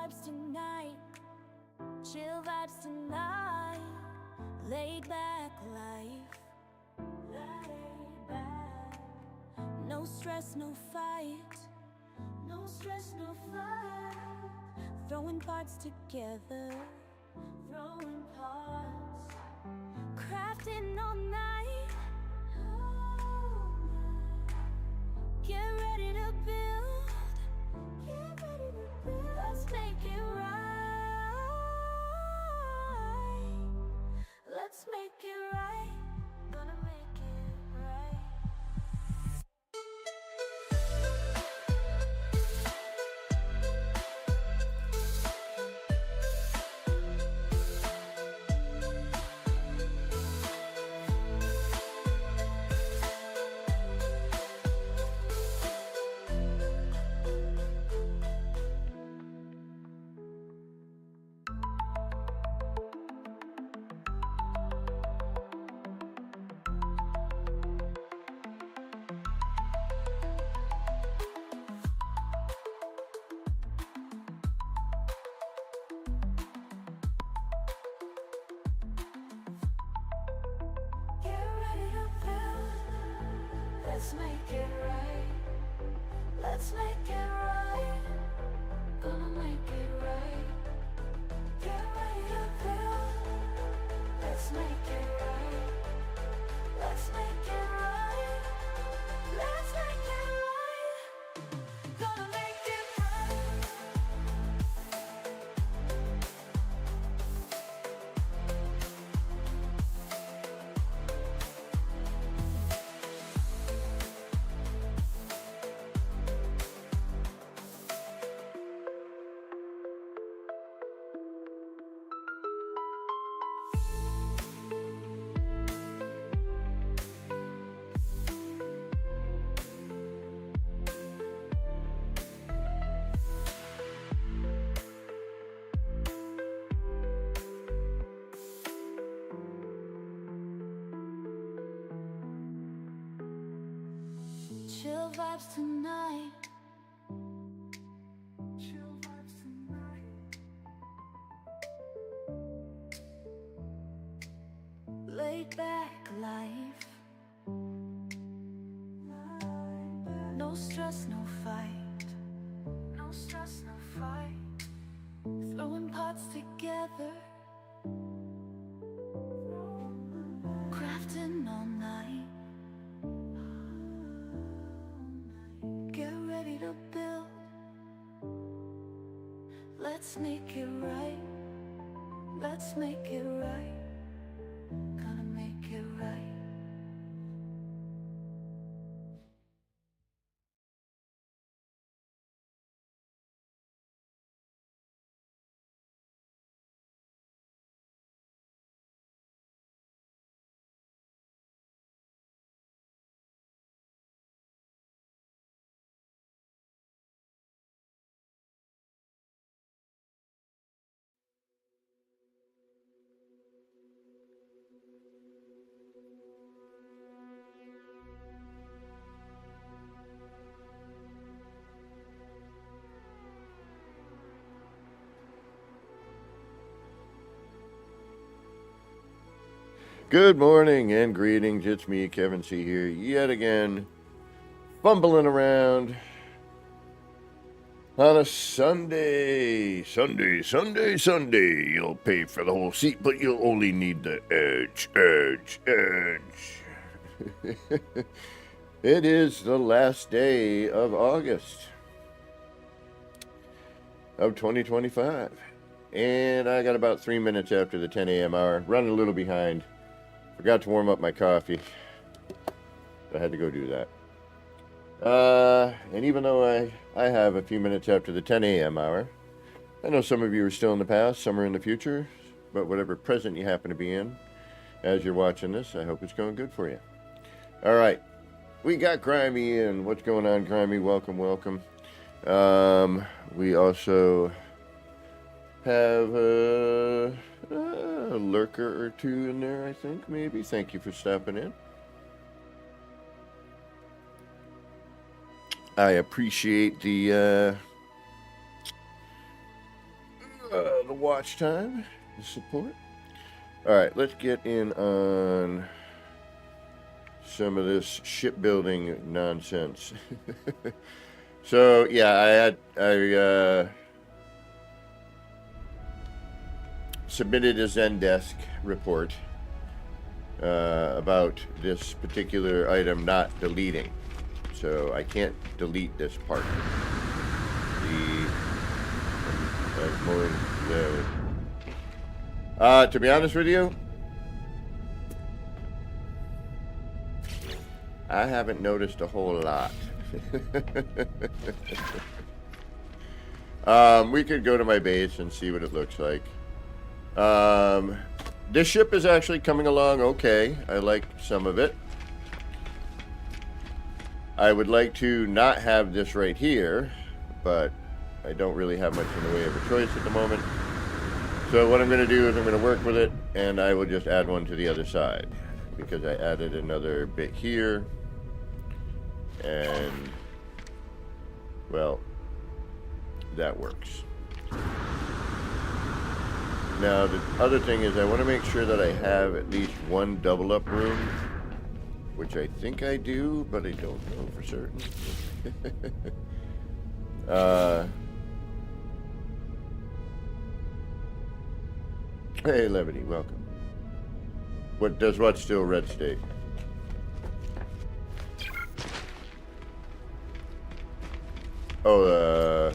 vibes tonight, chill vibes tonight, laid back life, laid back. No stress, no fight, no stress, no fight. Throwing parts together, throwing parts, crafting all night, all night. Get ready to build, get ready to build. Let's make it right. Let's make it right. Gonna make it right. Let's make it right. Let's make it right. Gonna make it right. Get ready to build. Let's make it right. Let's make it right. Let's make it right. Gonna make it right. Chill vibes tonight. Chill vibes tonight. Laid back life. No stress, no fight. No stress, no fight. Throwing parts together. Crafting all night. Get ready to build. Let's make it right. Let's make it right. Gonna make it right. Good morning and greetings. It's me, Kevin C. here, yet again, fumbling around on a Sunday. You'll pay for the whole seat, but you'll only need the edge. It is the last day of August of 2025, and I got about 3 minutes after the 10 a.m. hour, running a little behind. Forgot to warm up my coffee. I had to go do that. And even though I have a few minutes after the 10 a.m. hour, I know some of you are still in the past, some are in the future, but whatever present you happen to be in as you're watching this, I hope it's going good for you. All right. We got Grimy, and what's going on, Grimy? Welcome. We also have a lurker or two in there, I think, maybe. Thank you for stopping in. I appreciate the watch time, the support. All right, let's get in on some of this shipbuilding nonsense. So yeah, I submitted a Zendesk report about this particular item not deleting. So I can't delete this part. To be honest with you, I haven't noticed a whole lot. We could go to my base and see what it looks like. This ship is actually coming along okay. I like some of it. I would like to not have this right here, but I don't really have much in the way of a choice at the moment. So what I'm going to do is I'm going to work with it, and I will just add one to the other side, because I added another bit here, and, well, that works. Now, the other thing is I want to make sure that I have at least one double up room, which I think I do, but I don't know for certain. Hey, Levity, welcome. What's still red state? Oh,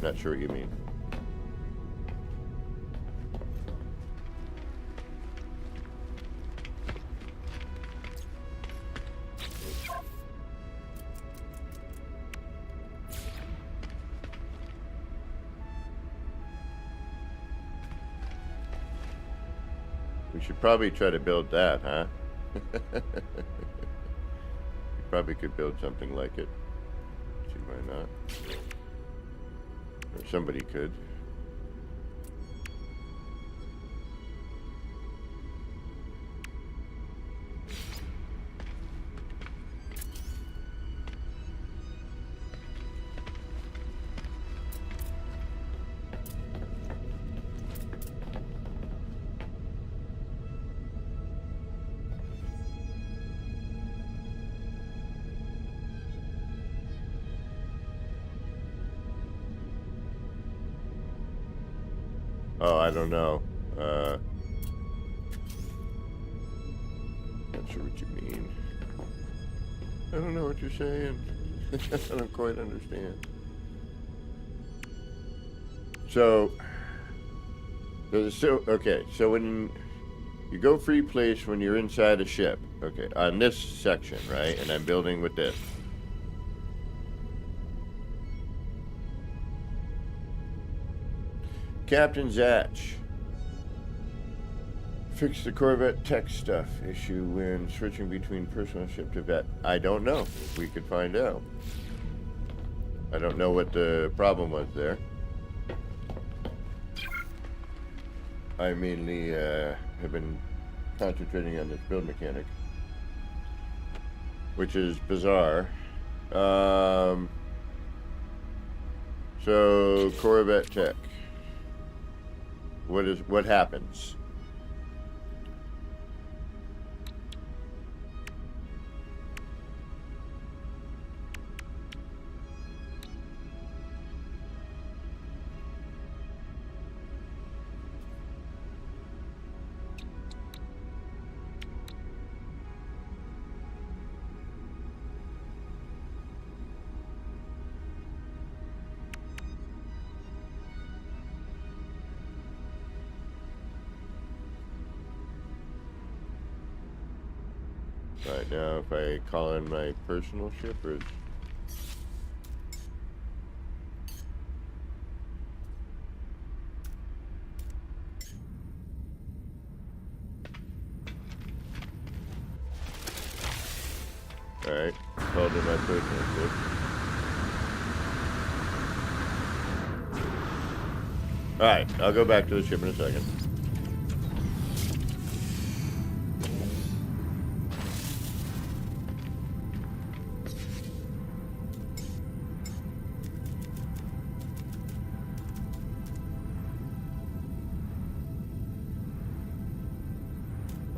not sure what you mean. We should probably try to build that, huh? You probably could build something like it. See why not? Or somebody could. Oh, I don't know. Not sure what you mean. I don't know what you're saying. I don't quite understand. So, okay, so when you go free place when you're inside a ship, okay, on this section, right? And I'm building with this. Captain Zatch. Fix the Corvette tech stuff issue when switching between personal ship to vet. I don't know. We could find out. I don't know what the problem was there. I mainly have been concentrating on this build mechanic, which is bizarre. So Corvette tech. What happens? Right now, if I call in my personal ship, or alright, called in my personal ship. Alright, I'll go back to the ship in a second.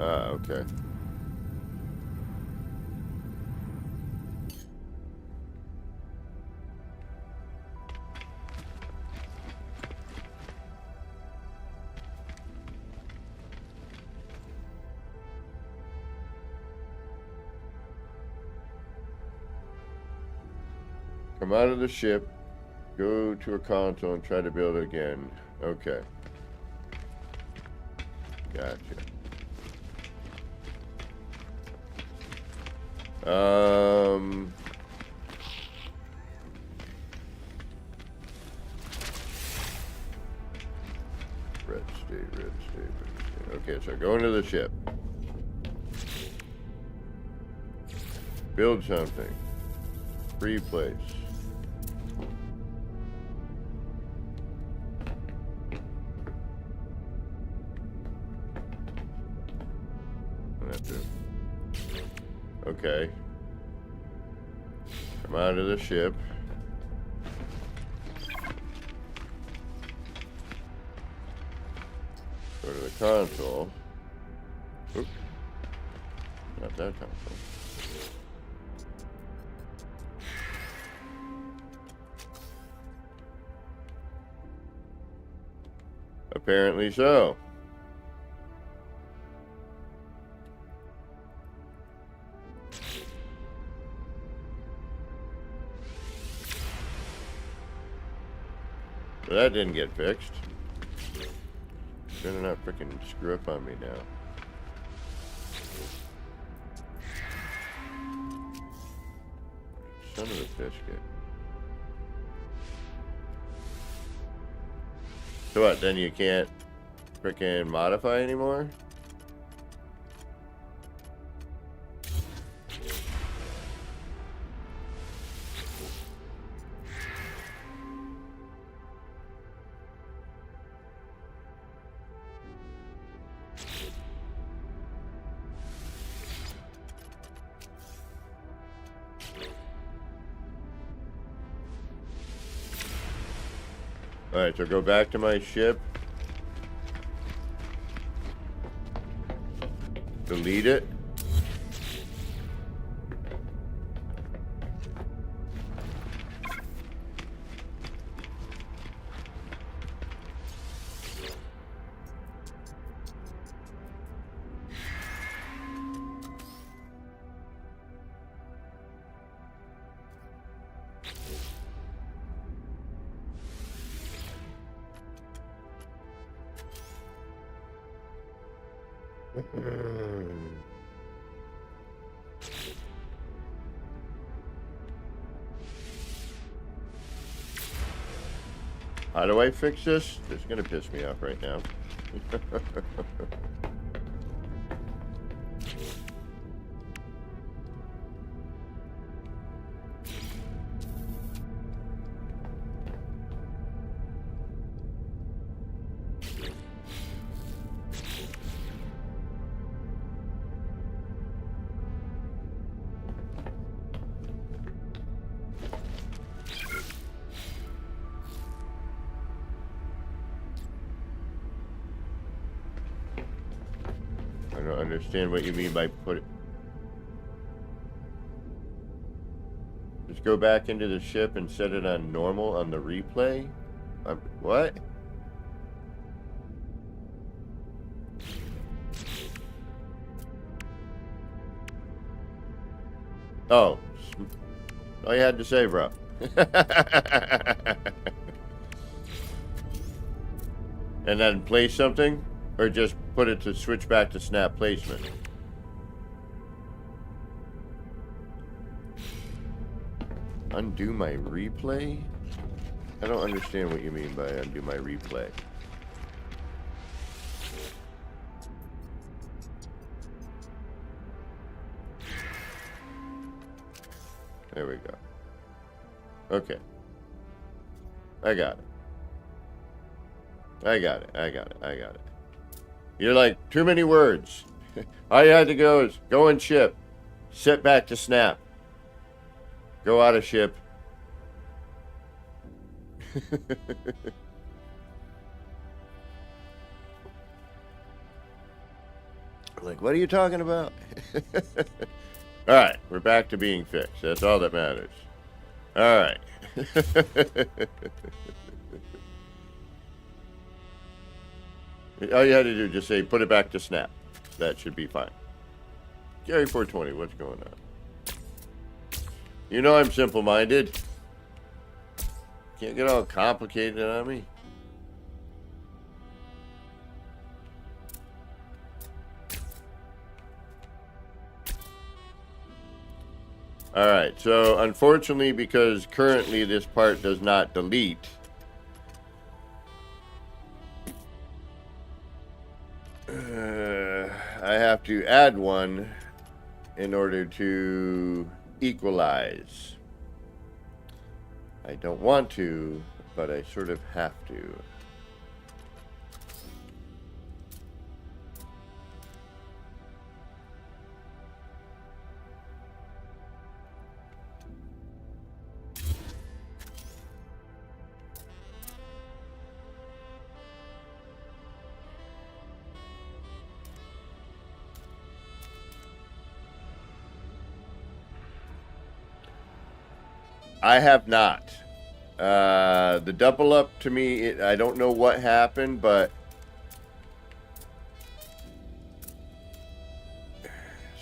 Ah, okay. Come out of the ship, go to a console and try to build it again. Okay. Gotcha. Red state. Okay, so go into the ship. Build something. Free place. Okay. Come out of the ship. Go to the console. Oop. Not that console. Apparently so. So that didn't get fixed. Better not freaking screw up on me now. Son of a biscuit. So what, then you can't freaking modify anymore? Alright, so go back to my ship. Delete it. How do I fix this? This is gonna piss me off right now. I don't understand what you mean by put it. Just go back into the ship and set it on normal on the replay? What? Oh. All you had to say, bro. And then place something? Or just put it to switch back to snap placement? Undo my replay? I don't understand what you mean by undo my replay. There we go. Okay. I got it. You're like, too many words. All you had to go is go in ship. Set back to snap. Go out of ship. Like, what are you talking about? All right, we're back to being fixed. That's all that matters. All right. All you had to do, just say, put it back to snap. That should be fine. Gary 420, what's going on? You know I'm simple-minded. Can't get all complicated on me. All right, so unfortunately, because currently this part does not delete, I have to add one in order to equalize. I don't want to, but I sort of have to. I have not. The double up to me, I don't know what happened, but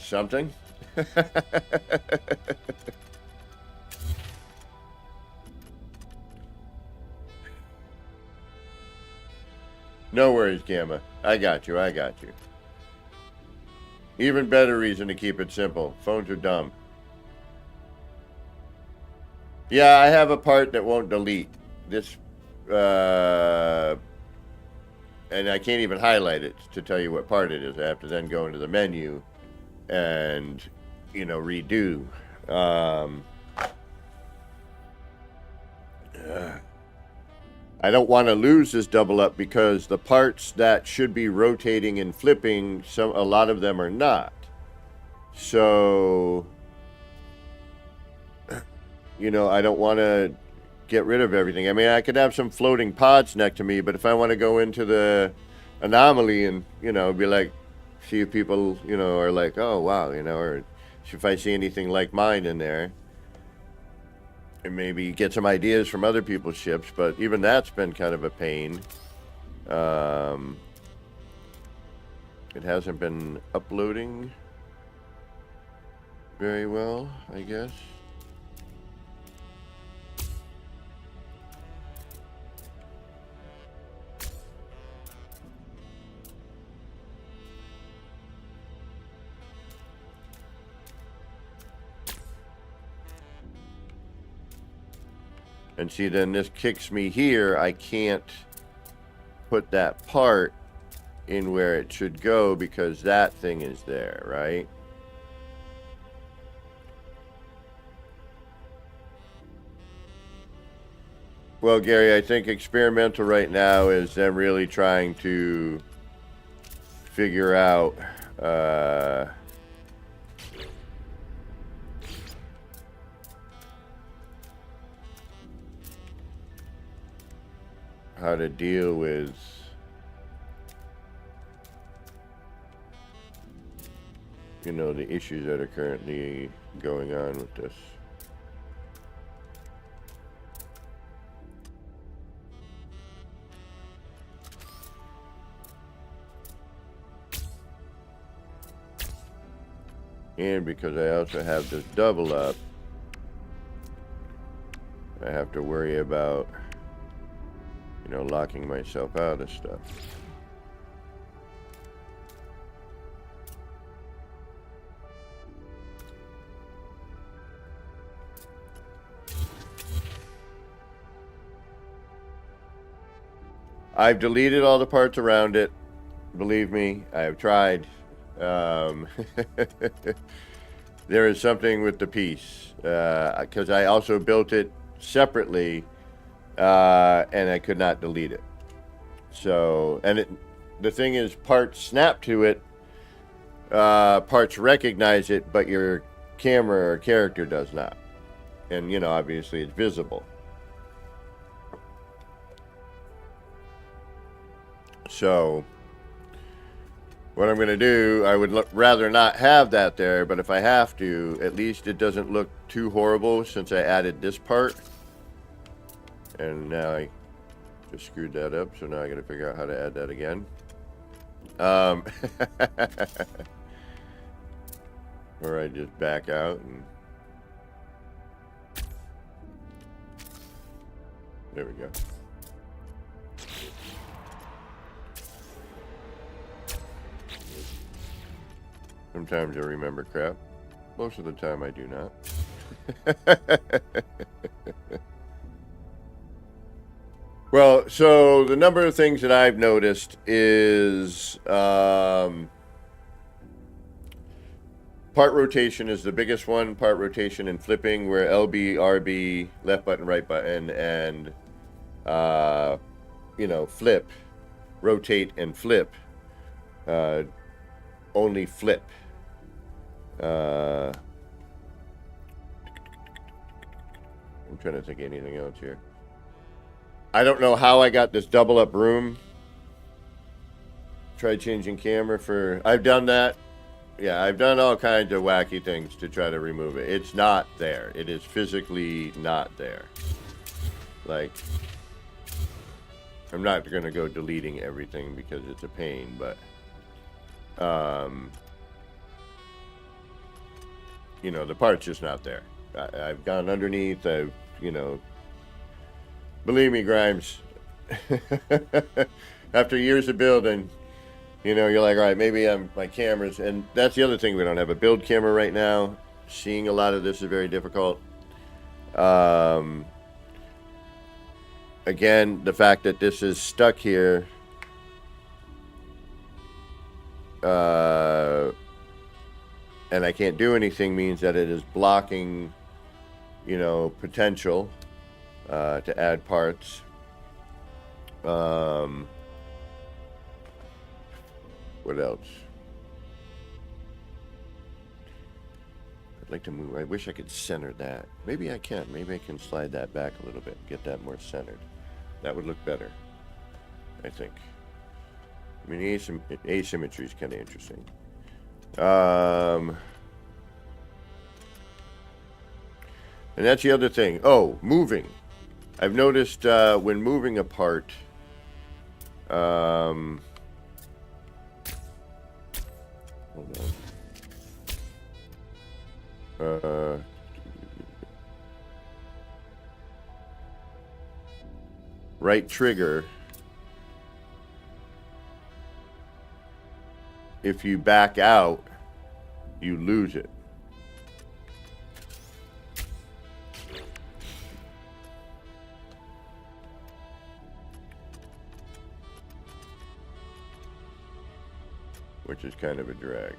something. No worries, Gamma. I got you. I got you. Even better reason to keep it simple. Phones are dumb. Yeah, I have a part that won't delete. This, and I can't even highlight it to tell you what part it is. I have to then go into the menu and, redo. I don't want to lose this double up because the parts that should be rotating and flipping, a lot of them are not. So, I don't want to get rid of everything. I mean, I could have some floating pods next to me, but if I want to go into the anomaly and, be like, see if people, are like, oh, wow, or if I see anything like mine in there, and maybe get some ideas from other people's ships, but even that's been kind of a pain. It hasn't been uploading very well, I guess. And see, then this kicks me here. I can't put that part in where it should go because that thing is there, right? Well, Gary, I think experimental right now is them really trying to figure out how to deal with the issues that are currently going on with this. And because I also have this double up, I have to worry about locking myself out of stuff. I've deleted all the parts around it. Believe me, I have tried. There is something with the piece because I also built it separately and I could not delete it. So, and the thing is, parts snap to it, parts recognize it, but your camera or character does not. And obviously it's visible. So what I'm going to do, I would rather not have that there, but if I have to, at least it doesn't look too horrible since I added this part. And now I just screwed that up, so now I got to figure out how to add that again. Or I just back out and there we go. Sometimes I remember crap. Most of the time I do not. Well, so the number of things that I've noticed is part rotation is the biggest one. Part rotation and flipping, where LB, RB, left button, right button, and flip, rotate and flip. Only flip. I'm trying to think of anything else here. I don't know how I got this double up room. Try changing camera for... I've done that. Yeah, I've done all kinds of wacky things to try to remove it. It's not there. It is physically not there. Like, I'm not going to go deleting everything because it's a pain, but... the part's just not there. I've gone underneath. Believe me, Grimes, after years of building, you're like, all right, maybe my cameras, and that's the other thing, we don't have a build camera right now. Seeing a lot of this is very difficult. Again, the fact that this is stuck here, and I can't do anything, means that it is blocking, potential to add parts. What else? I'd like to move. I wish I could center that. Maybe I can. Maybe I can slide that back a little bit, get that more centered. That would look better, I think. I mean, asymmetry is kind of interesting. And that's the other thing. Oh, moving. I've noticed when moving a part, hold on. Right trigger. If you back out, you lose it. Which is kind of a drag.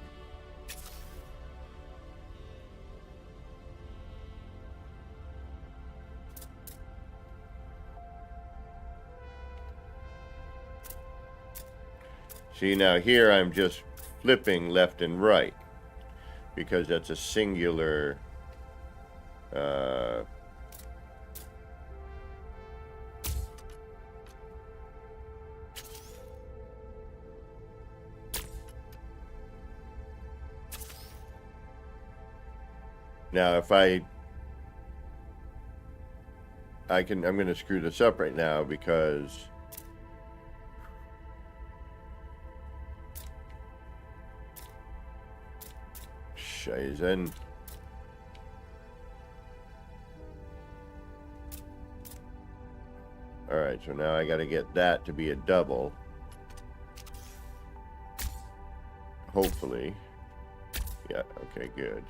See, now here I'm just flipping left and right because that's a singular now if I'm going to screw this up right now because Scheißen. Alright, so now I got to get that to be a double. Hopefully. Yeah, okay, good.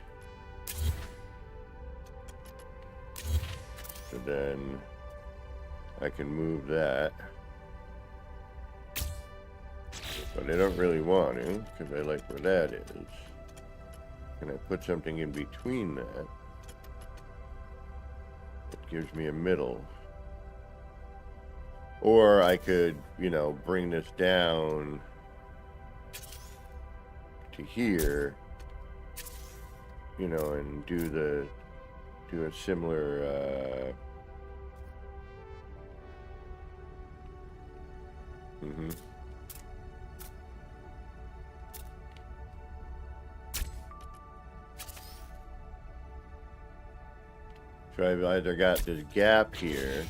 So then I can move that. But I don't really want to because I like where that is. Can I put something in between that? It gives me a middle. Or I could, bring this down to here, and do a similar, So I've either got this gap here.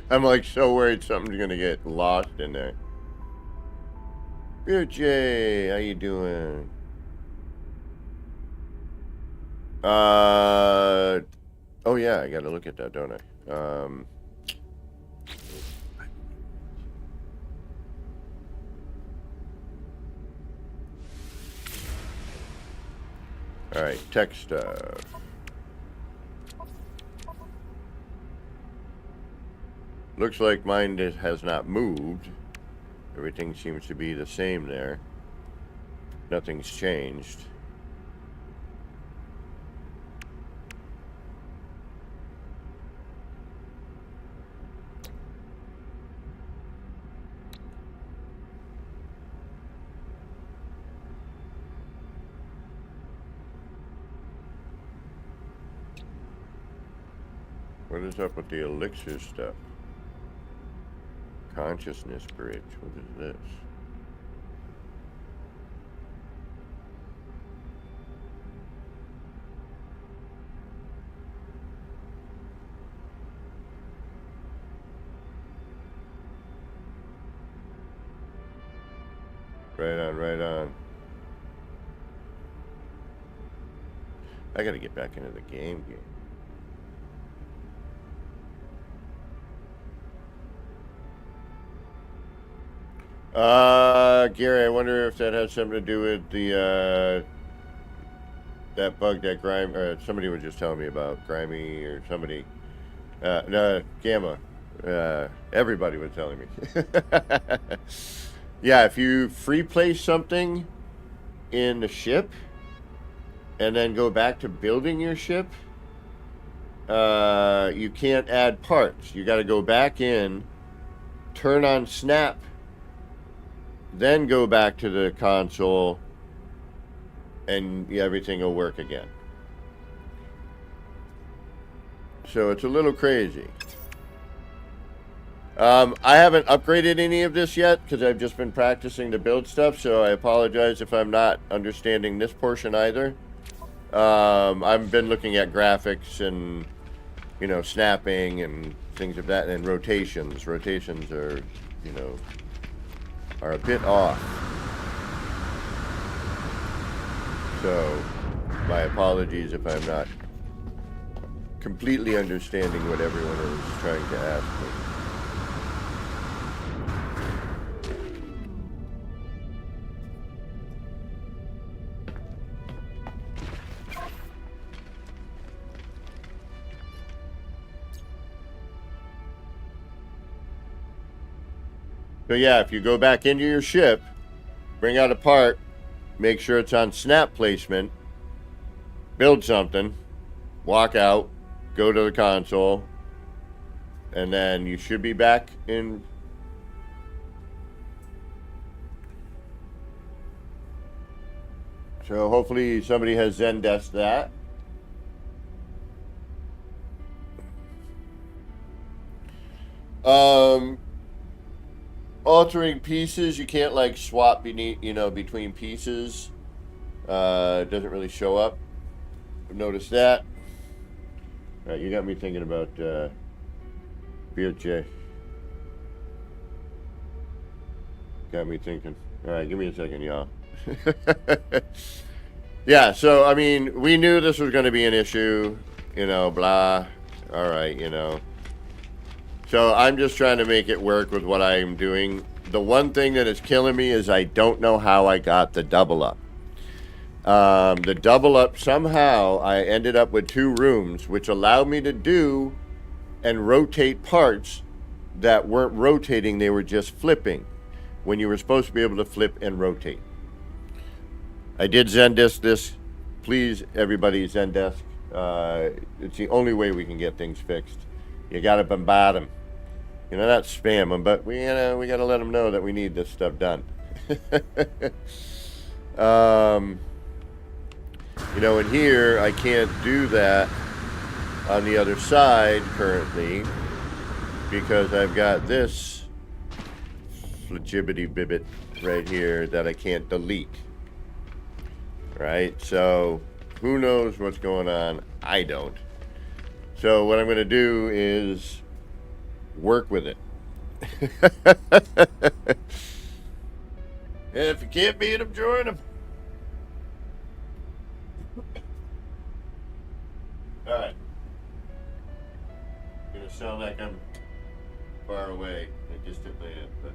I'm like so worried something's gonna get lost in there. Here, Jay, how you doing? Oh yeah, I gotta look at that, don't I? All right, tech stuff. Looks like mine has not moved. Everything seems to be the same there. Nothing's changed. What is up with the elixir stuff? Consciousness bridge. What is this? Right on, right on. I gotta get back into the game. Gary, I wonder if that has something to do with the, that bug that somebody was just telling me about, Grimy or somebody, no, Gamma, everybody was telling me. Yeah, if you free place something in the ship, and then go back to building your ship, you can't add parts. You gotta go back in, turn on snap, then go back to the console, and everything will work again. So it's a little crazy. I haven't upgraded any of this yet because I've just been practicing to build stuff, so I apologize if I'm not understanding this portion either. I've been looking at graphics and, you know, snapping and things of that, and rotations. Rotations are, you know, are a bit off. So, my apologies if I'm not completely understanding what everyone is trying to ask me. So yeah, if you go back into your ship, bring out a part, make sure it's on snap placement, build something, walk out, go to the console, and then you should be back in. So hopefully somebody has Zendesk that. Altering pieces, you can't like swap between pieces. It doesn't really show up. Notice that. All right, you got me thinking about BJ. Got me thinking. All right, give me a second, y'all. Yeah, so I mean, we knew this was going to be an issue, you know, blah. All right, you know. So I'm just trying to make it work with what I'm doing. The one thing that is killing me is I don't know how I got the double up. The double up, somehow I ended up with 2 rooms, which allowed me to do and rotate parts that weren't rotating, they were just flipping, when you were supposed to be able to flip and rotate. I did Zendesk this. Please, everybody, Zendesk. It's the only way we can get things fixed. You got to bombard them. You know, not spam them, but we got to let them know that we need this stuff done. You know, in here, I can't do that on the other side currently because I've got this fligibbity bibbit right here that I can't delete. Right? So, who knows what's going on? I don't. So, what I'm going to do is work with it. If you can't beat them, join them. Alright. Gonna sound like I'm far away, a distant land, but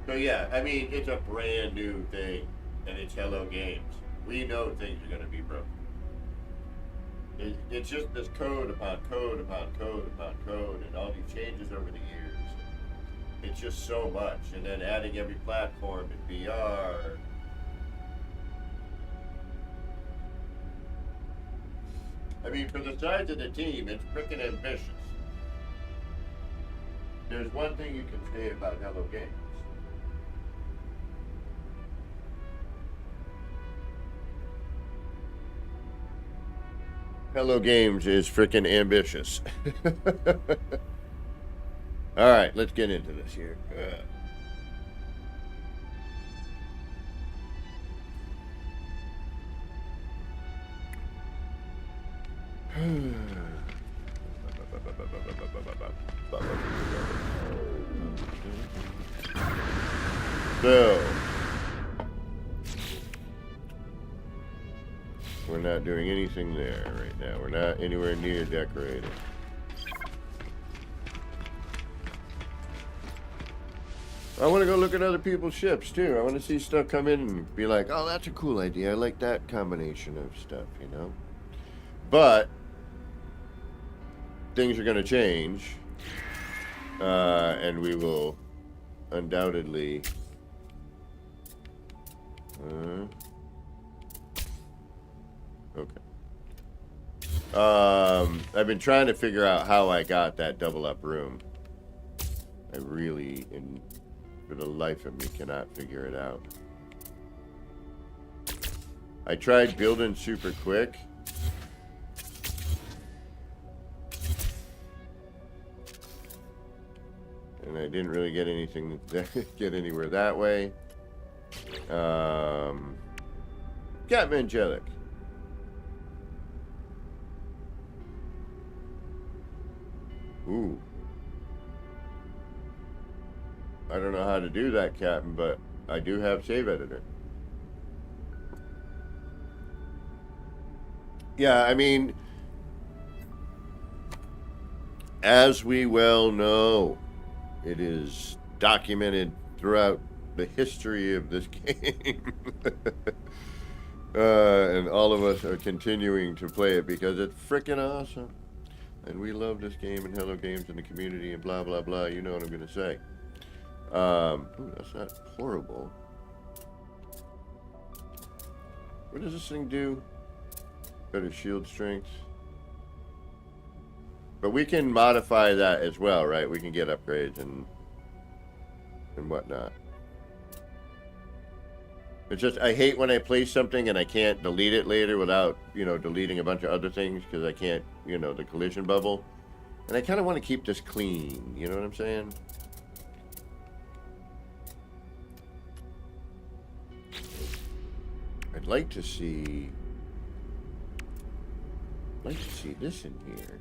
so yeah, I mean, it's a brand new thing, and it's Hello Games. We know things are gonna be broken. It's just this code upon code upon code upon code, and all these changes over the years. It's just so much, and then adding every platform in VR. I mean, for the size of the team, it's freaking ambitious. There's one thing you can say about Hello Games. Hello Games is freaking ambitious. All right, let's get into this here. So, we're not doing anything there right now. We're not anywhere near decorating. I want to go look at other people's ships too. I want to see stuff come in and be like, oh, that's a cool idea. I like that combination of stuff, you know? But things are going to change. And we will undoubtedly... okay. I've been trying to figure out how I got that double up room. I really, for the life of me, cannot figure it out. I tried building super quick. And I didn't really get anything, get anywhere that way. Got Angelic. Ooh. I don't know how to do that, Captain, but I do have save editor. Yeah, I mean, as we well know, it is documented throughout the history of this game. And all of us are continuing to play it because it's freaking awesome. And we love this game and Hello Games and the community and blah, blah, blah. You know what I'm going to say. Ooh, that's not horrible. What does this thing do? Better shield strength. But we can modify that as well, right? We can get upgrades and whatnot. It's just, I hate when I place something and I can't delete it later without, you know, deleting a bunch of other things because I can't, you know, the collision bubble. And I kind of want to keep this clean, you know what I'm saying? I'd like to see this in here.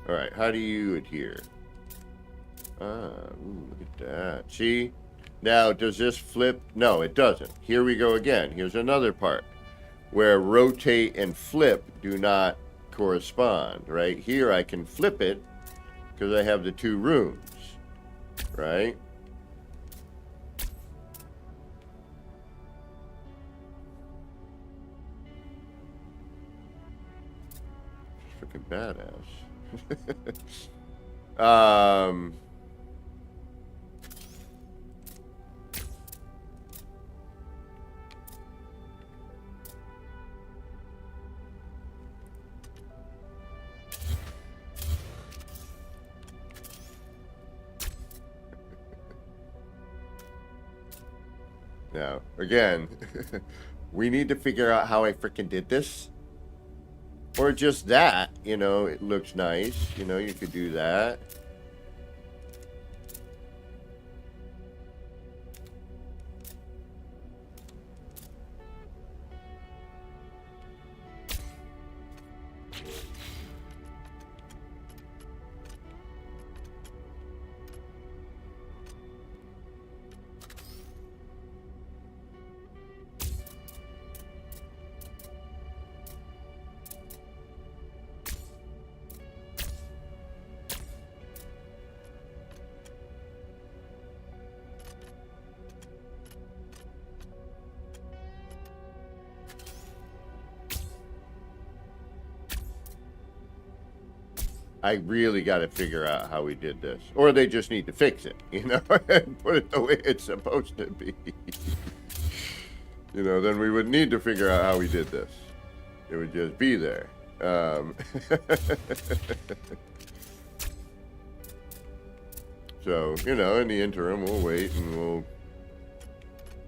All right, how do you adhere? Ah, ooh, look at that. See? Now, does this flip? No, it doesn't. Here we go again. Here's another part where rotate and flip do not correspond, right? Here I can flip it because I have the two rooms, right? Freaking badass. Now, again, we need to figure out how I freaking did this. Or just that, you know, it looks nice. You know, you could do that. I really got to figure out how we did this. Or they just need to fix it, you know, and put it the way it's supposed to be. You know, then we would need to figure out how we did this. It would just be there. So, you know, in the interim, we'll wait and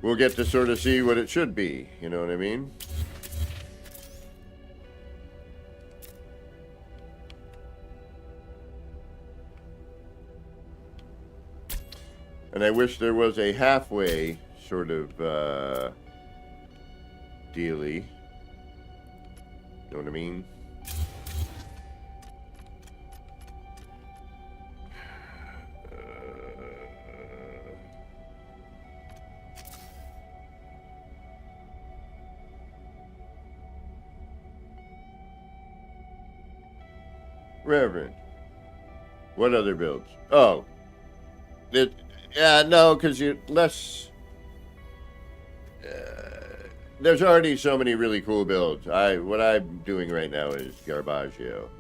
we'll get to sort of see what it should be. You know what I mean? And I wish there was a halfway sort of dealy. You know what I mean? Reverend. What other builds? Oh. Yeah, no, because you're less... there's already so many really cool builds. What I'm doing right now is Garbaggio.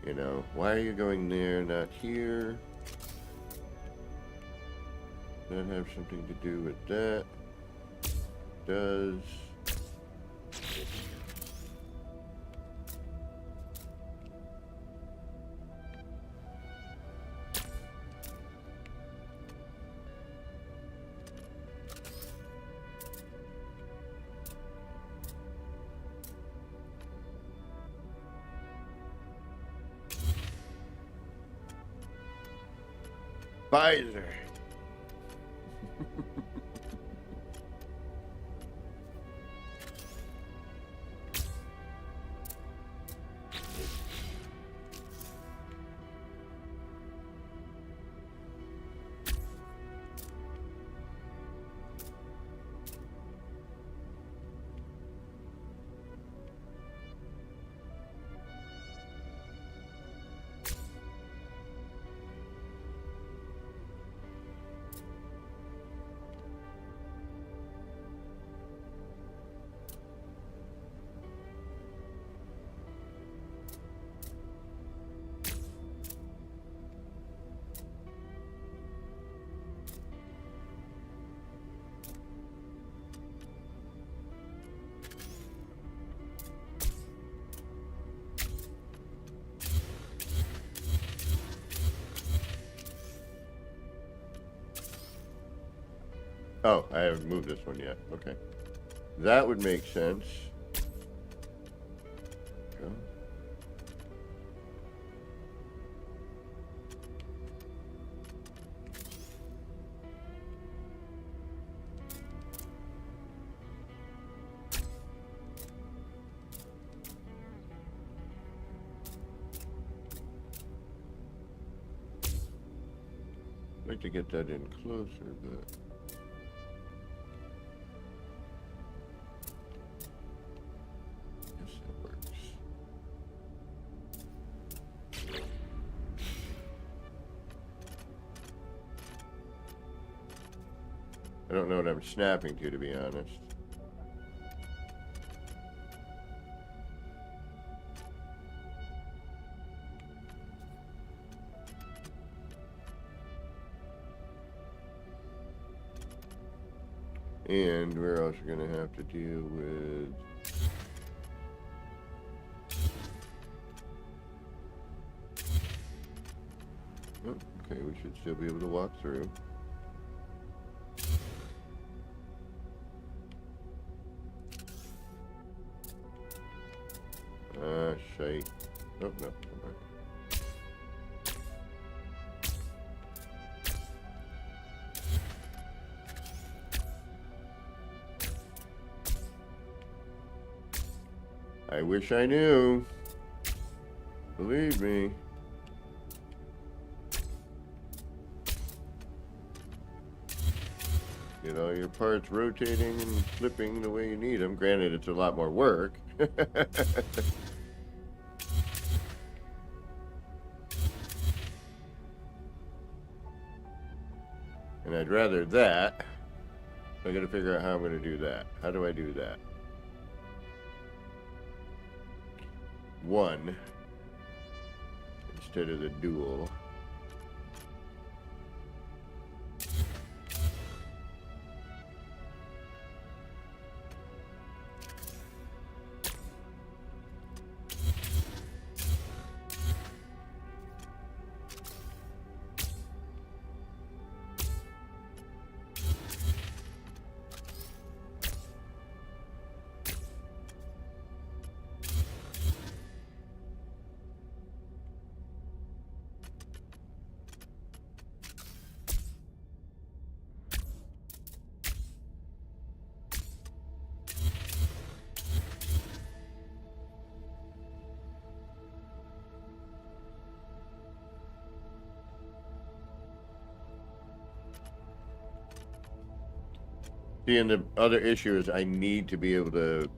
You know, why are you going there, not here? That have something to do with that. Does... Pfizer. Oh, I haven't moved this one yet. Okay. That would make sense. Go. I'd like to get that in closer, but yes, that works. I don't know what I'm snapping to be honest. And we're also going to have to deal with okay, we should still be able to walk through. Shite. Oh, no. Okay. I wish I knew. Believe me. Get all your parts rotating and flipping the way you need them. Granted, it's a lot more work. And I'd rather that. I gotta figure out how I'm gonna do that. How do I do that? One instead of the dual. See, and the other issue is I need to be able to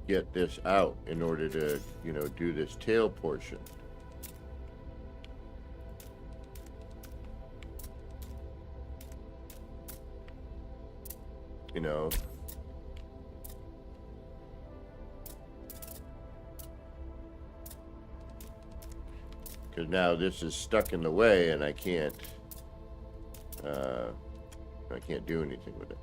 get this out in order to, you know, do this tail portion. You know. Because now this is stuck in the way and I can't do anything with it.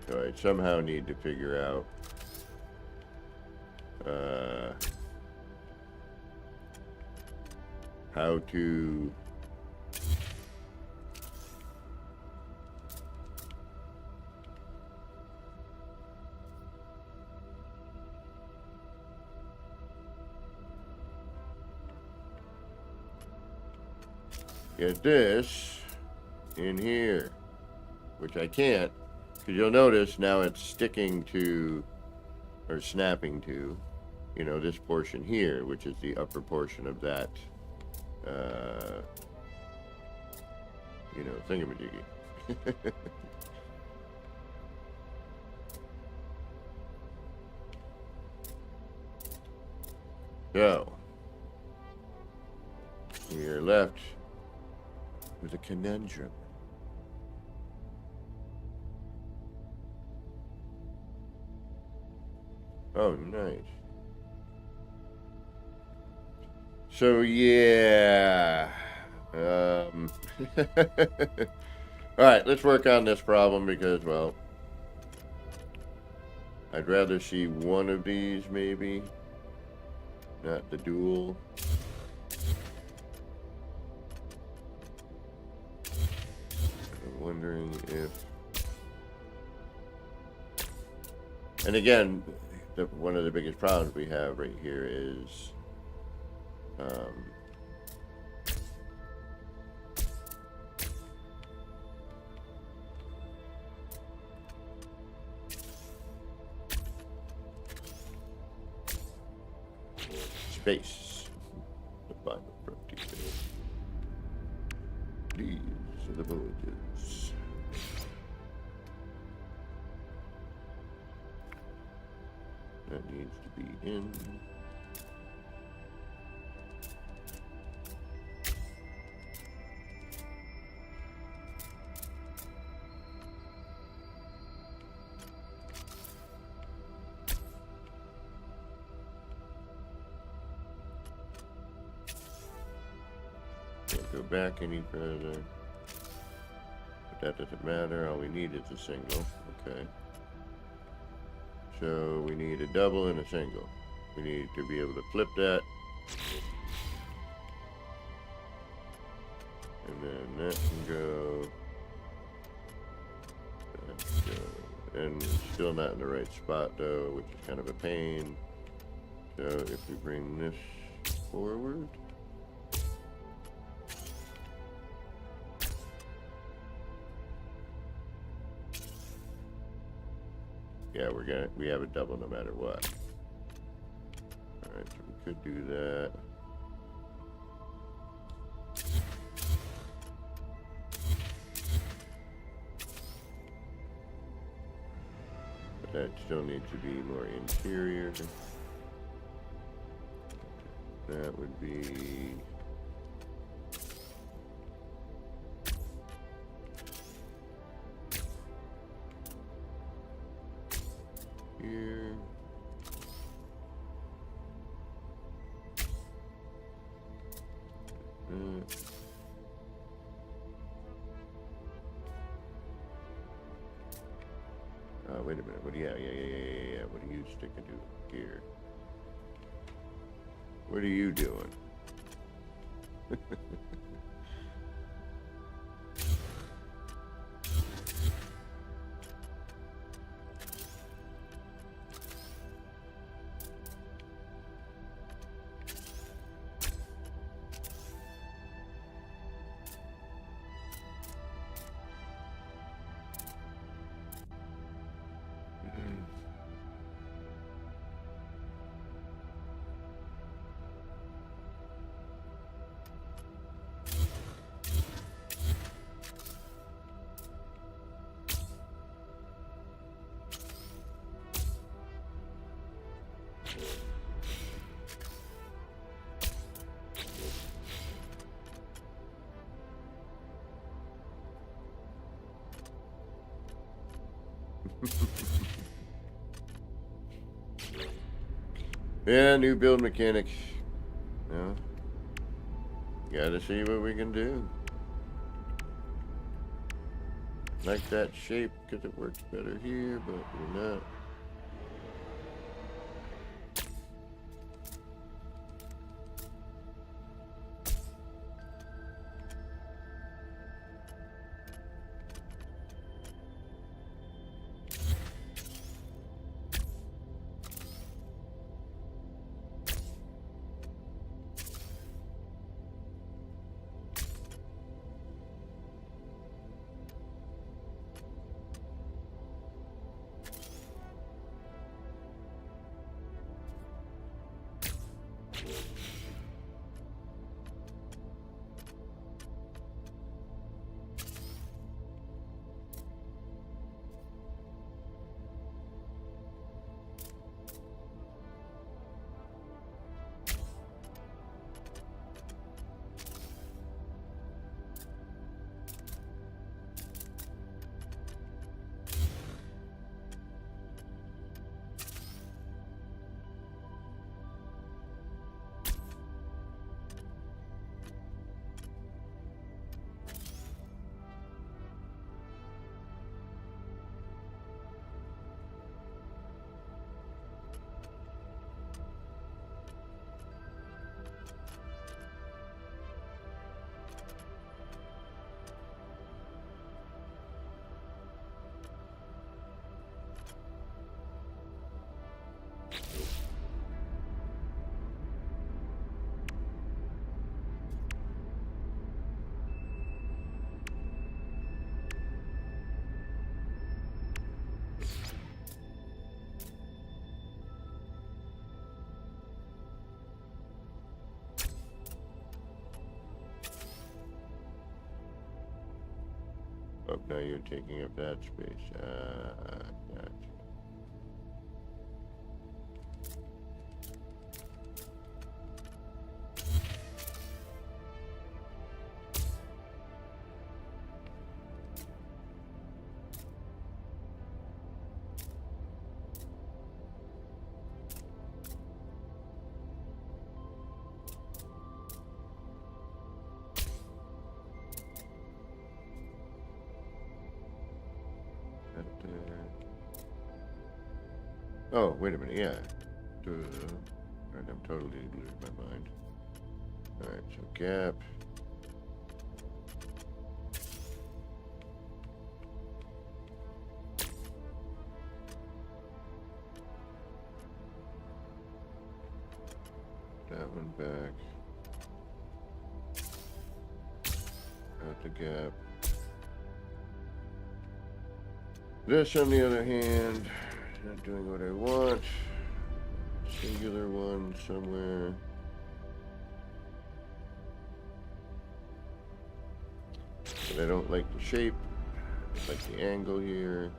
So I somehow need to figure out how to get this in here, which I can't, because you'll notice now it's sticking to, or snapping to, you know, this portion here, which is the upper portion of that, you know, thingamajiggy. So, we are left with a conundrum. Oh, nice. So, yeah. All right, let's work on this problem because, well, I'd rather see one of these maybe, not the dual. I'm wondering if, and again, one of the biggest problems we have right here is space. The final frontier. These are the Voyagers. That needs to be in. Can't go back any further. But that doesn't matter. All we need is a single. Okay. So we need a double and a single. We need to be able to flip that. And then that can go. That can go. And it's still not in the right spot though, which is kind of a pain. So if we bring this forward. Yeah, we have a double no matter what. Alright, so we could do that. But that still needs to be more interior. That would be here. Wait a minute. What do you? Yeah. What are you sticking to here? What are you doing? Yeah, new build mechanic. Yeah. Gotta see what we can do. Like that shape because it works better here, but we're not. now you're taking up that space. Gotcha. Oh, wait a minute, yeah. Alright, I'm totally losing my mind. Alright, so gap. That one back. Out the gap. This, on the other hand, not doing what I want. Singular one somewhere. But I don't like the shape. I like the angle here.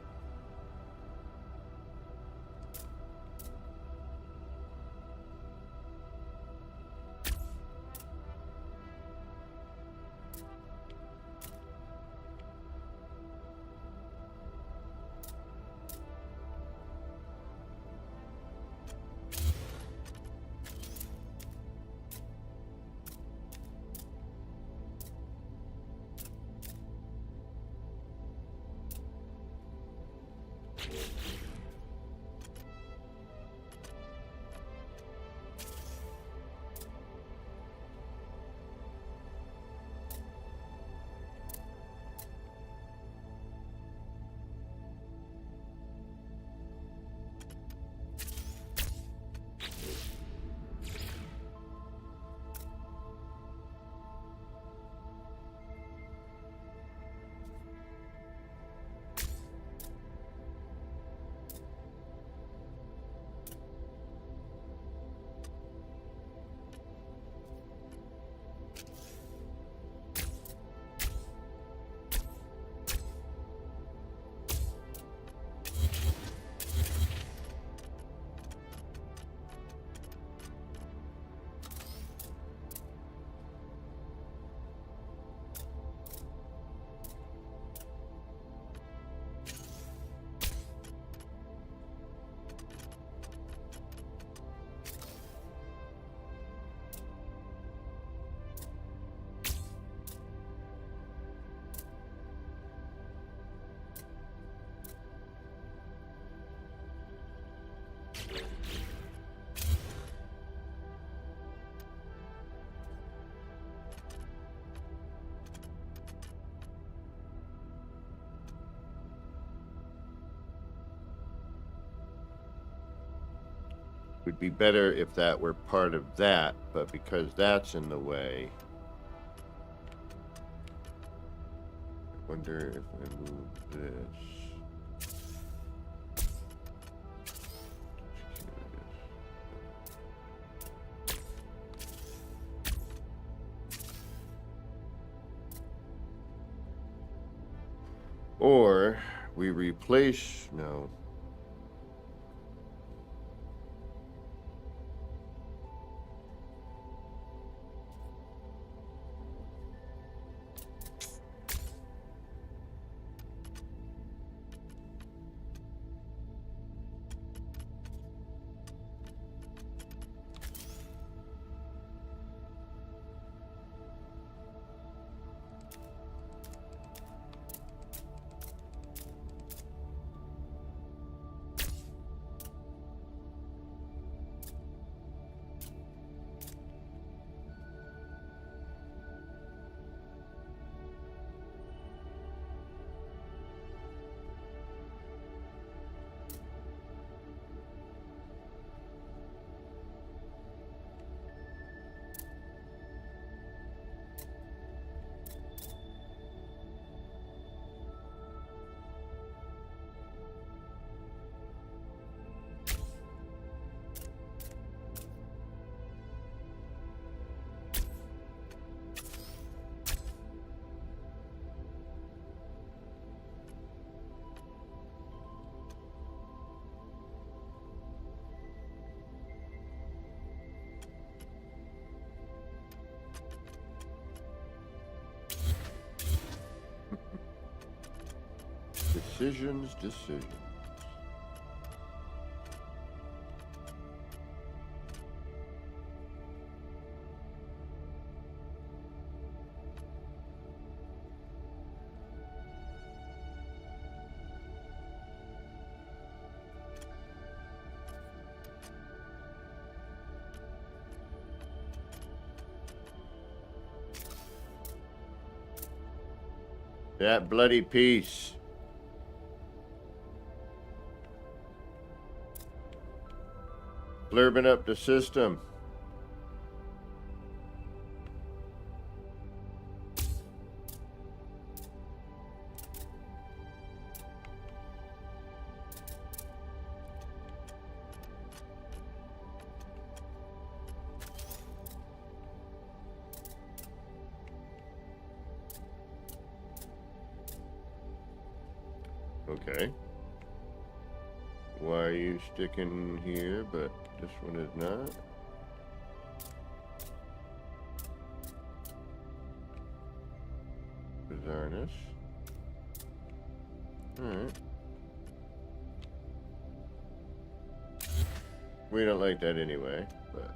Would be better if that were part of that, but because that's in the way, I wonder if I move this. Or we replace, no. Decisions. That bloody piece. Blurbing up the system. Okay. Why are you sticking here, but this one is not? Bizarreness. Alright. We don't like that anyway, but...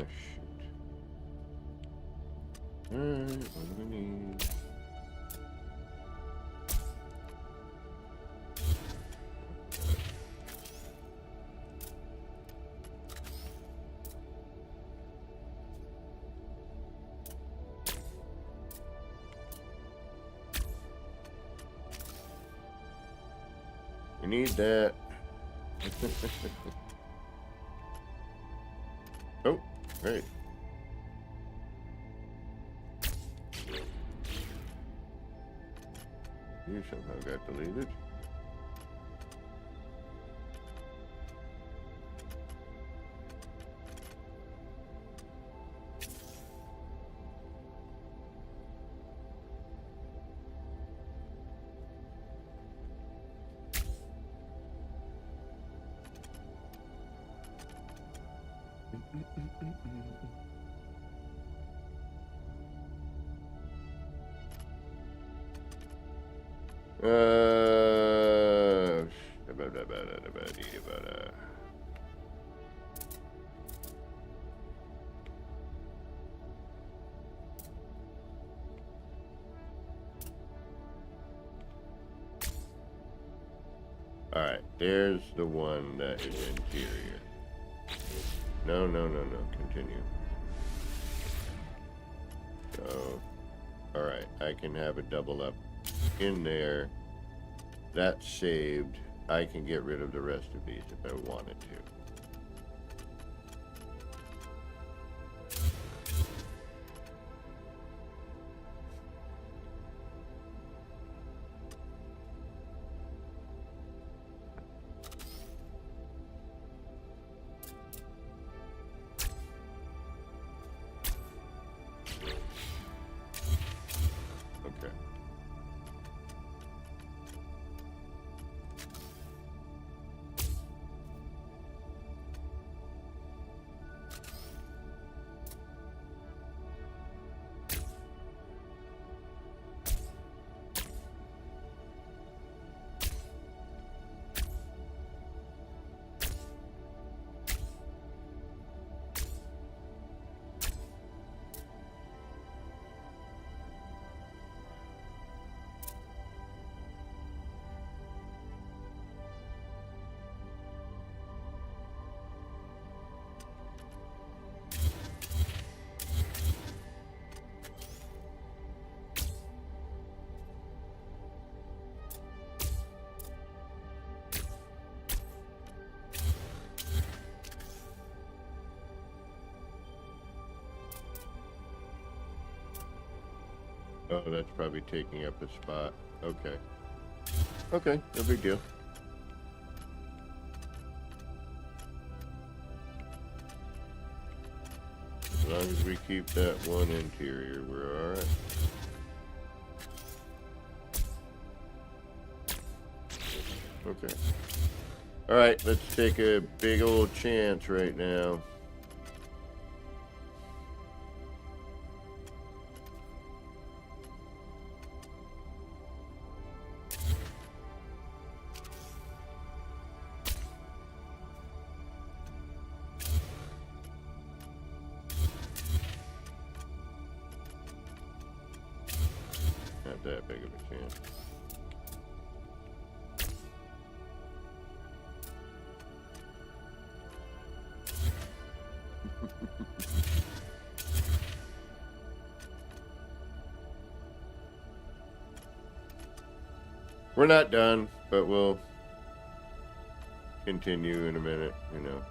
shoot. Alright, what do we need? We need that. Oh, great. You somehow got deleted. All right, there's the one that is interior. No, continue. So, all right, I can have a double up in there. That's saved. I can get rid of the rest of these if I wanted to. Okay. Oh, that's probably taking up a spot. Okay. Okay, no big deal. As long as we keep that one interior, we're alright. Okay. Alright, let's take a big old chance right now. Not that big of a chance. We're not done, but we'll continue in a minute, you know.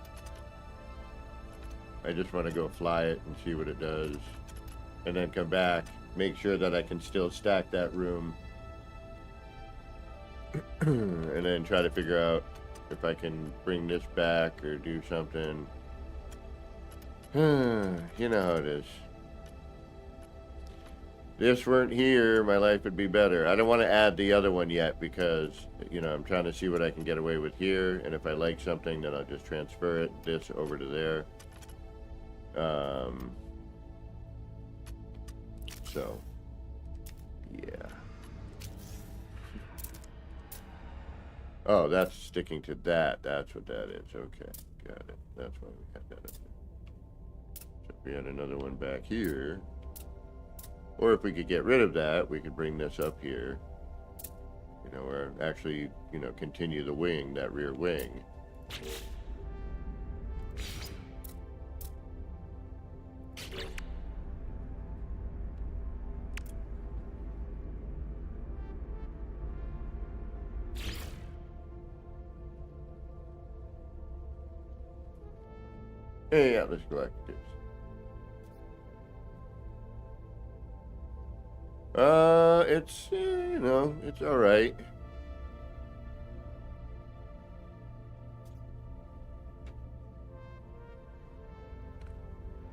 I just want to go fly it and see what it does. And then come back, make sure that I can still stack that room. And then try to figure out if I can bring this back or do something. You know how it is. This weren't here, my life would be better. I don't want to add the other one yet because, you know, I'm trying to see what I can get away with here. And if I like something, then I'll just transfer it, this over to there. So, yeah. Oh, that's sticking to that. That's what that is. Okay, got it. That's why we got that up there. So if we had another one back here, or if we could get rid of that, we could bring this up here. You know, or actually, you know, continue the wing, that rear wing. Hey, yeah, let's go like this. It's, you know, it's all right.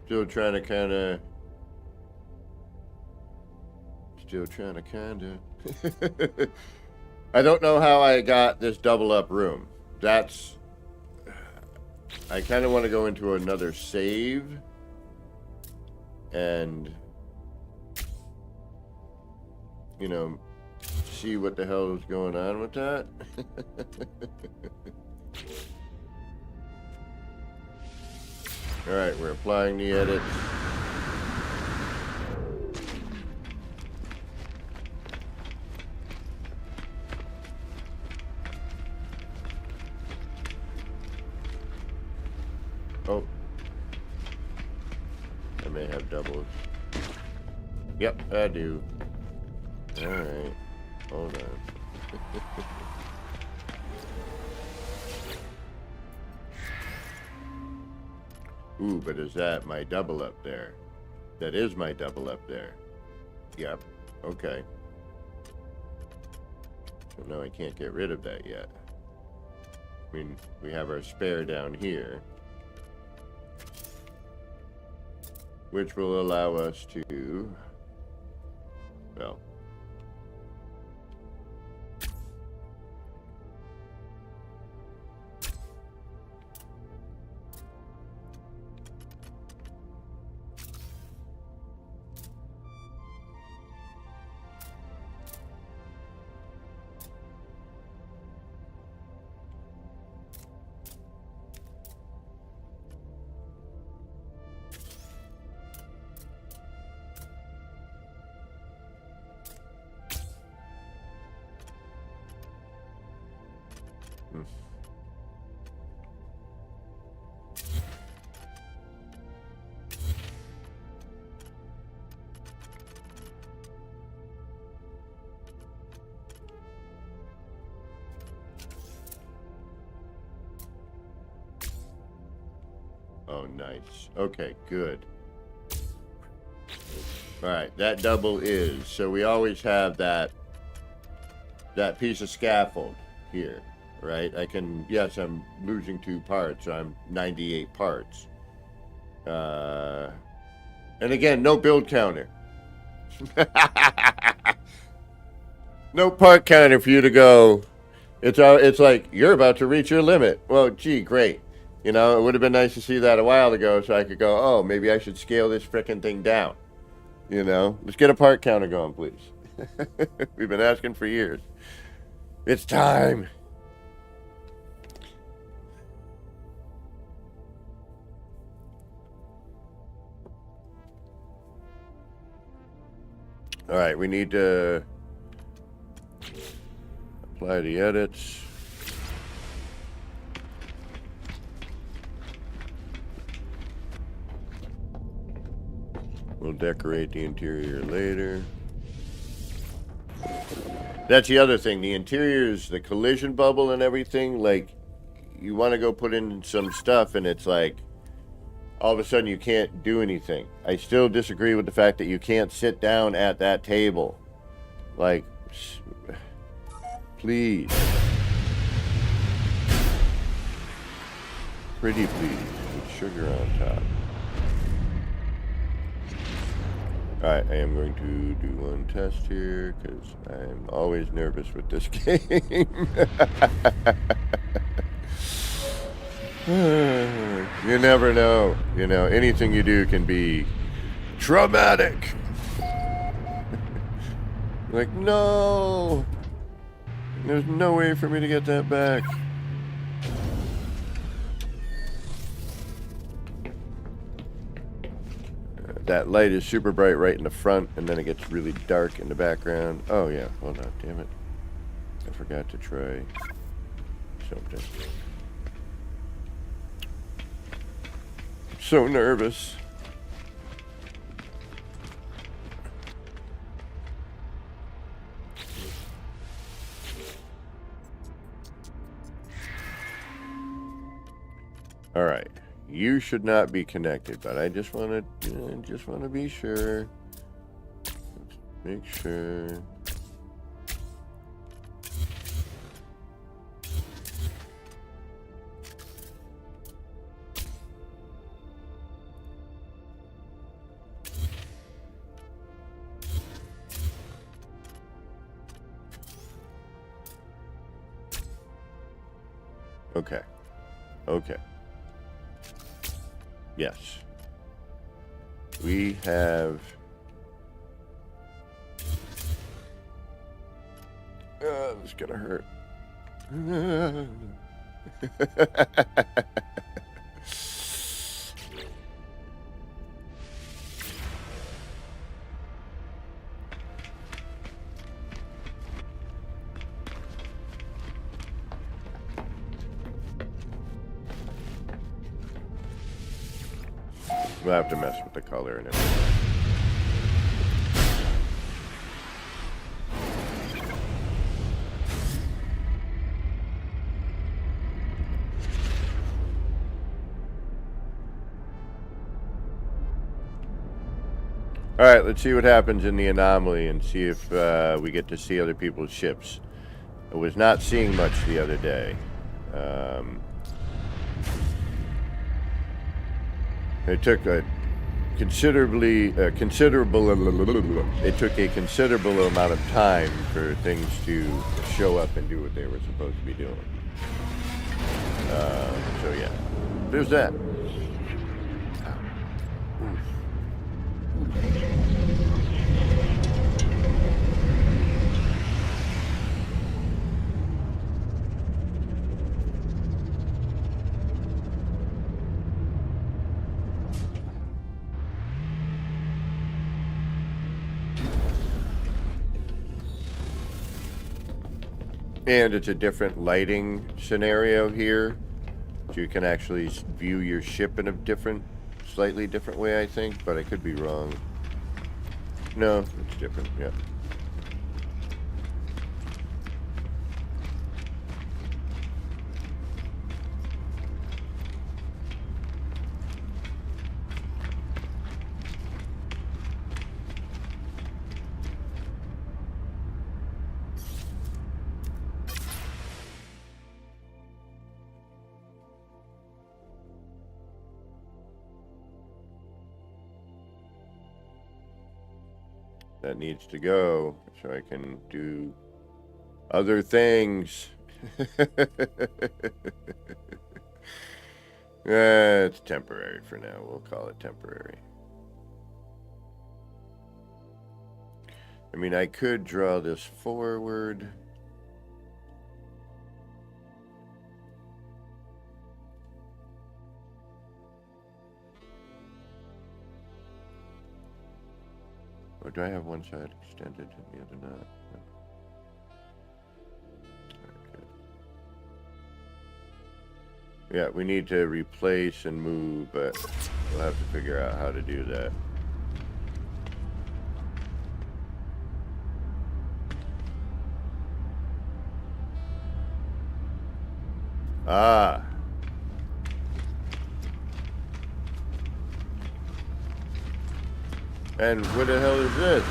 Still trying to kind of. I don't know how I got this double up room. That's, I kind of want to go into another save and, you know, see what the hell is going on with that. All right, we're applying the edits. Oh, I may have doubles. Yep, I do. All right, hold on. Ooh, but is that my double up there? That is my double up there. Yep, okay. So now I can't get rid of that yet. I mean, we have our spare down here, which will allow us to, well, oh, nice. Okay, good. All right, that double is, so we always have that piece of scaffold here, right? I can, yes, I'm losing 2 parts. I'm 98 parts. And again, no build counter. No part counter for you to go. It's like you're about to reach your limit. Well, gee, great. You know, it would have been nice to see that a while ago, so I could go, oh, maybe I should scale this frickin' thing down. You know, let's get a part counter going, please. We've been asking for years. It's time. All right, we need to apply the edits. We'll decorate the interior later. That's the other thing. The interior is the collision bubble and everything. Like, you want to go put in some stuff, and it's like, all of a sudden you can't do anything. I still disagree with the fact that you can't sit down at that table. Like, please. Pretty please, with sugar on top. Alright, I am going to do one test here, because I'm always nervous with this game. You never know. You know, anything you do can be traumatic. Like, no! There's no way for me to get that back. That light is super bright right in the front, and then it gets really dark in the background. Oh yeah, hold on, damn it. I forgot to try something. I'm so nervous. All right. You should not be connected, but I just want to be sure. Let's make sure. Okay. Okay. Yes. We have... this is gonna hurt. We'll have to mess with the color and everything. Alright, let's see what happens in the Anomaly and see if we get to see other people's ships. I was not seeing much the other day. It took a considerable amount of time for things to show up and do what they were supposed to be doing. So yeah, there's that. And it's a different lighting scenario here. So you can actually view your ship in a slightly different way, I think, but I could be wrong. No, it's different, yeah. that needs to go so I can do other things. It's temporary for now. We'll call it temporary. I mean, I could draw this forward. Or do I have one side extended and the other not? No. Yeah, we need to replace and move, but we'll have to figure out how to do that. Ah. And what the hell is this?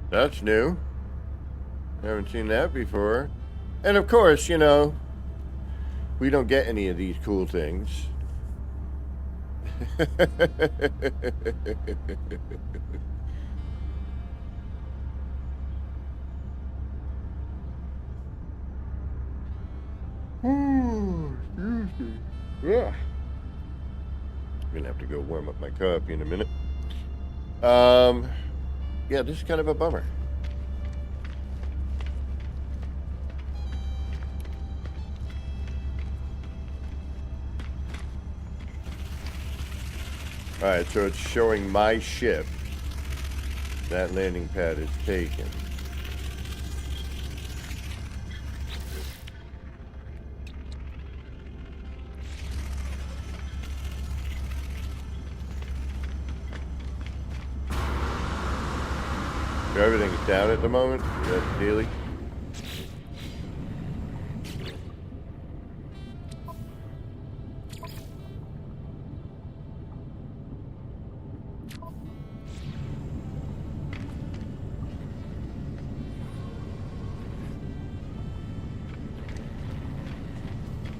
That's new. I haven't seen that before. And of course, you know, we don't get any of these cool things. Yeah. I'm gonna have to go warm up my coffee in a minute. Yeah, this is kind of a bummer. Alright, so it's showing my ship. That landing pad is taken. So everything's down at the moment? That's daily?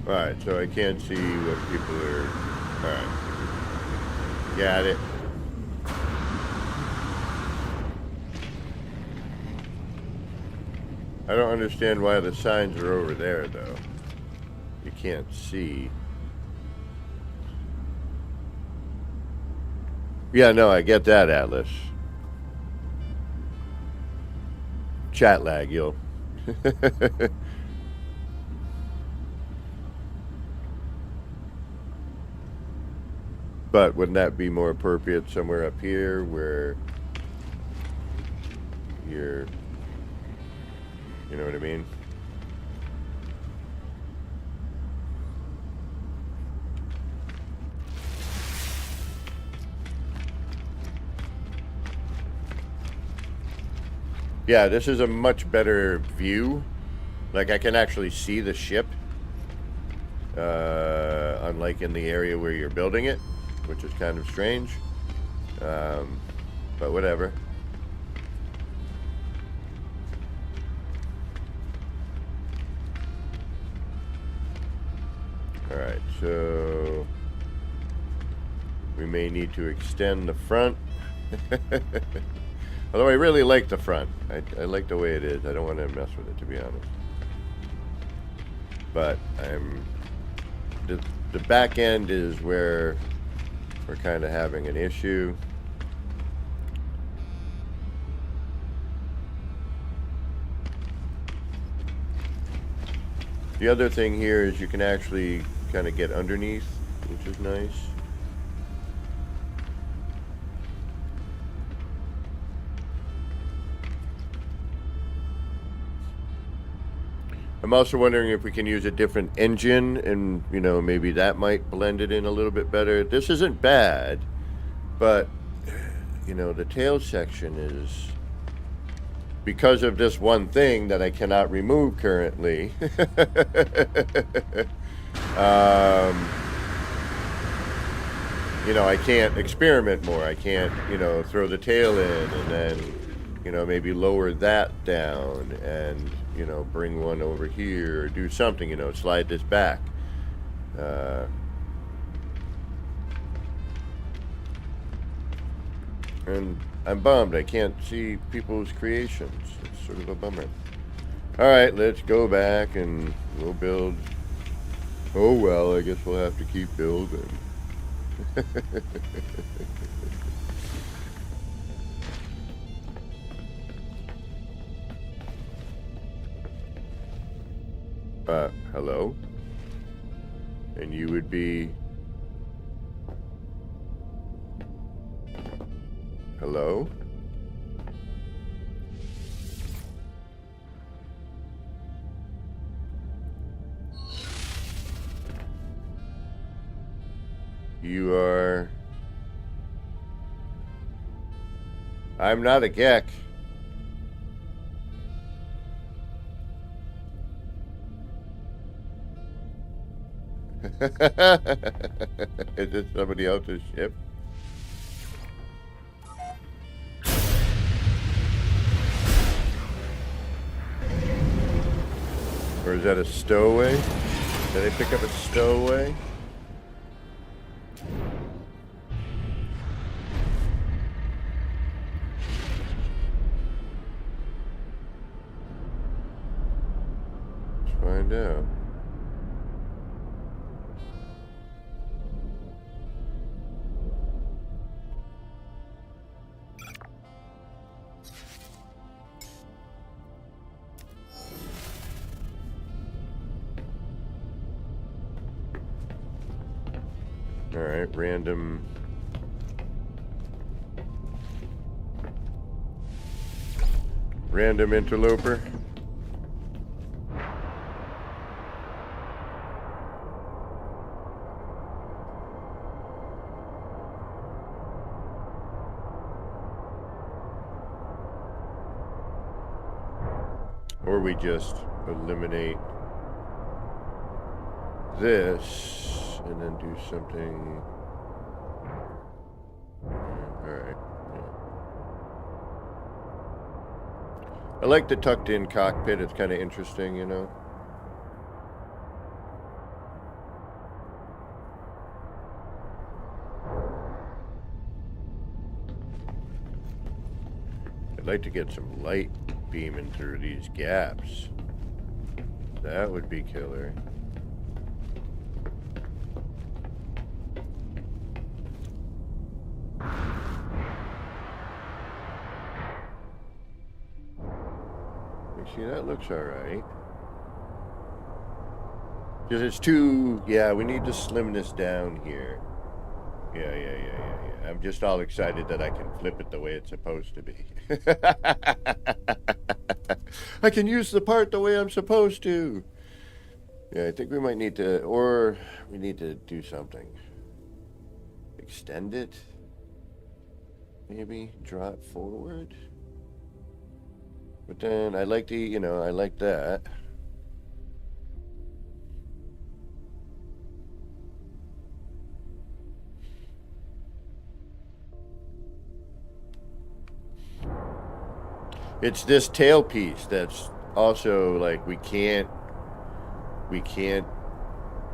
Alright, so I can't see what people are... Alright. Got it. I don't understand why the signs are over there, though. You can't see. Yeah, no, I get that, Atlas. Chat lag, yo. But wouldn't that be more appropriate somewhere up here where you're... You know what I mean? Yeah, this is a much better view. Like, I can actually see the ship. Unlike in the area where you're building it, which is kind of strange. But whatever. Alright, so we may need to extend the front. Although I really like the front. I like the way it is. I don't want to mess with it, to be honest. But the back end is where we're kind of having an issue. The other thing here is you can actually kind of get underneath, which is nice. I'm also wondering if we can use a different engine and, you know, maybe that might blend it in a little bit better. This isn't bad, but, you know, the tail section is, because of this one thing that I cannot remove currently, you know, I can't experiment more. I can't, you know, throw the tail in and then, you know, maybe lower that down and, you know, bring one over here or do something, you know, slide this back. And I'm bummed I can't see people's creations. It's sort of a bummer. Alright, let's go back and we'll build. Oh well, I guess we'll have to keep building. Hello? And you would be... Hello? You are... I'm not a geck. Is this somebody else's ship? Or is that a stowaway? Did I pick up a stowaway? Let's find out. Alright, random interloper. Or we just eliminate this and then do something. Alright. Yeah. I like the tucked in cockpit. It's kind of interesting, you know. I'd like to get some light beaming through these gaps. That would be killer. See, that looks alright. Because it's too... Yeah, we need to slim this down here. Yeah. I'm just all excited that I can flip it the way it's supposed to be. I can use the part the way I'm supposed to. Yeah, I think we might need to... Or we need to do something. Extend it? Maybe draw it forward? But then I like the, you know, I like that. It's this tailpiece that's also like we can't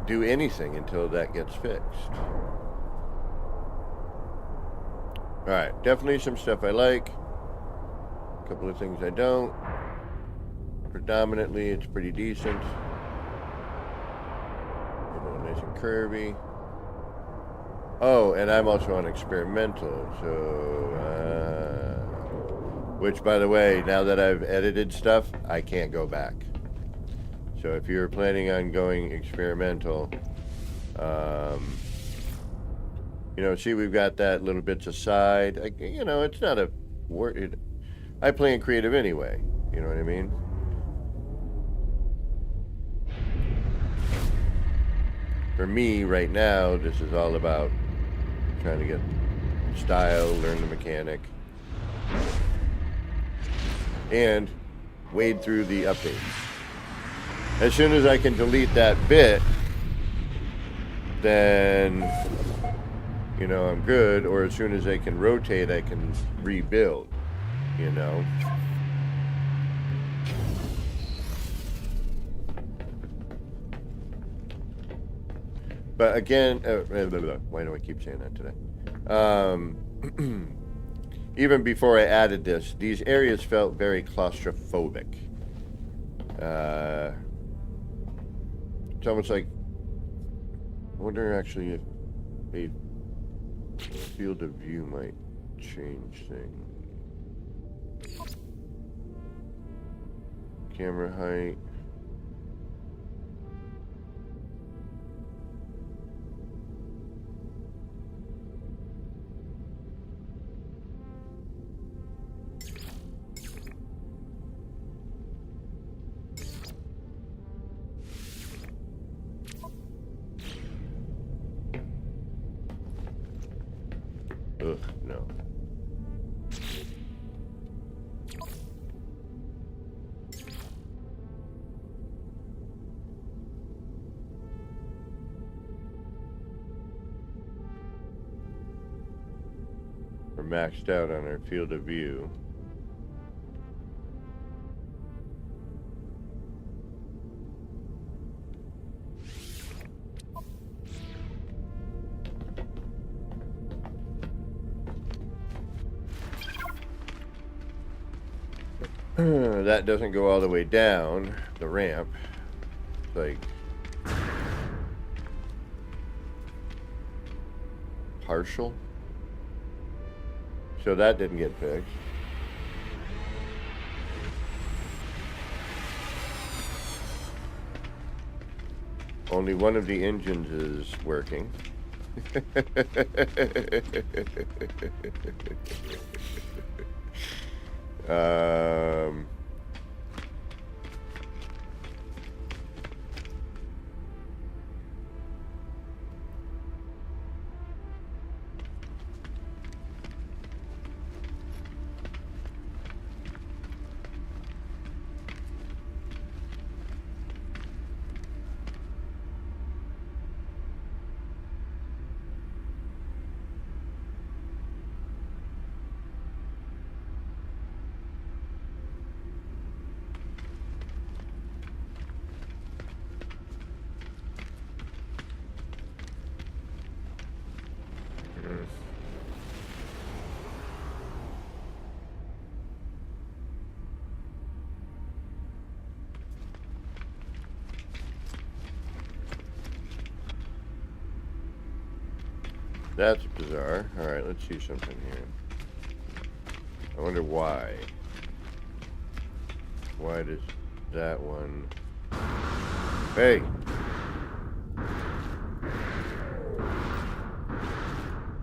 do anything until that gets fixed. All right, definitely some stuff I like. A couple of things I don't. Predominantly, it's pretty decent. You know, nice and curvy. Oh, and I'm also on experimental, so which, by the way, now that I've edited stuff, I can't go back. So if you're planning on going experimental, you know, see, we've got that little bits aside. You know, it's not a word. I play in creative anyway. You know what I mean? For me, right now, this is all about trying to get style, learn the mechanic, and wade through the updates. As soon as I can delete that bit, then, you know, I'm good. Or as soon as I can rotate, I can rebuild, you know. But again, why do I keep saying that today? Even before I added this, these areas felt very claustrophobic. It's almost like, I wonder actually if a field of view might change things. Camera height. Ugh, no. We're maxed out on our field of view. That doesn't go all the way down the ramp. It's like partial. So that didn't get fixed. Only one of the engines is working. um, That's bizarre. Alright, let's see something here. I wonder why. Why does that one... Hey!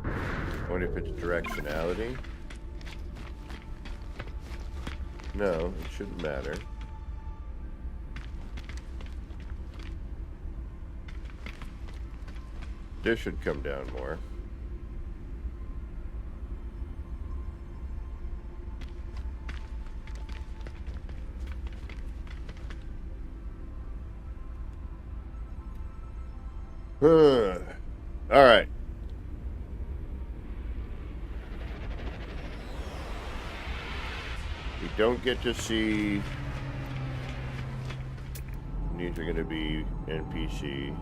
I wonder if it's directionality. No, it shouldn't matter. This should come down more. All right. We don't get to see. These are going to be NPC.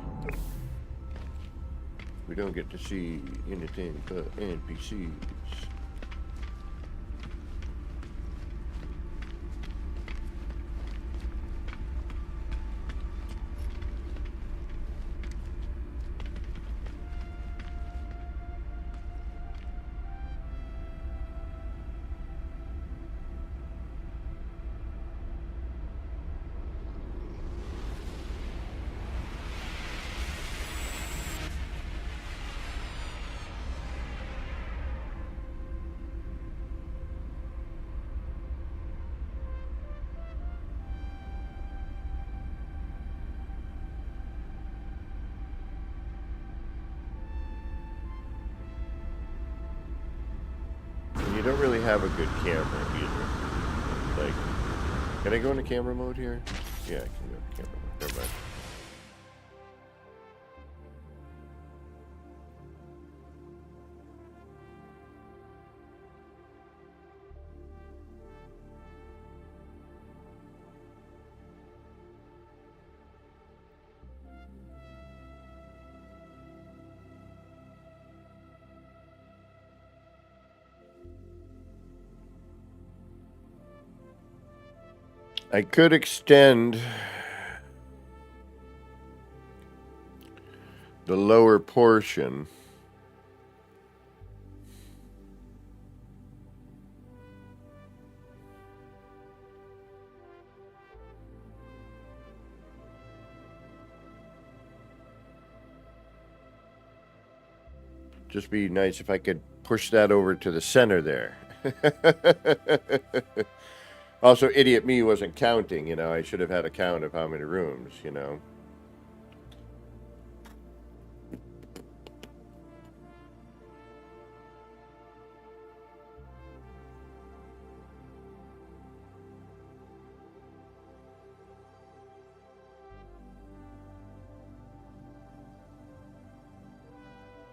We don't get to see anything but NPCs. You don't really have a good camera either. Like, can I go into camera mode here? Yeah, I can go into camera mode. Never mind. I could extend the lower portion just be nice if I could push that over to the center there. Also, idiot me wasn't counting, you know. I should have had a count of how many rooms, you know.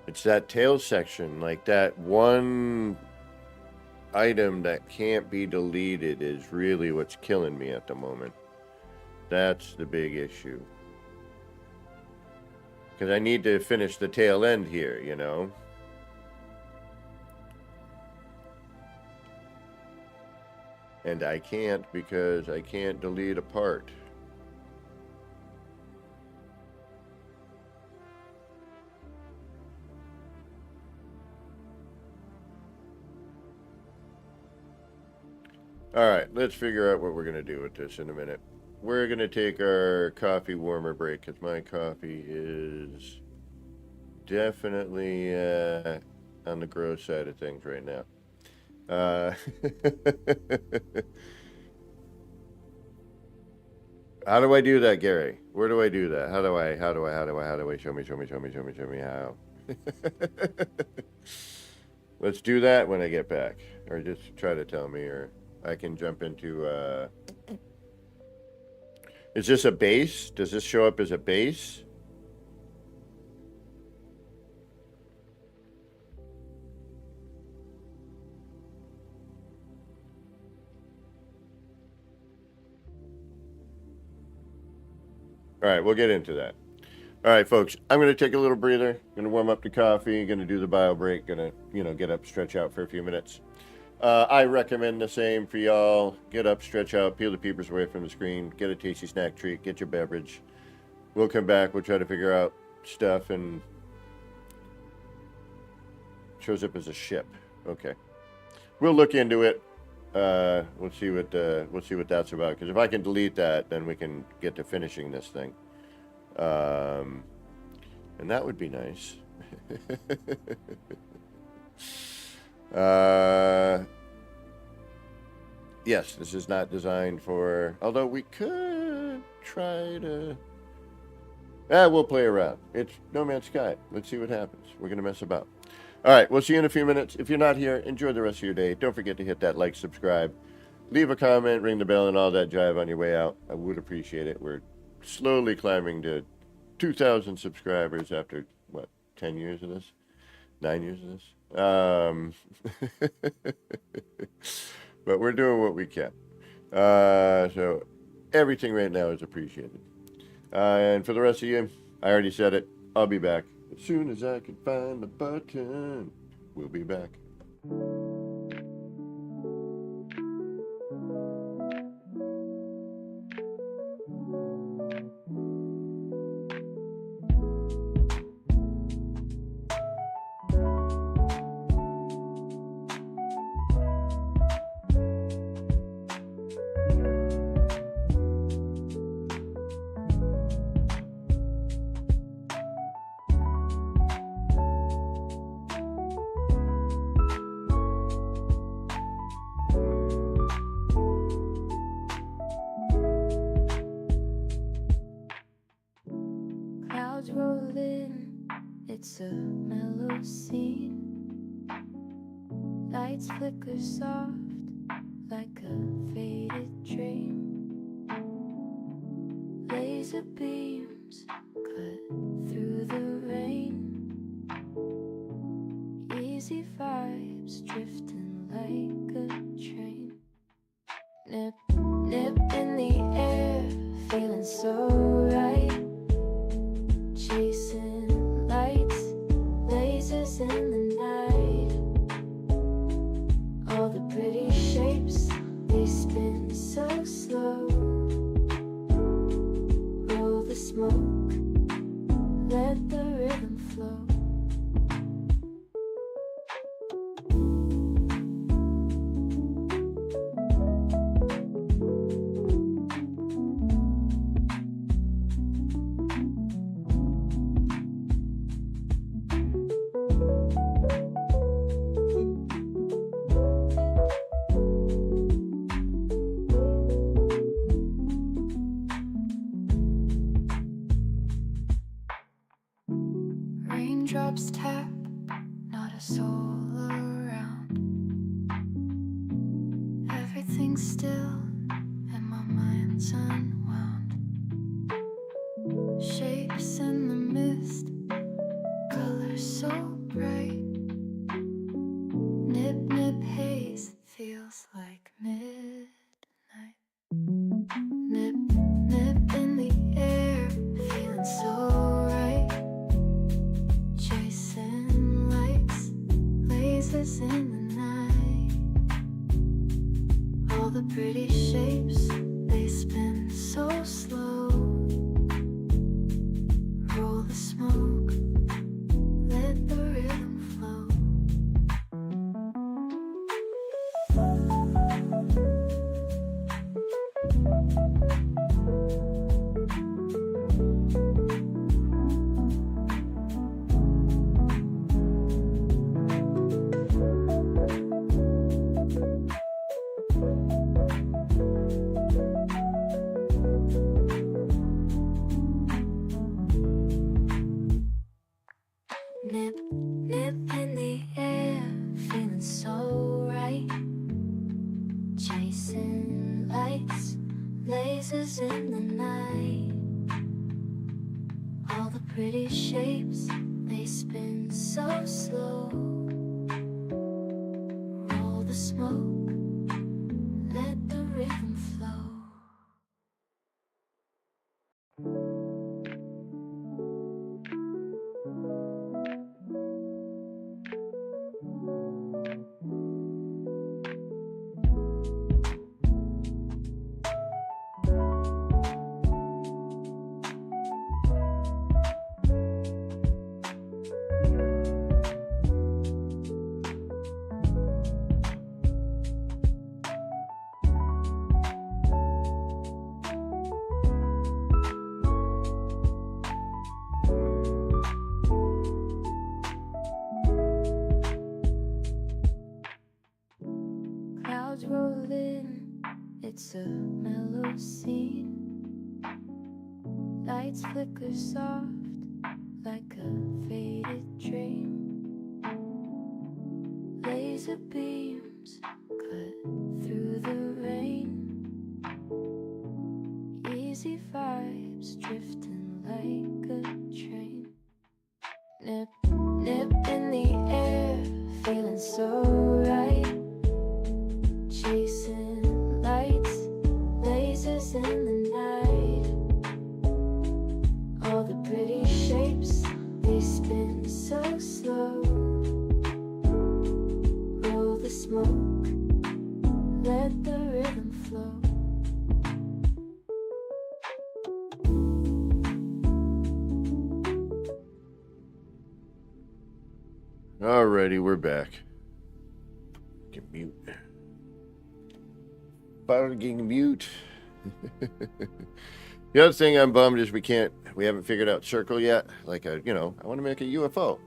It's that tail section, like that one item that can't be deleted is really what's killing me at the moment. That's the big issue. Because I need to finish the tail end here, you know. And I can't because I can't delete a part. Alright, let's figure out what we're going to do with this in a minute. We're going to take our coffee warmer break because my coffee is definitely on the gross side of things right now. How do I do that, Gary? Where do I do that? How do I, show me how. Let's do that when I get back. Or just try to tell me, or I can jump into, is this a base? Does this show up as a base? All right, we'll get into that. All right, folks, I'm going to take a little breather. Going to warm up the coffee. Going to do the bio break. Going to, get up, stretch out for a few minutes. I recommend the same for y'all. Get up, stretch out, peel the peepers away from the screen, get a tasty snack treat, get your beverage. We'll come back. We'll try to figure out stuff, and shows up as a ship. Okay, we'll look into it. We'll see what that's about. Because if I can delete that, then we can get to finishing this thing. And that would be nice. Yes, this is not designed for, although we could try to, we'll play around. It's No Man's Sky. Let's see what happens. We're going to mess about. All right, we'll see you in a few minutes. If you're not here, enjoy the rest of your day. Don't forget to hit that like, subscribe, leave a comment, ring the bell, and all that jive on your way out. I would appreciate it. We're slowly climbing to 2,000 subscribers after, 10 years of this? 9 years of this? But we're doing what we can. So everything right now is appreciated. And for the rest of you, I already said it. I'll be back as soon as I can find the button. We'll be back. Clouds roll in, it's a mellow scene. Lights flicker soft like a faded dream. Laser beams cut through the rain. Easy vibes drifting like a train. Nip, nip in the air, feeling so right. Chasing lights, lasers in the night. All the pretty shapes, they spin so slow. smoke, let the rhythm flow. Raindrops tap, not a soul around. Everything's still and my mind's unwound. Shapes in the mist, colors so bright. Nip, nip, haze, feels like midnight. Nip, nip in the air, feeling so right. Chasing lights, lasers in the night. All the pretty shapes, they spin so slow. Roll the smoke, let the rhythm flow. Nip, nip in the air, feeling so right. Chasing lights, lasers in the night. All the pretty shapes, they spin so slow. Roll the smoke, let the rhythm flow. Clouds roll in, it's a mellow scene. Lights flicker soft, like a faded dream. Laser beams cut through the rain. Easy vibes drifting like a train. Nip, nip in the air, feeling so right. Chasing lights, lasers in the night. All the pretty shapes, they spin so slow. Roll the smoke, let the rhythm flow. Alrighty, we're back. Get mute. Fucking mute. The other thing I'm bummed is we haven't figured out circle yet. Like I want to make a UFO.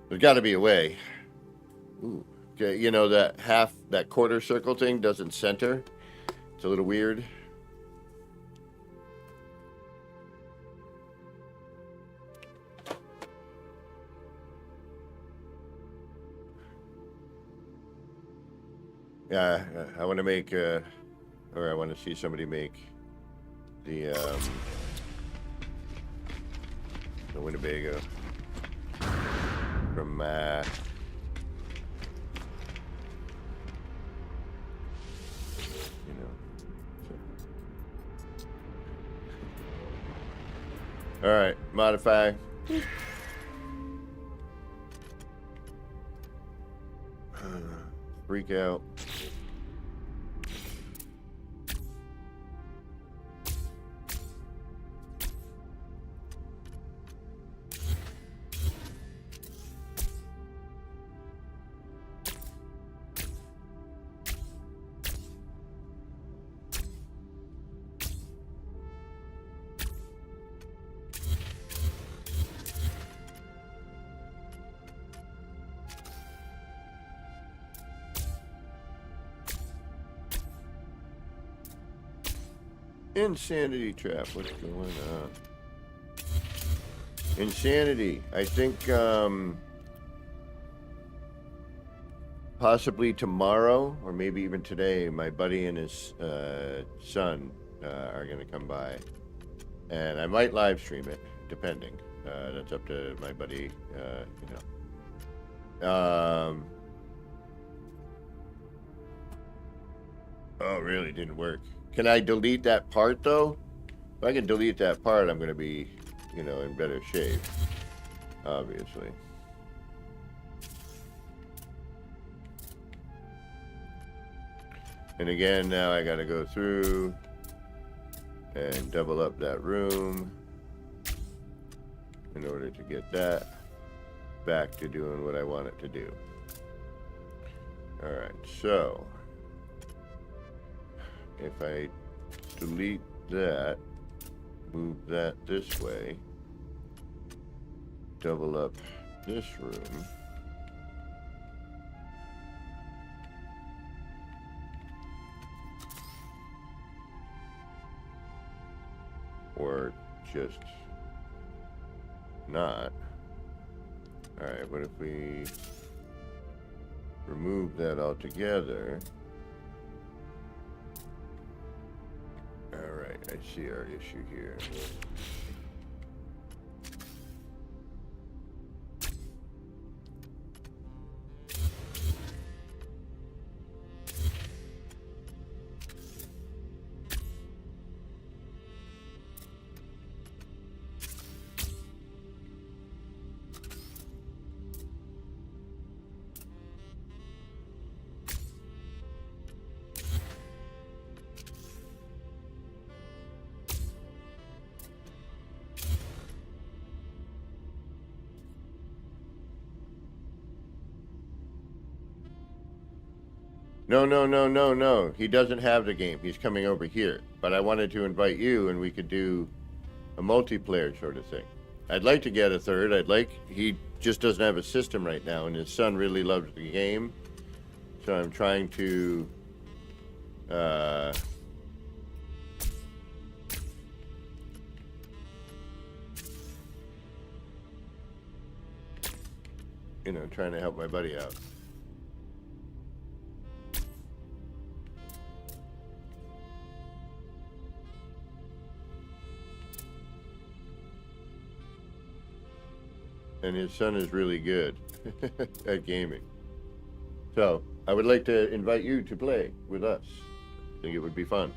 There's got to be a way. Ooh. Okay, that quarter circle thing doesn't center. It's a little weird. Yeah, I want to make, or I want to see somebody make the Winnebago from, All right, modify. Freak out. Insanity trap. What's going on? Insanity. I think possibly tomorrow or maybe even today, my buddy and his son are going to come by. And I might live stream it, depending. That's up to my buddy, you know. Oh, really? Didn't work. Can I delete that part, though? If I can delete that part, I'm going to be, you know, in better shape. Obviously. And again, now I got to go through and double up that room in order to get that back to doing what I want it to do. Alright, so if I delete that, move that this way, double up this room, or just not. Alright, what if we remove that altogether? Alright, I see our issue here. No. He doesn't have the game. He's coming over here. But I wanted to invite you and we could do a multiplayer sort of thing. I'd like to get a third. He just doesn't have a system right now and his son really loves the game. So I'm trying to you know, trying to help my buddy out. And his son is really good at gaming. So, I would like to invite you to play with us. I think it would be fun.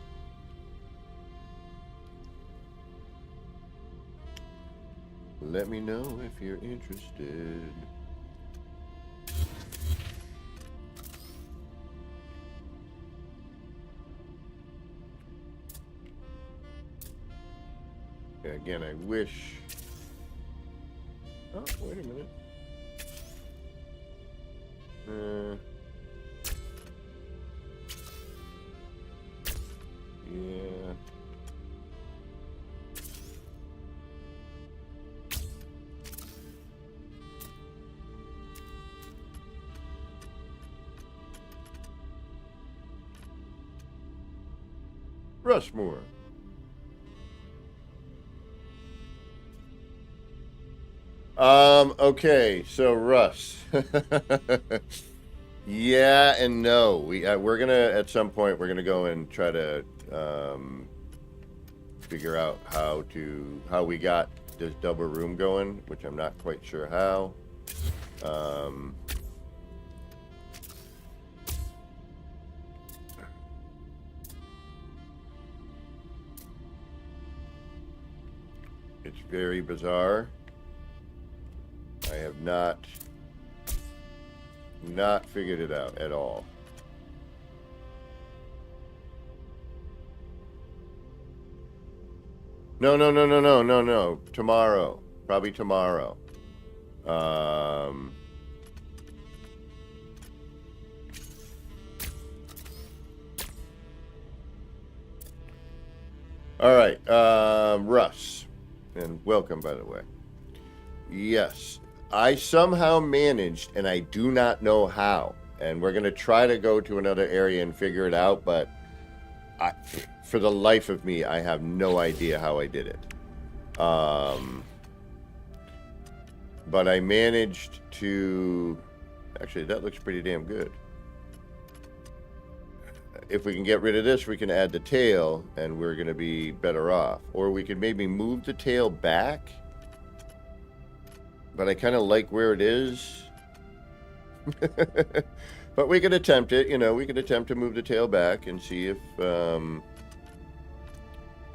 Let me know if you're interested. Again, I wish... Oh, wait a minute. Yeah. Rushmore. Okay, so Russ. Yeah and no. We're gonna, at some point, we're gonna go and try to figure out how we got this double room going, which I'm not quite sure how. It's very bizarre. I have not figured it out at all. No. Tomorrow. Probably tomorrow. All right. Russ. And welcome, by the way. Yes. I somehow managed, and I do not know how, and we're going to try to go to another area and figure it out, but For the life of me, I have no idea how I did it. But I managed to... Actually, that looks pretty damn good. If we can get rid of this, we can add the tail, and we're going to be better off. Or we could maybe move the tail back. But I kind of like where it is. But we could attempt it, you know, we could attempt to move the tail back and see if, you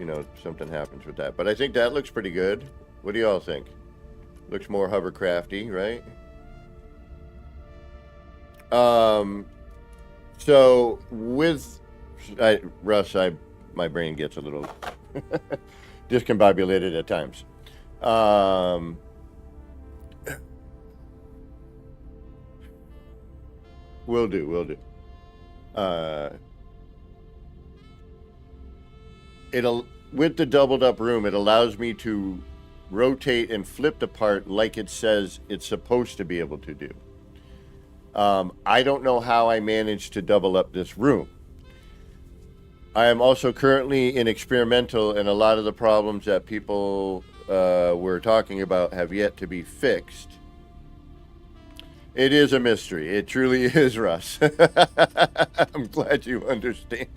know, something happens with that. But I think that looks pretty good. What do y'all think? Looks more hovercrafty, right? So with Russ, my brain gets a little discombobulated at times. Will do. With the doubled up room, it allows me to rotate and flip the part like it says it's supposed to be able to do. I don't know how I managed to double up this room. I am also currently in experimental, and a lot of the problems that people were talking about have yet to be fixed. It is a mystery. It truly is, Russ. I'm glad you understand.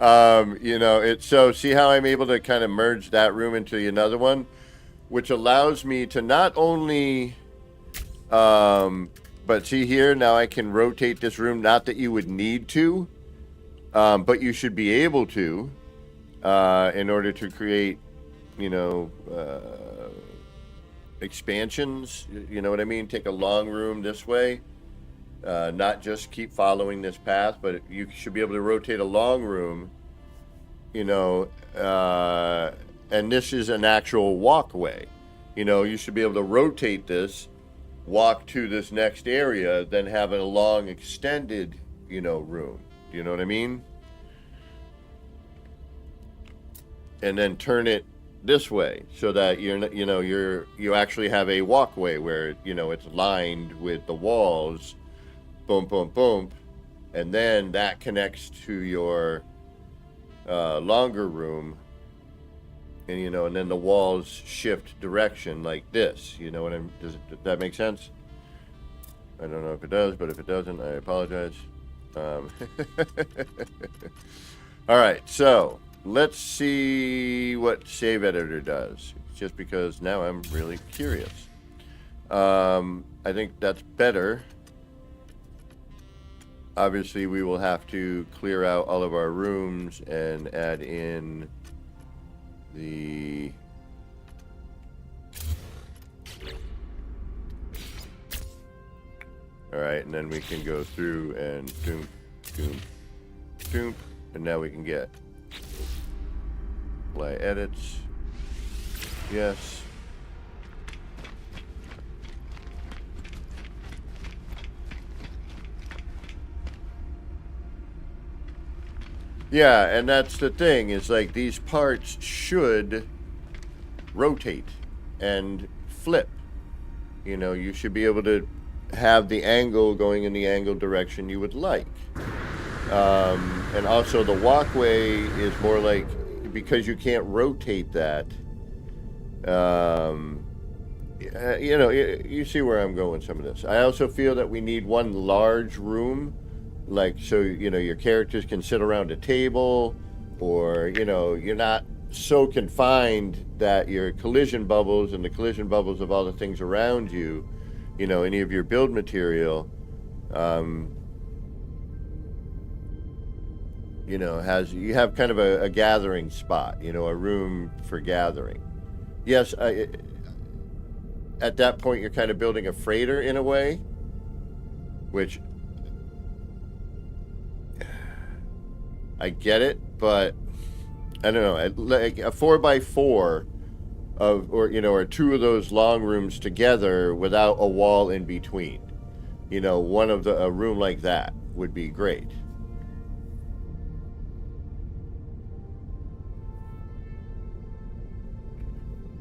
You know, so see how I'm able to kind of merge that room into another one, which allows me to not only, but see here, now I can rotate this room, not that you would need to, but you should be able to, in order to create, you know, expansions, you know what I mean? Take a long room this way, not just keep following this path, but you should be able to rotate a long room, you know, and this is an actual walkway. You know, you should be able to rotate this, walk to this next area, then have a long extended, you know, room. Do you know what I mean? And then turn it this way so that you actually have a walkway where, you know, it's lined with the walls, boom, boom, boom, and then that connects to your longer room, and you know, and then the walls shift direction like this. You know what does that make sense? I don't know if it does, but if it doesn't, I apologize. All right, so let's see what Save Editor does, just because now I'm really curious. I think that's better. Obviously, we will have to clear out all of our rooms and add in the... All right, and then we can go through and doom, doom, doom, and now we can get apply edits. Yes. Yeah, and that's the thing, is like these parts should rotate and flip. You know, you should be able to have the angle going in the angle direction you would like. And also the walkway is more like, because you can't rotate that, you know, you see where I'm going with some of this. I also feel that we need one large room, like, so, you know, your characters can sit around a table, or, you know, you're not so confined that your collision bubbles and the collision bubbles of all the things around you, you know, any of your build material, you know, you have kind of a gathering spot, you know, a room for gathering. Yes, at that point you're kind of building a freighter in a way, which I get it, but I don't know, like a 4x4 or two of those long rooms together without a wall in between, you know, a room like that would be great.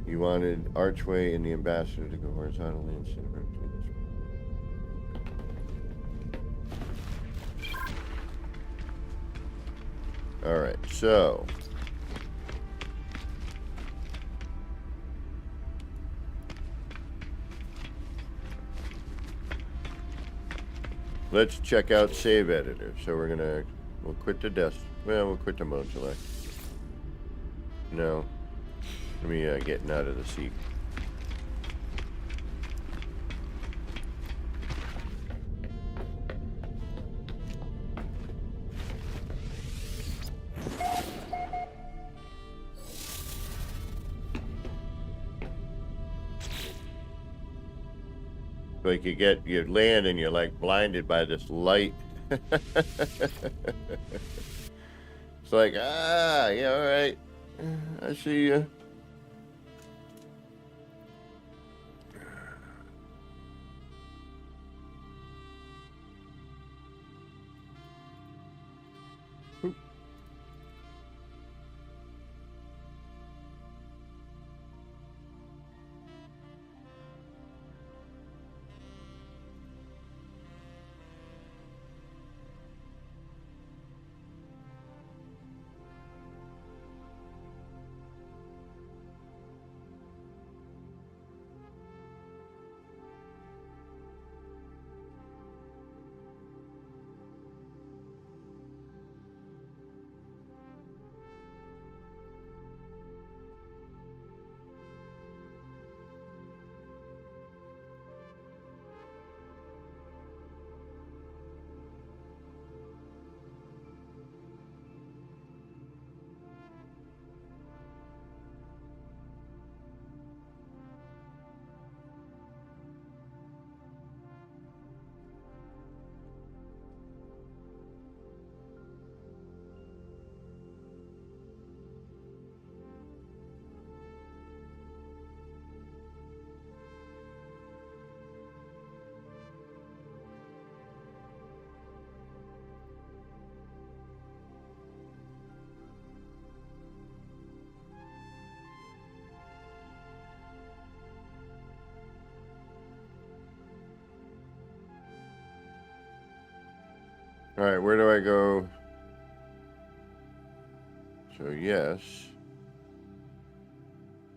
You wanted archway and the ambassador to go horizontally instead of vertically. All right, so let's check out Save Editor. So we'll quit the desk. Well, we'll quit the mode select. No, let me getting out of the seat. Like you land and you're like blinded by this light. It's like, yeah, all right. I see you. All right, where do I go? So yes.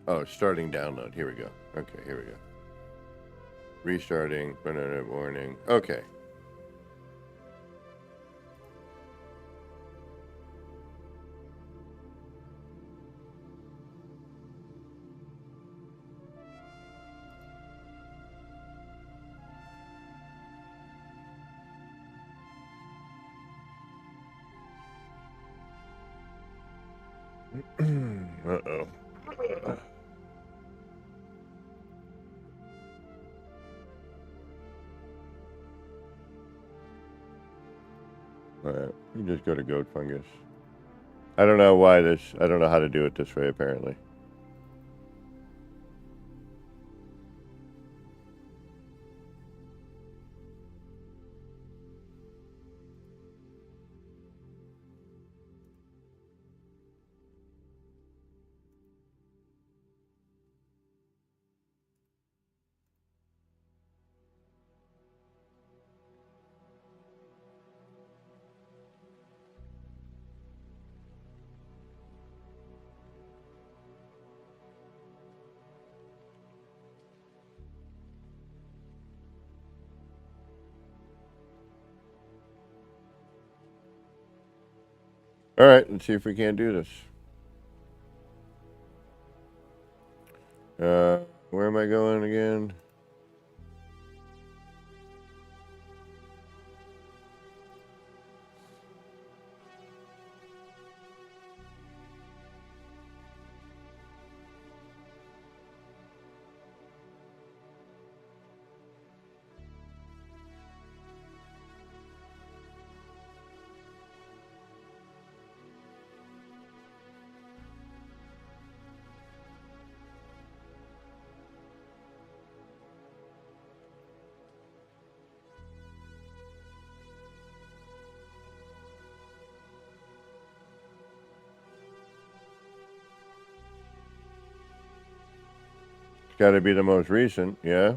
Oh, starting download. Here we go. Okay, here we go. Restarting, banana warning. Okay. Uh-oh. All right, you just go to goat fungus. I don't know why I don't know how to do it this way, apparently. All right, let's see if we can't do this. Where am I going again? It's got to be the most recent, yeah?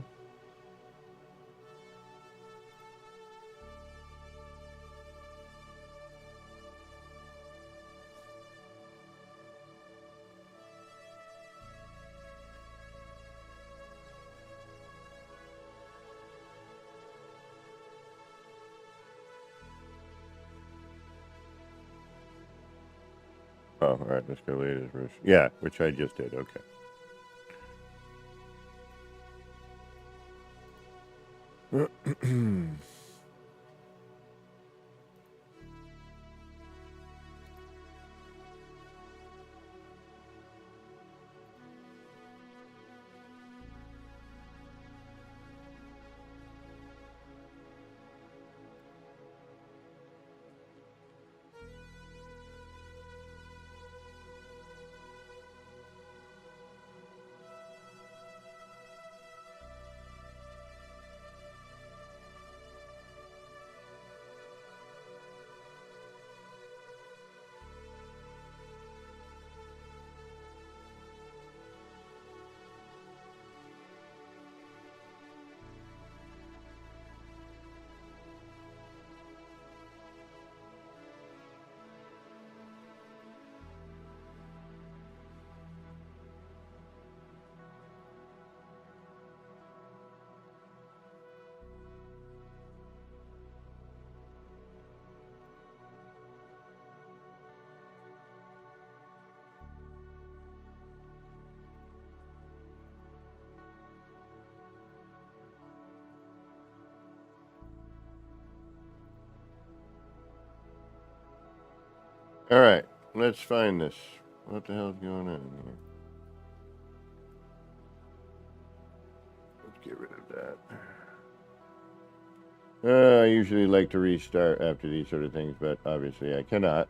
Oh, all right. Let's go latest version. Yeah, which I just did. Okay. All right, let's find this. What the hell's going on here? Let's get rid of that. I usually like to restart after these sort of things, but obviously I cannot.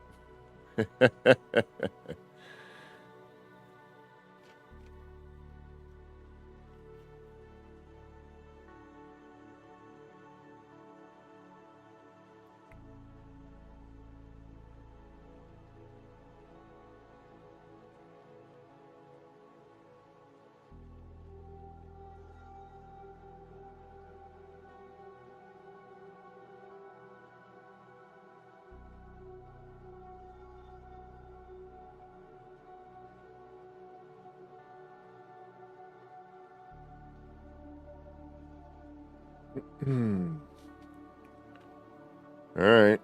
All right,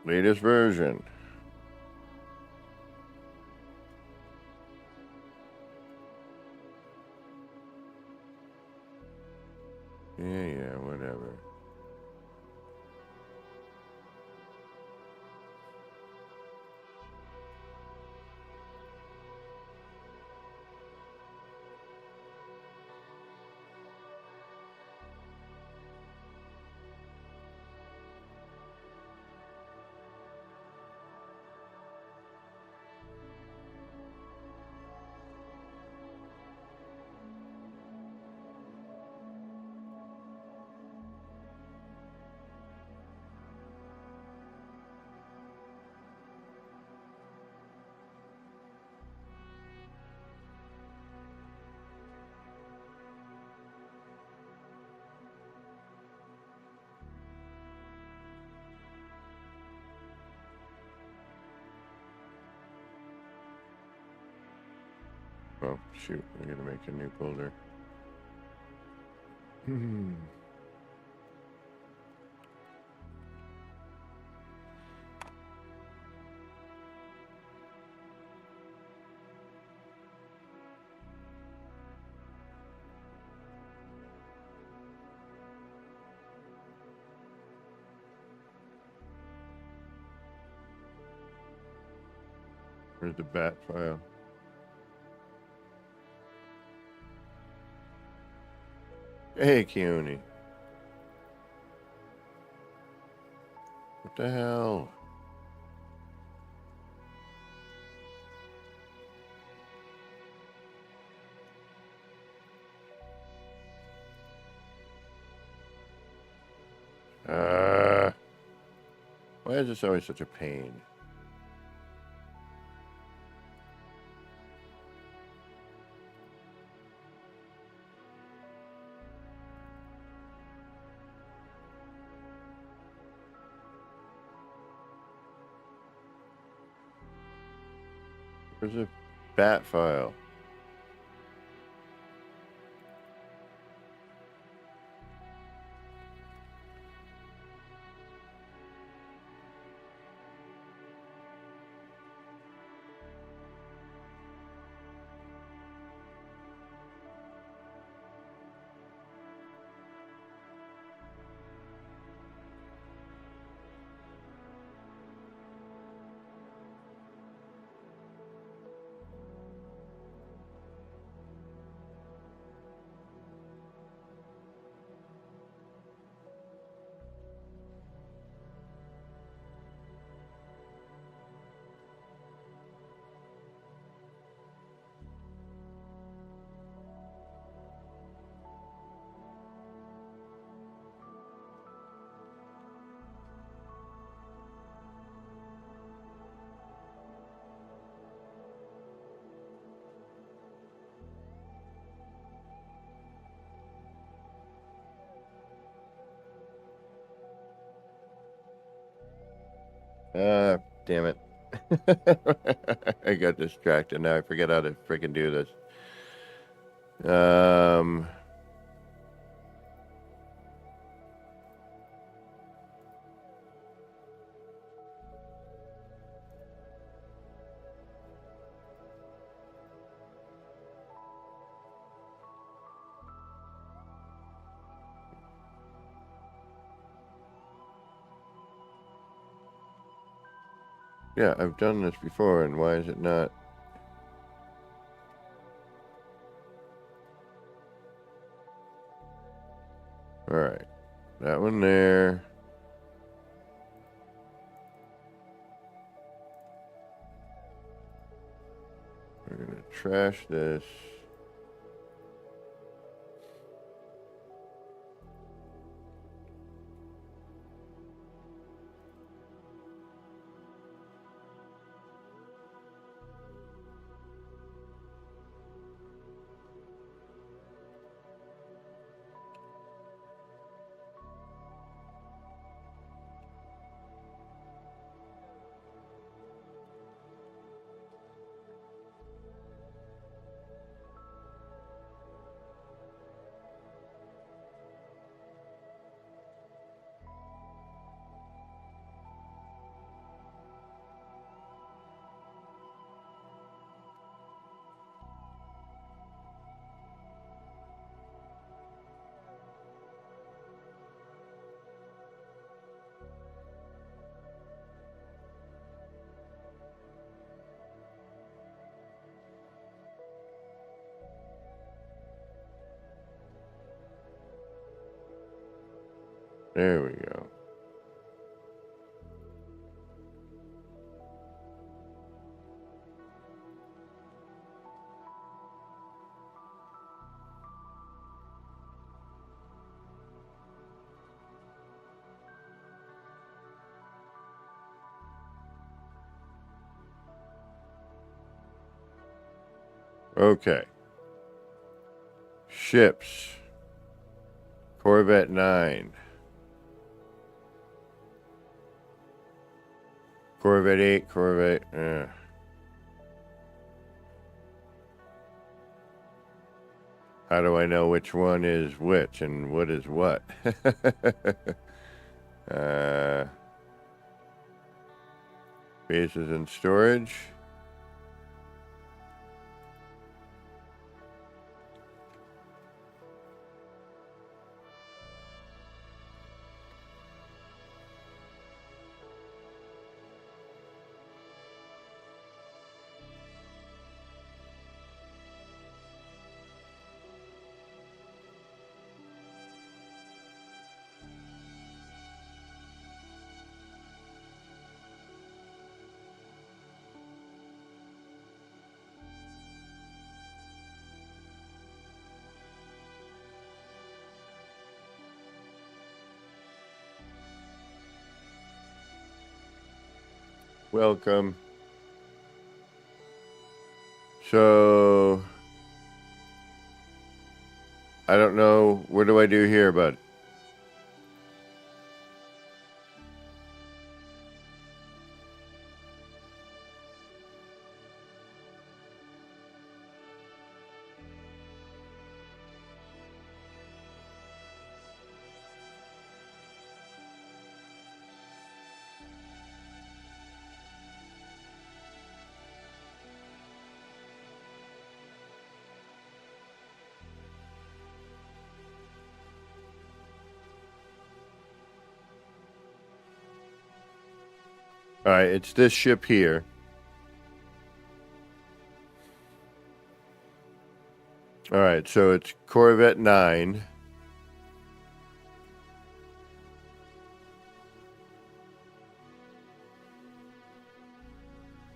latest version. Yeah, whatever. Oh, shoot. I gotta make a new folder. Where's the bat file? Hey, Keone. What the hell? Why is this always such a pain? Where's the bat file? Damn it. I got distracted. Now I forget how to freaking do this. Yeah, I've done this before, and why is it not? Alright, that one there. We're going to trash this. There we go. Okay. Ships. Corvette 9. Corvette 8, Corvette... How do I know which one is which and what is what? Bases and storage. Welcome. So, I don't know. What do I do here, bud? Alright, it's this ship here. Alright, so it's Corvette 9.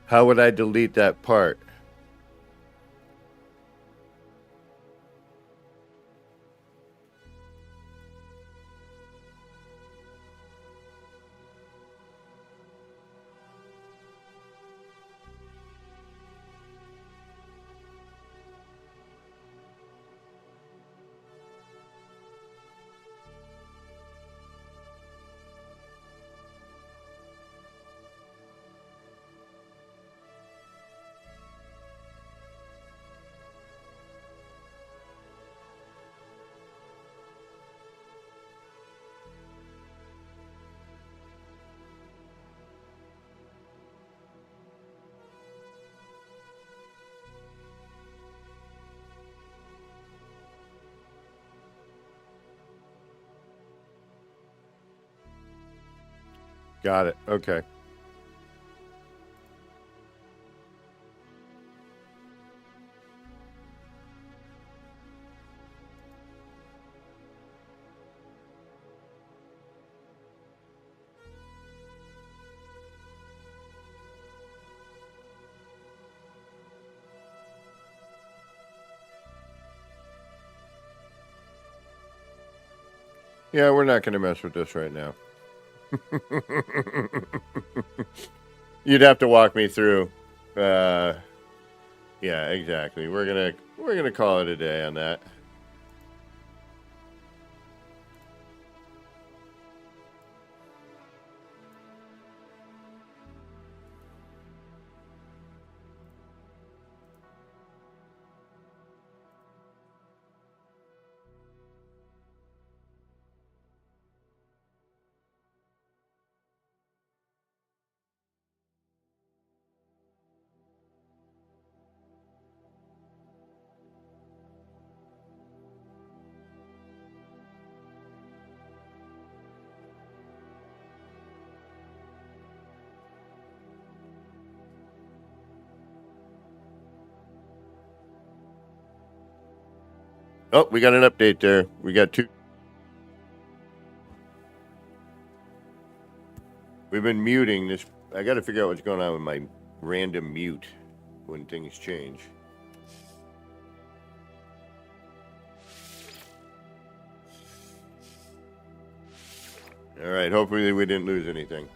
How would I delete that part? Got it. Okay. Yeah, we're not going to mess with this right now. You'd have to walk me through. Yeah, exactly. We're gonna call it a day on that. Oh, we got an update there. We got two. We've been muting this. I got to figure out what's going on with my random mute when things change. All right, hopefully we didn't lose anything.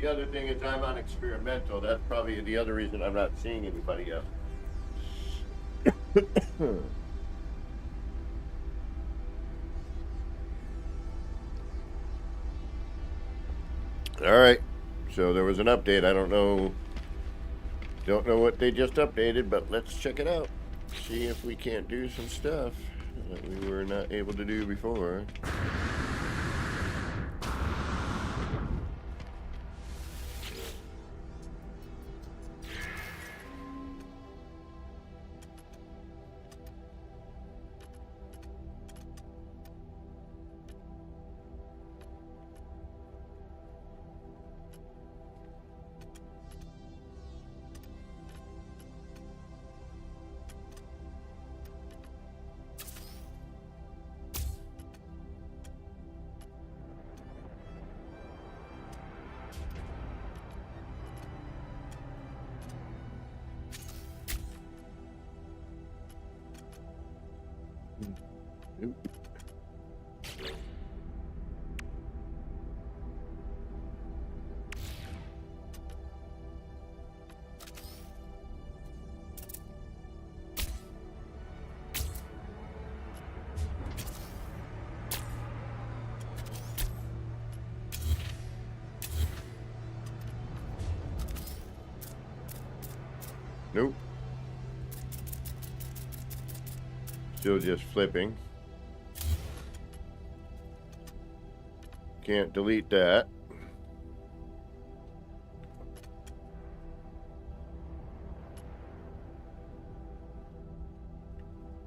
The other thing is I'm on experimental. That's probably the other reason I'm not seeing anybody yet. All right. So there was an update. I don't know what they just updated, but let's check it out. See if we can't do some stuff that we were not able to do before. Nope. Nope. Still just flipping. Can't delete that.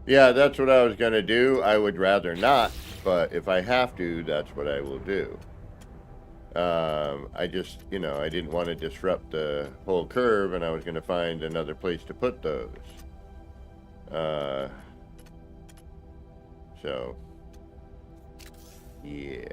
Yeah, that's what I was going to do. I would rather not, but if I have to, that's what I will do. I just, I didn't want to disrupt the whole curve, and I was going to find another place to put those. So, yeah.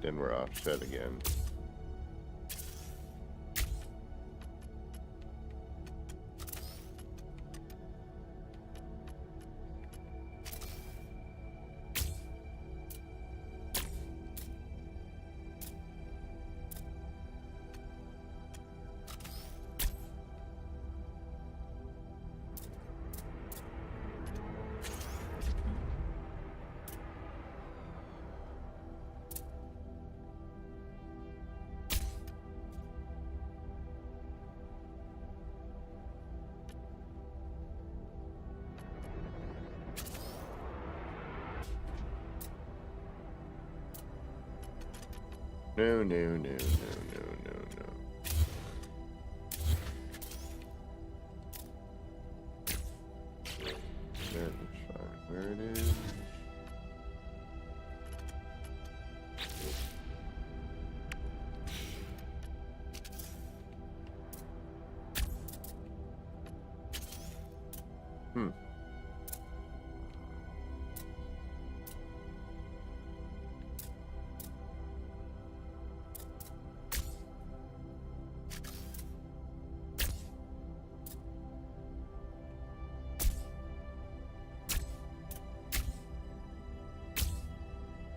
then we're offset again. No, no, no, no, no, no, no. That's fine. Where it is.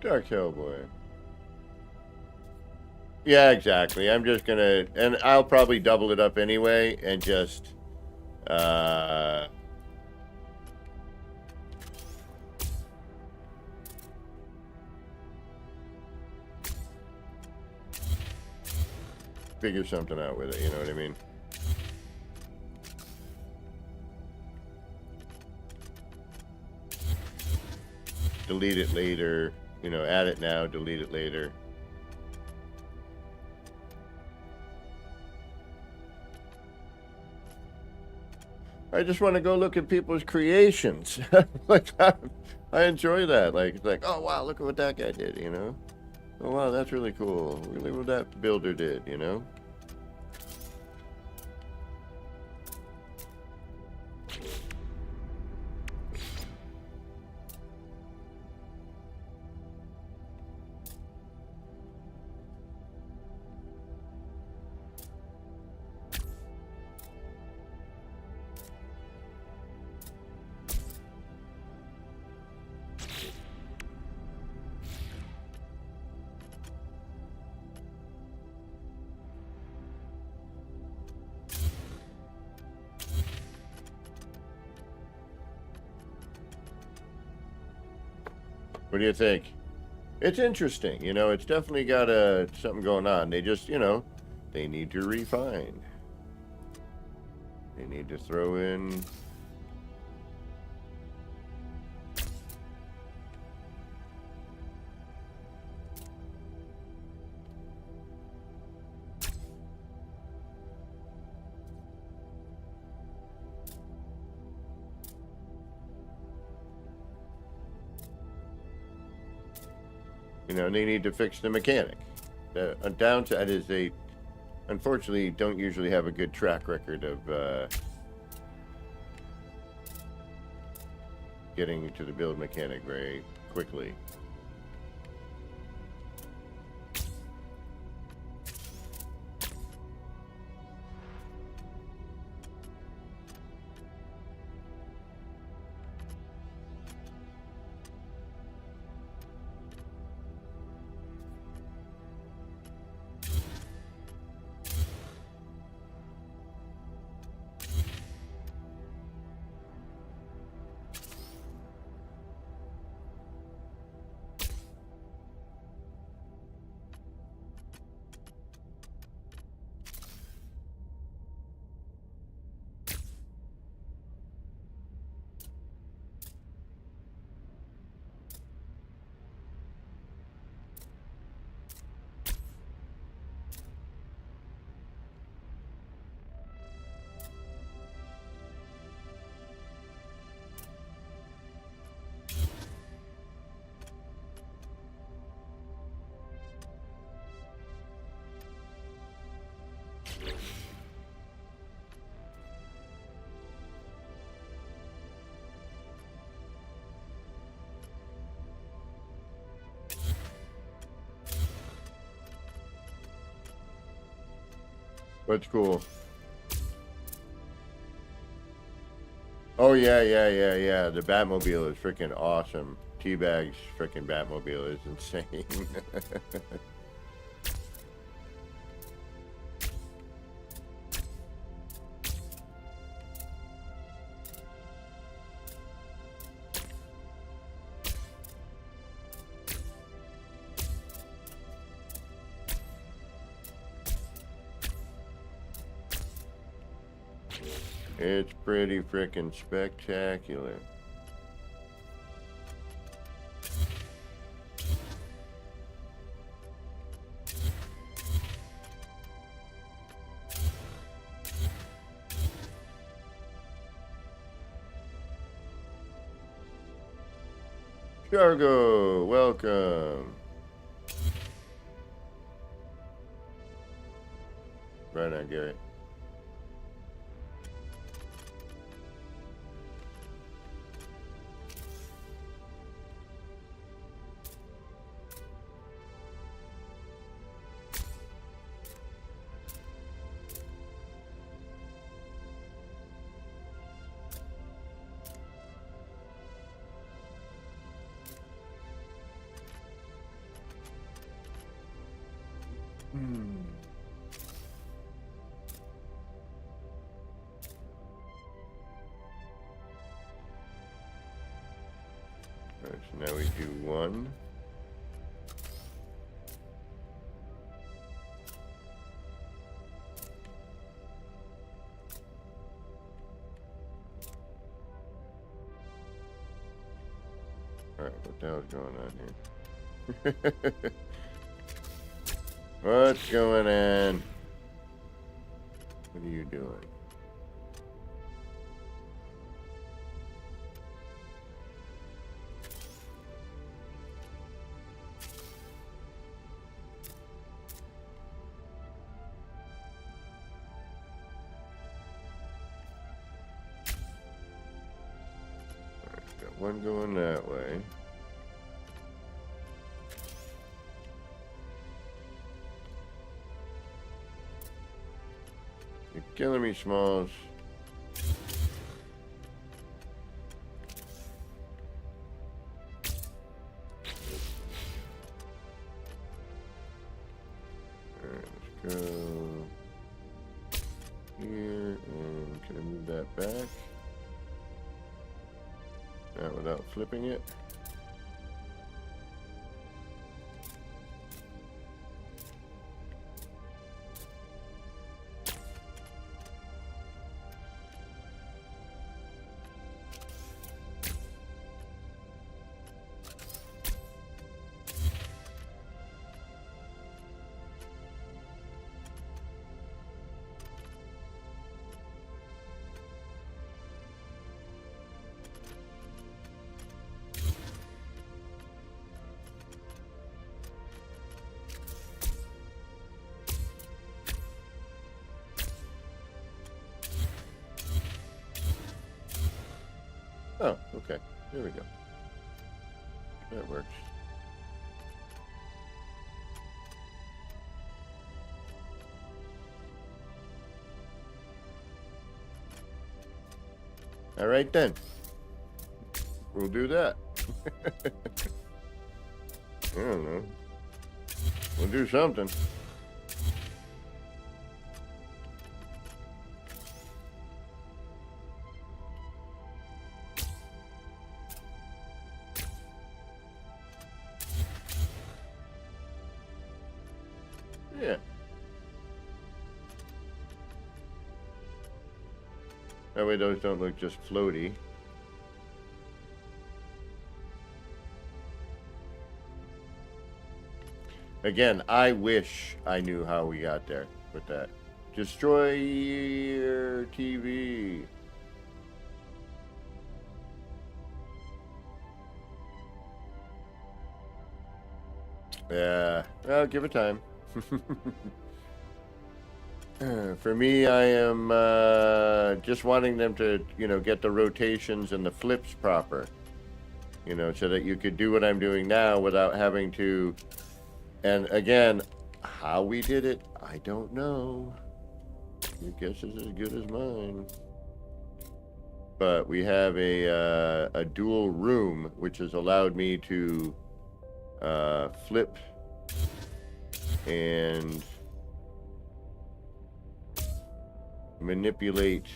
Dark Hellboy. Yeah, exactly. I'm just gonna, and I'll probably double it up anyway, and just, figure something out with it, you know what I mean? Delete it later, you know, add it now, delete it later. I just want to go look at people's creations. Like, I enjoy that. Like, it's like, oh, wow, look at what that guy did, you know? Oh, wow, that's really cool. Really what that builder did, you know? What do you think? It's interesting, you know, it's definitely got something going on. They just, you know, they need to refine. They need to throw in. You know, they need to fix the mechanic. The downside is they, unfortunately, don't usually have a good track record of getting to the build mechanic very quickly. What's cool? Oh yeah, yeah, yeah, yeah. The Batmobile is freaking awesome. Teabag's freaking Batmobile is insane. It's pretty freaking spectacular. Shargo, welcome. Right on, Gary. Alright, so now we do one. Alright, what the hell's going on here? What's going on? What are you doing? Alright, got one going that way. You're killing me, Smalls. Alright, let's go here, and can I move that back? Not without flipping it. Oh, okay. There we go. That works. All right then. We'll do that. I don't know. We'll do something. Yeah. That way those don't look just floaty. Again, I wish I knew how we got there with that. Destroy your TV. Yeah, well, give it time. For me, I am just wanting them to, get the rotations and the flips proper. So that you could do what I'm doing now without having to. And again, how we did it, I don't know. Your guess is as good as mine. But we have a dual room, which has allowed me to flip and manipulate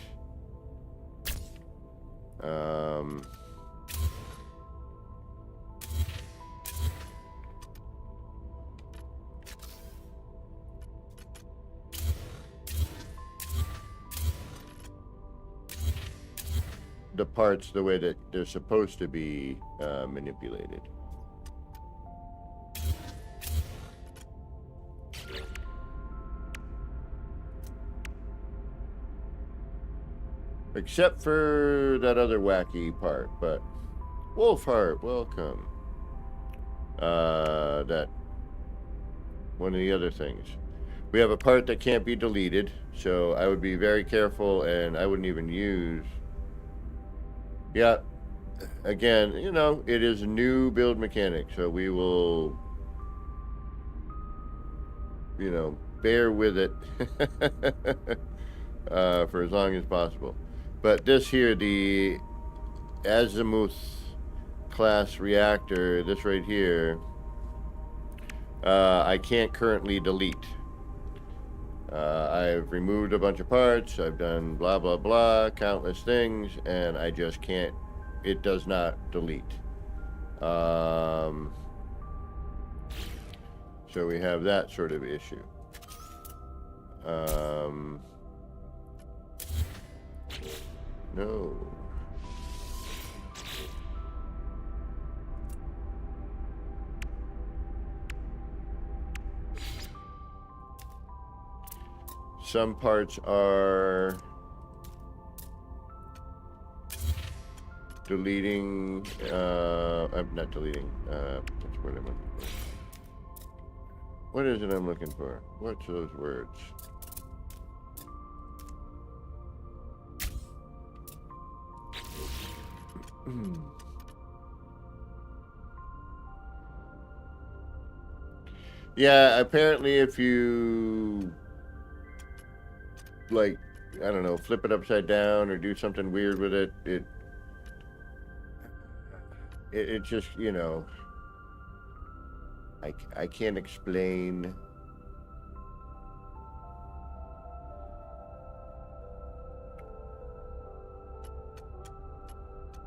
the parts the way that they're supposed to be manipulated. Except for that other wacky part, but Wolfheart, welcome. That one of the other things. We have a part that can't be deleted, so I would be very careful, and I wouldn't even use. Yeah, again, you know, it is a new build mechanic, so we will, you know, bear with it for as long as possible. But this here, the Azimuth class reactor, this right here, I can't currently delete. I've removed a bunch of parts, I've done blah blah blah, countless things, and I just can't, it does not delete. So we have that sort of issue. No. Some parts are deleting, I'm not deleting, what's the word I'm looking for? What is it I'm looking for? What's those words? Yeah, apparently if you, like, I don't know, flip it upside down or do something weird with it, it just, you know, I can't explain.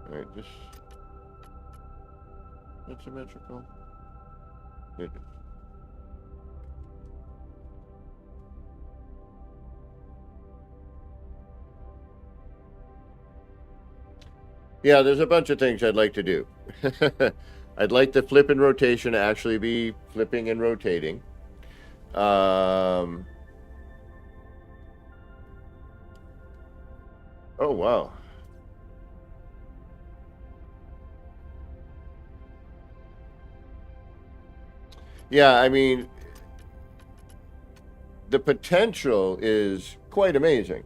All right, this, that's symmetrical. Yeah, there's a bunch of things I'd like to do. I'd like the flip and rotation to actually be flipping and rotating. Oh, wow. Yeah, I mean, the potential is quite amazing.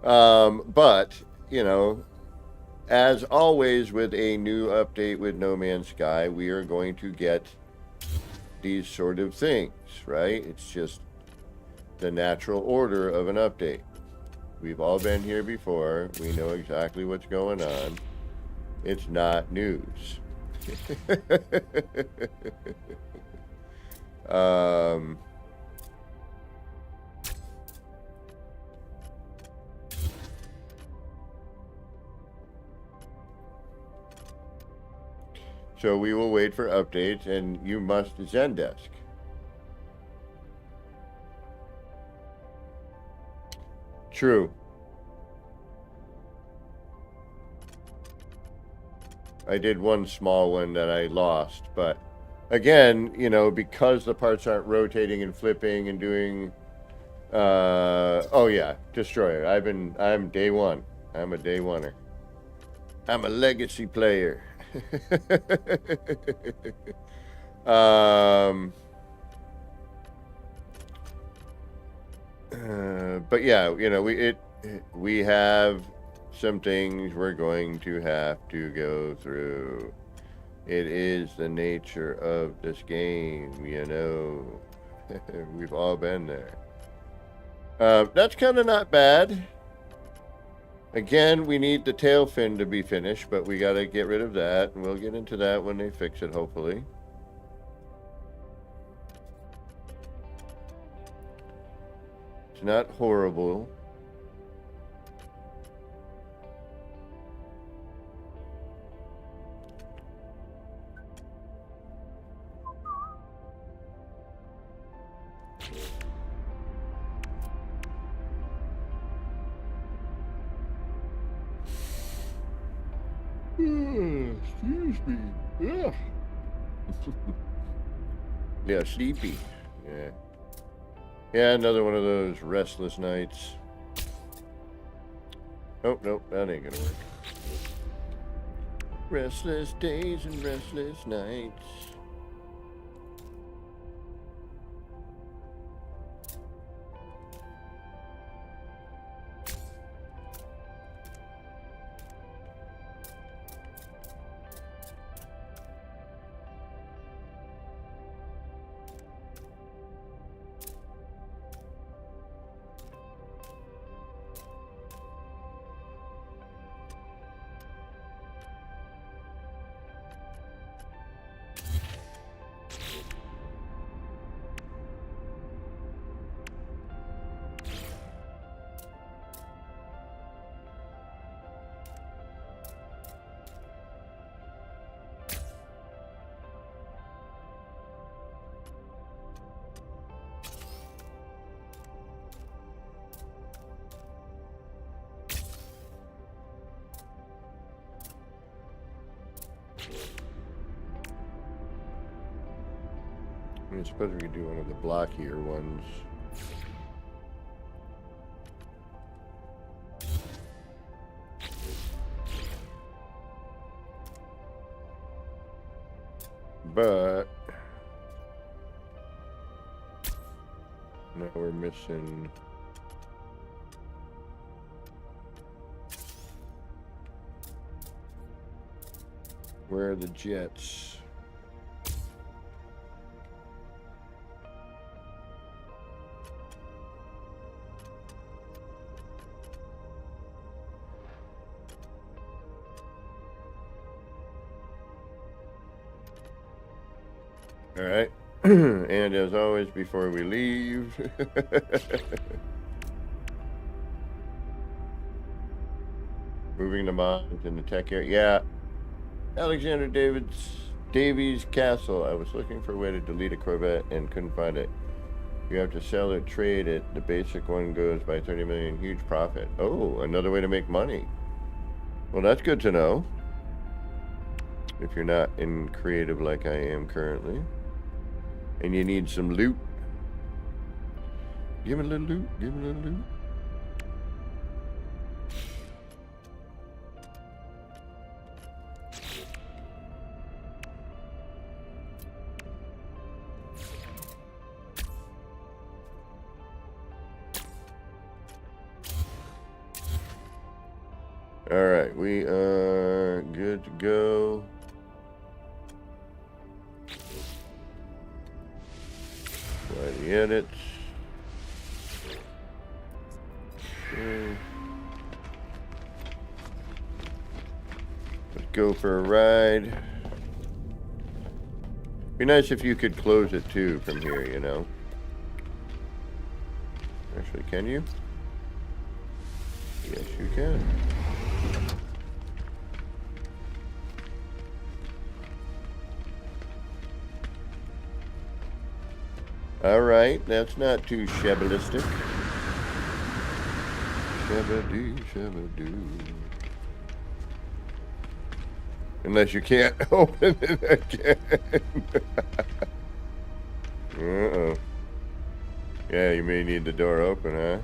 But, you know, as always with a new update with No Man's Sky, we are going to get these sort of things, right? It's just the natural order of an update. We've all been here before. We know exactly what's going on. It's not news. So we will wait for updates, and you must Zendesk. True. I did one small one that I lost, but again, you know, because the parts aren't rotating and flipping and doing, oh yeah, Destroyer. I'm day one. I'm a day oneer. I'm a legacy player. But yeah, you know, we have some things we're going to have to go through. It is the nature of this game, you know. We've all been there. That's kind of not bad. Again, we need the tail fin to be finished, but we got to get rid of that, and we'll get into that when they fix it, hopefully. It's not horrible. Excuse me. Yeah. Yeah, sleepy. Yeah. Yeah, another one of those restless nights. Oh, nope, that ain't gonna work. Restless days and restless nights. I suppose we could do one of the blockier ones. But now we're missing where are the jets? All right. And as always, before we leave, moving the mines in the tech area. Yeah. Alexander Davies Castle. I was looking for a way to delete a Corvette and couldn't find it. You have to sell or trade it. The basic one goes by 30 million. Huge profit. Oh, another way to make money. Well, that's good to know. If you're not in creative like I am currently. And you need some loot. Give me a little loot. Give me a little loot. All right, we are good to go. Apply the edits. Okay. Let's go for a ride. Be nice if you could close it too from here, you know. Actually, can you? Yes, you can. All right, that's not too shabalistic. Shabadoo, shabadoo. Unless you can't open it again. Uh-oh. Yeah, you may need the door open, huh?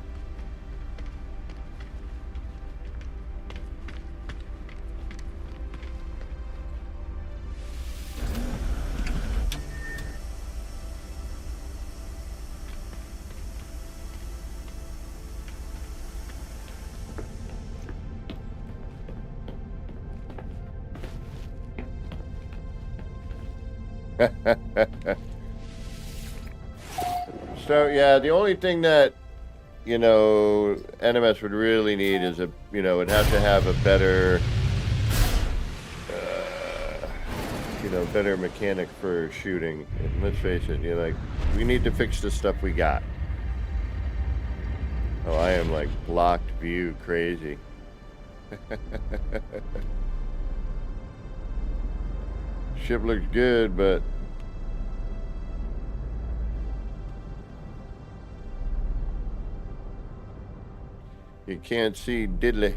So yeah, the only thing that you know, NMS would really need is a, you know, it'd have to have a better, you know, better mechanic for shooting. And let's face it, you know, like, we need to fix the stuff we got. Oh, I am like blocked view crazy. Ship looks good, but you can't see diddly.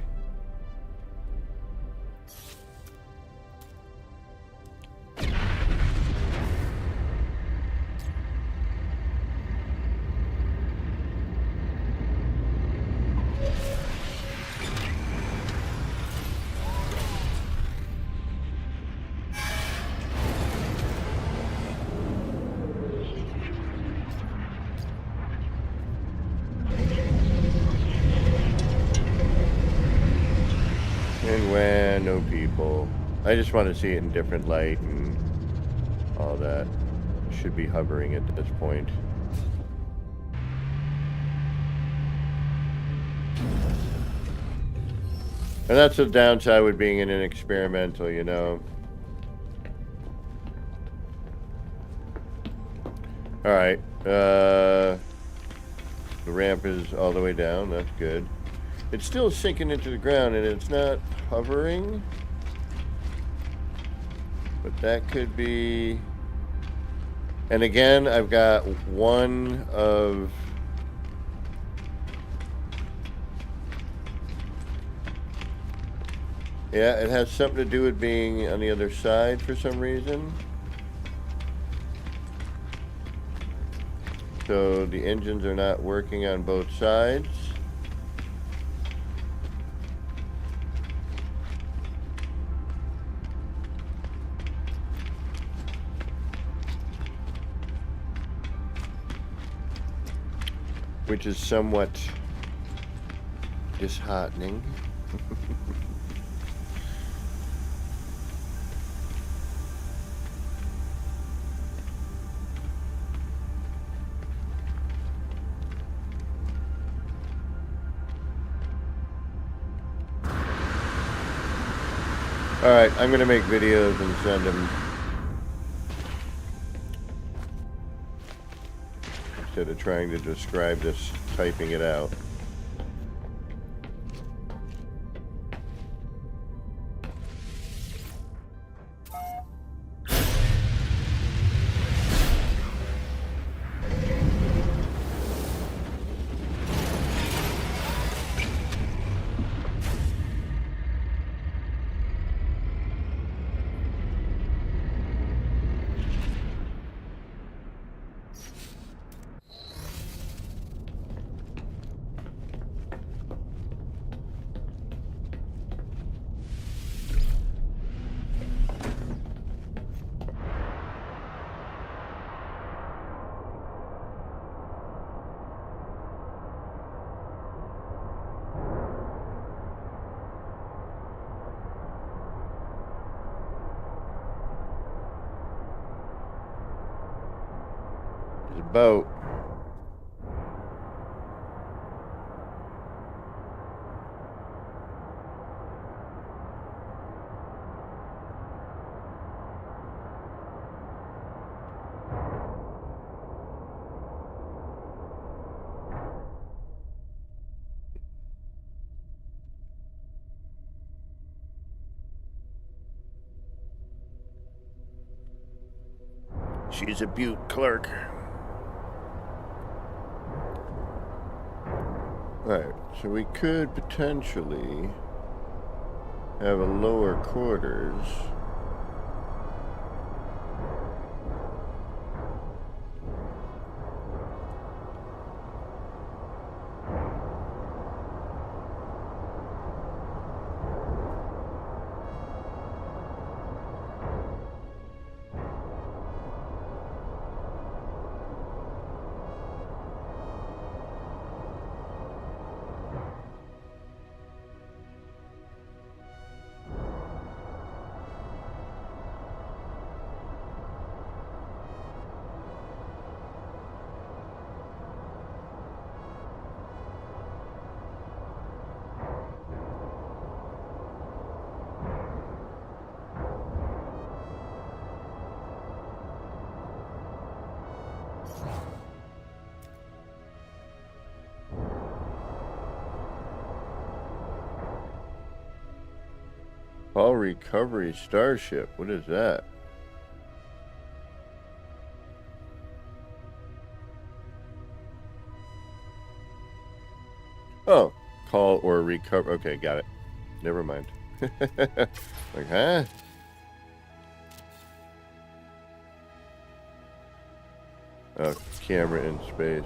And when no people. I just want to see it in different light and all that. Should be hovering at this point. And that's the downside with being in an experimental, you know. Alright. The ramp is all the way down. That's good. It's still sinking into the ground and it's not hovering. But that could be... And again, I've got one of... Yeah, it has something to do with being on the other side for some reason. So the engines are not working on both sides. Which is somewhat disheartening. Alright, I'm gonna make videos and send them. Instead of trying to describe this, typing it out. There's a boat. She's a Butte clerk. Alright, so we could potentially have a lower quarters. Call recovery starship. What is that? Oh, call or recover. Okay, got it. Never mind. Like, huh? Oh, camera in space.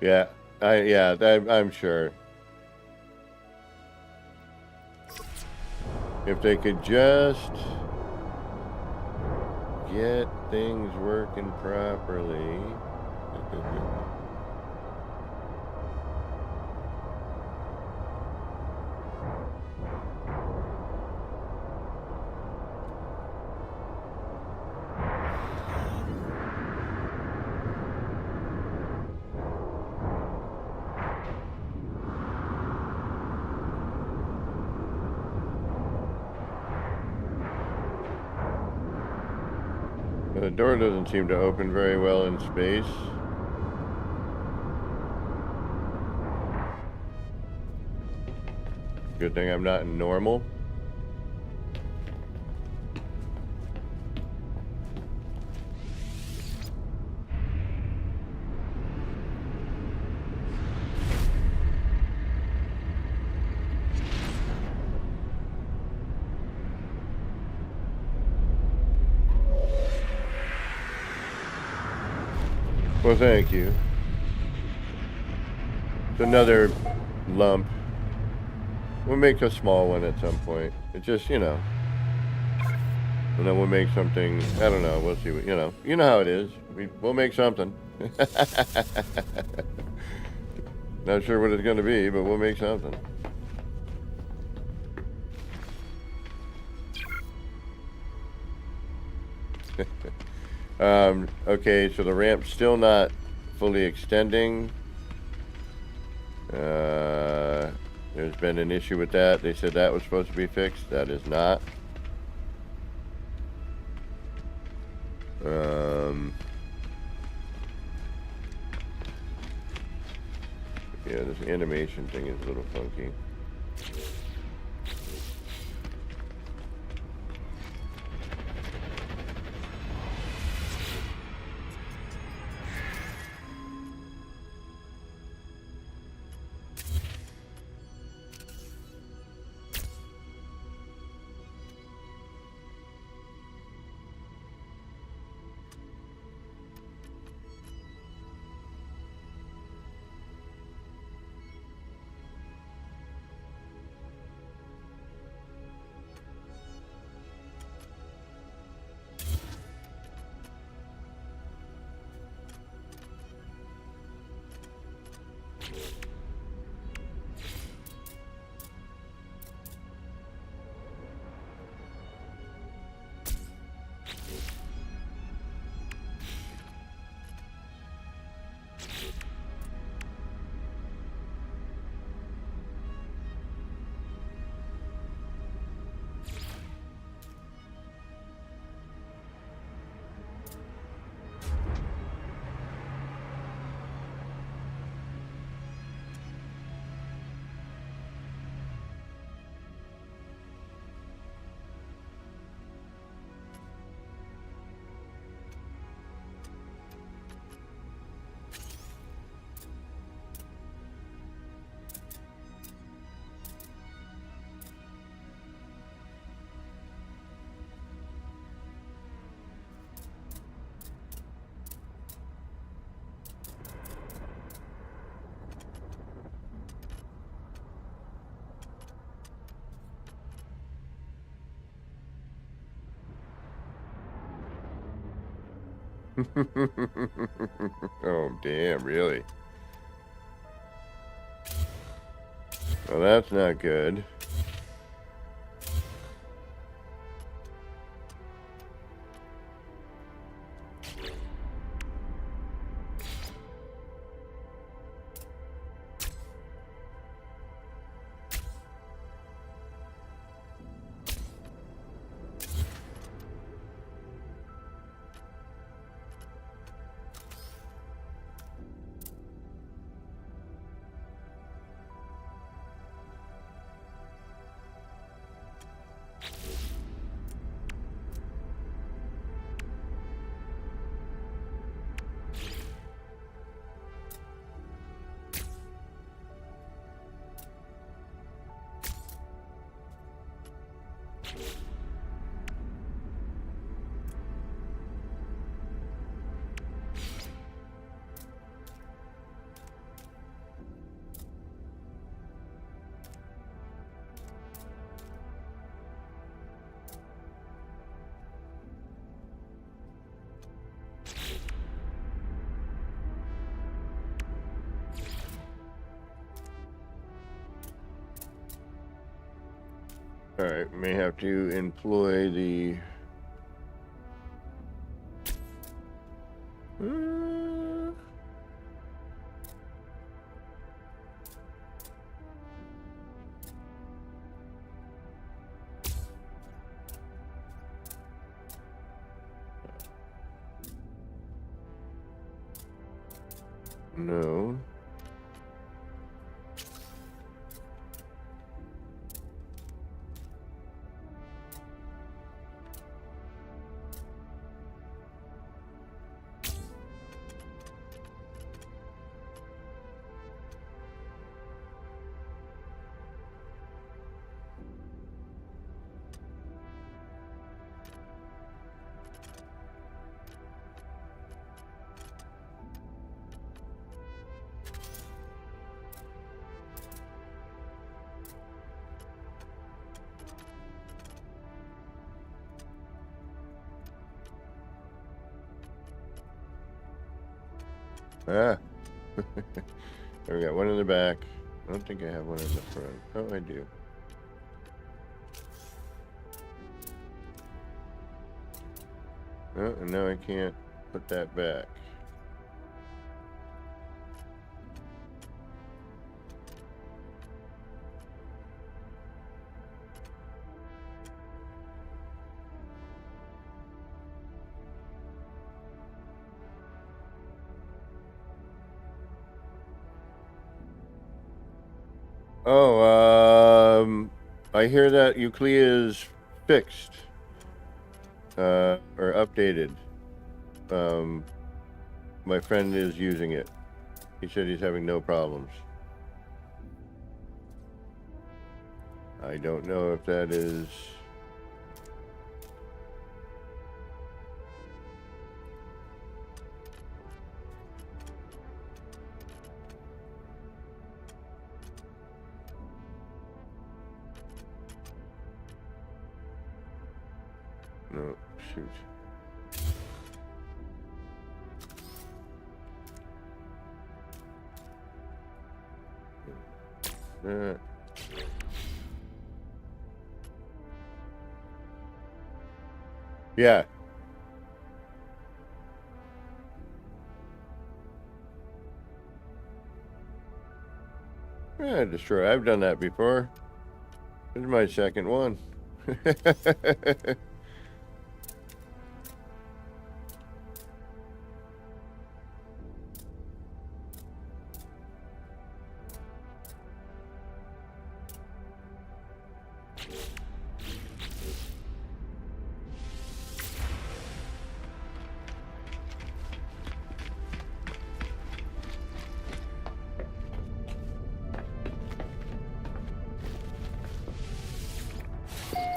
Yeah, I'm sure. If they could just get things working properly. The door doesn't seem to open very well in space. Good thing I'm not in normal. Well, thank you. It's another lump. We'll make a small one at some point. It just, you know. And then we'll make something, I don't know, we'll see what, you know. You know how it is. We'll make something. Not sure what it's going to be, but we'll make something. Okay, so the ramp's still not fully extending. There's been an issue with that. They said that was supposed to be fixed. That is not. Yeah, this animation thing is a little funky. Oh, damn, really? Well, that's not good. Alright, may have to employ the... No. Ah. There we got one in the back. I don't think I have one in the front. Oh, I do. Oh, and now I can't put that back. Oh, I hear that Euclid is fixed, or updated. My friend is using it. He said he's having no problems. I don't know if that is... No, shoot. Yeah. Yeah, destroy. I've done that before. This is my second one.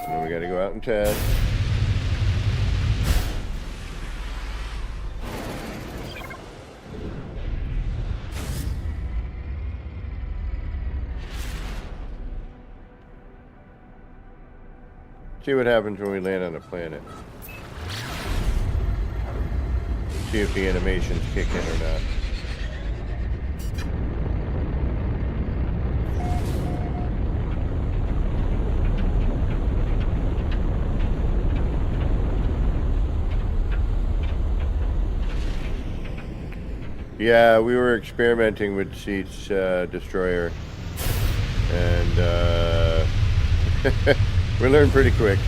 Now we gotta go out and test. See what happens when we land on a planet. See if the animations kick in or not. Yeah, we were experimenting with Seats Destroyer, and we learned pretty quick.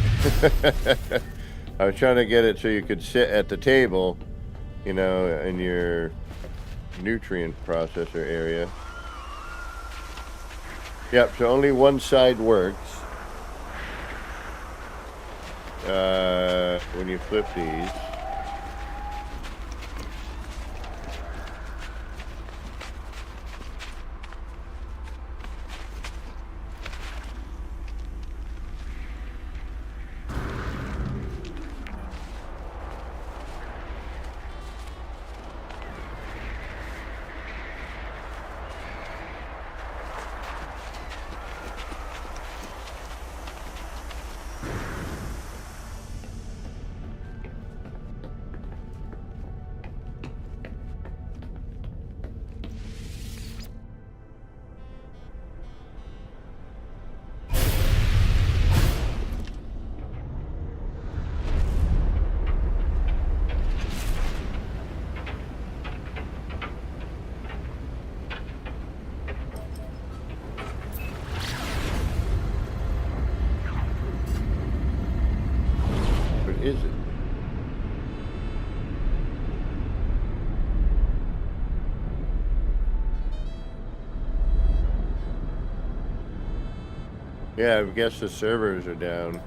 I was trying to get it so you could sit at the table, you know, in your nutrient processor area. Yep, so only one side works when you flip these. What is it? Yeah, I guess the servers are down.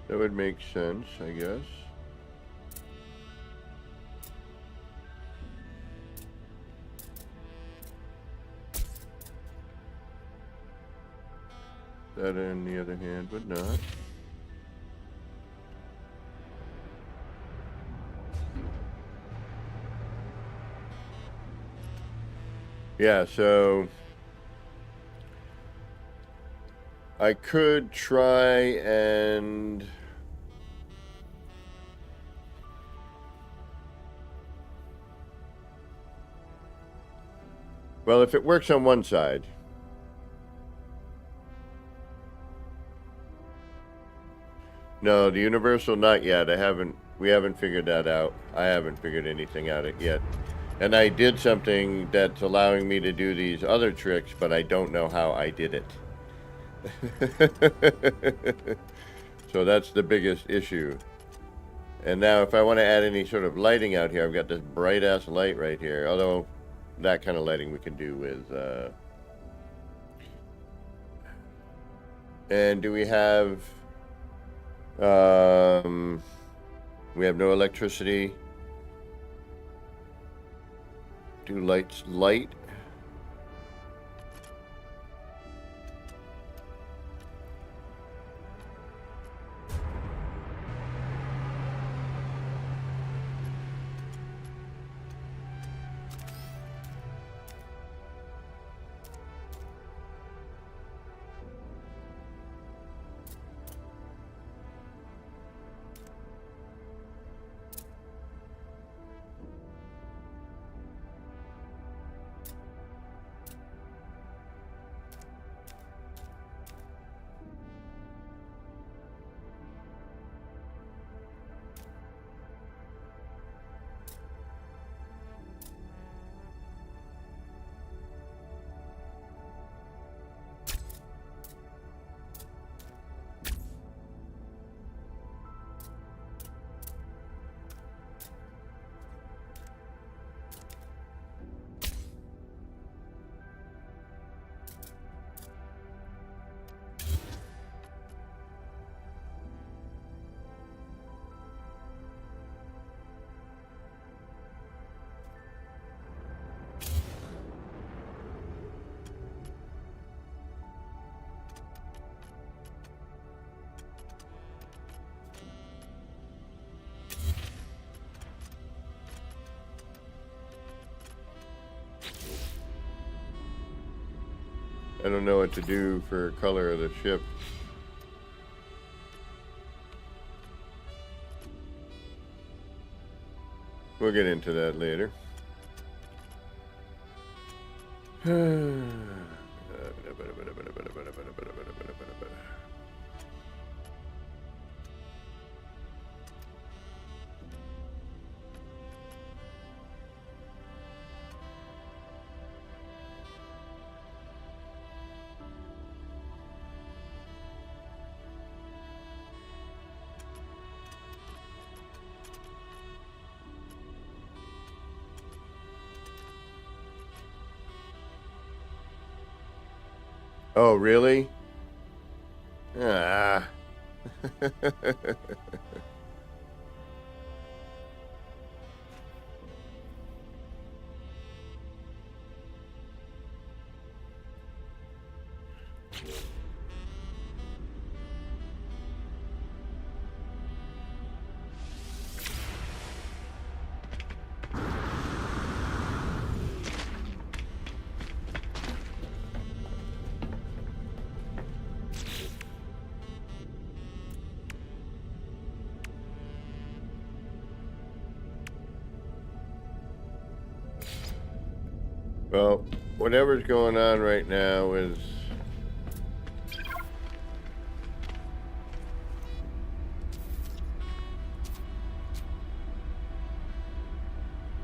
That would make sense, I guess. That, on the other hand, would not. Yeah, so I could try and well, if it works on one side. No, the universal not yet. We haven't figured that out. I haven't figured anything out yet. And I did something that's allowing me to do these other tricks, but I don't know how I did it. So that's the biggest issue. And now if I want to add any sort of lighting out here, I've got this bright ass light right here. Although that kind of lighting we can do with and do we have we have no electricity. Do lights light? I don't know what to do for color of the ship. We'll get into that later. Oh, really? Ah. Well, whatever's going on right now is...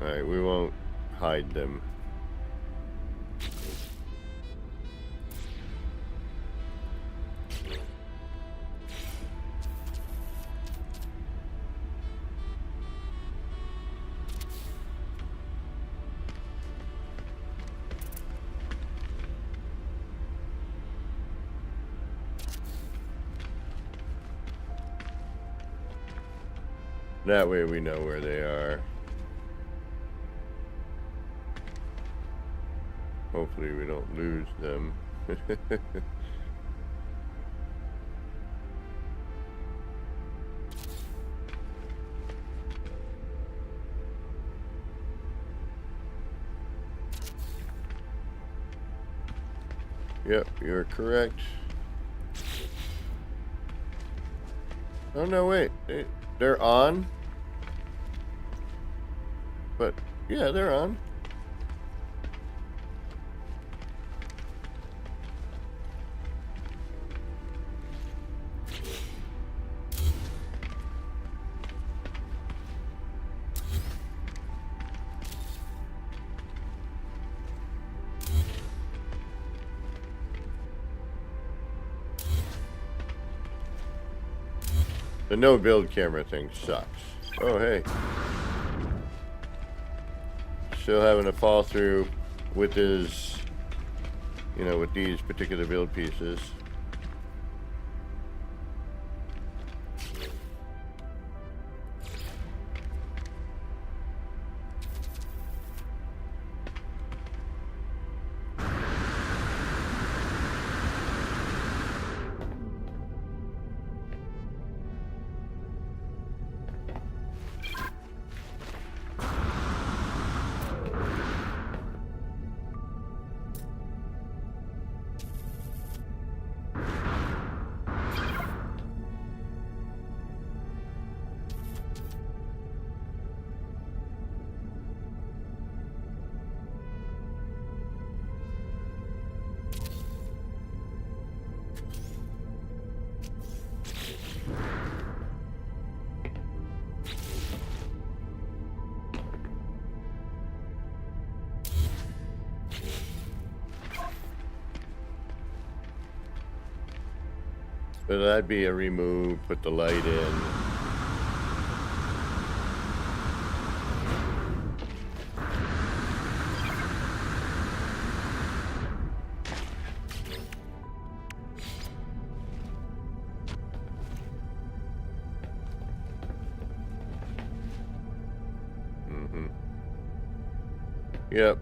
Alright, we won't hide them. That way we know where they are. Hopefully we don't lose them. Yep, you're correct. Oh no, wait. They're on? But, yeah, they're on. The no build camera thing sucks. Oh, hey. Still having a fall through with his, you know, with these particular build pieces. So that'd be a remove, put the light in. Yep.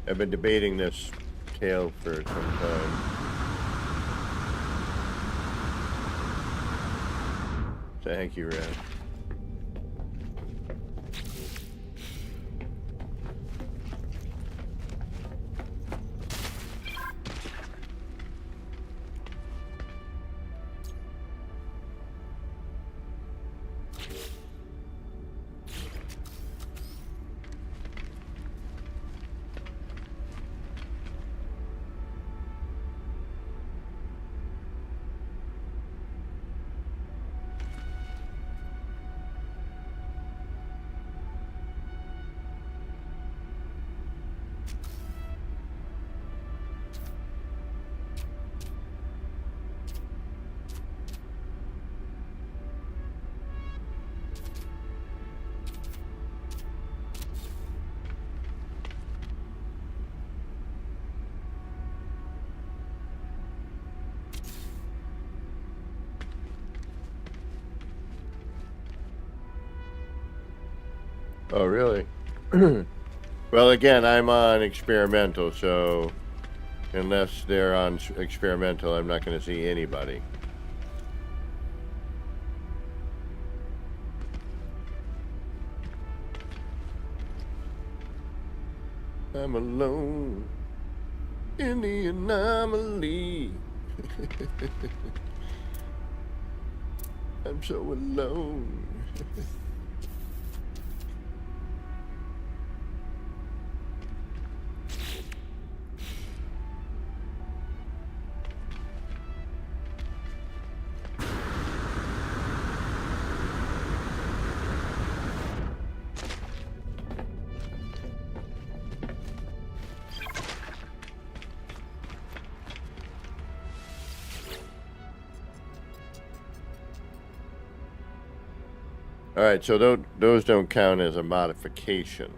I've been debating this tale for some time. Thank you, Red. Oh, really? Well, again, I'm on experimental, so unless they're on experimental, I'm not going to see anybody. I'm alone in the anomaly. I'm so alone. All right, so those don't count as a modification.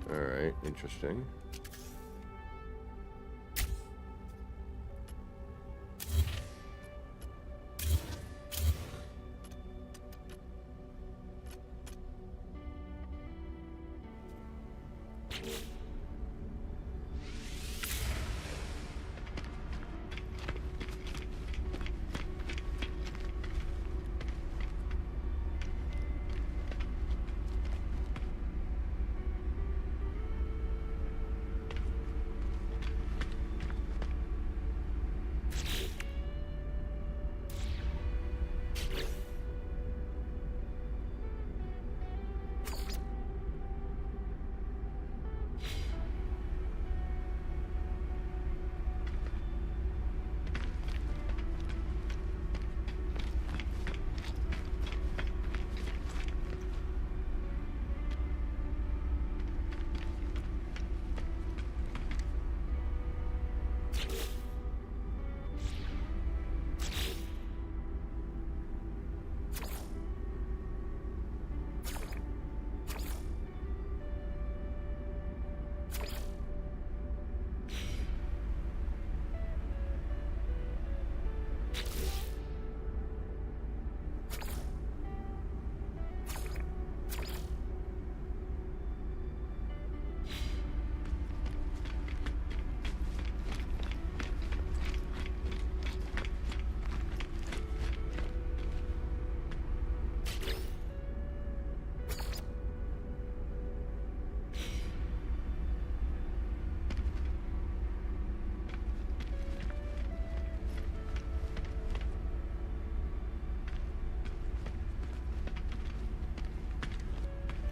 All right, interesting.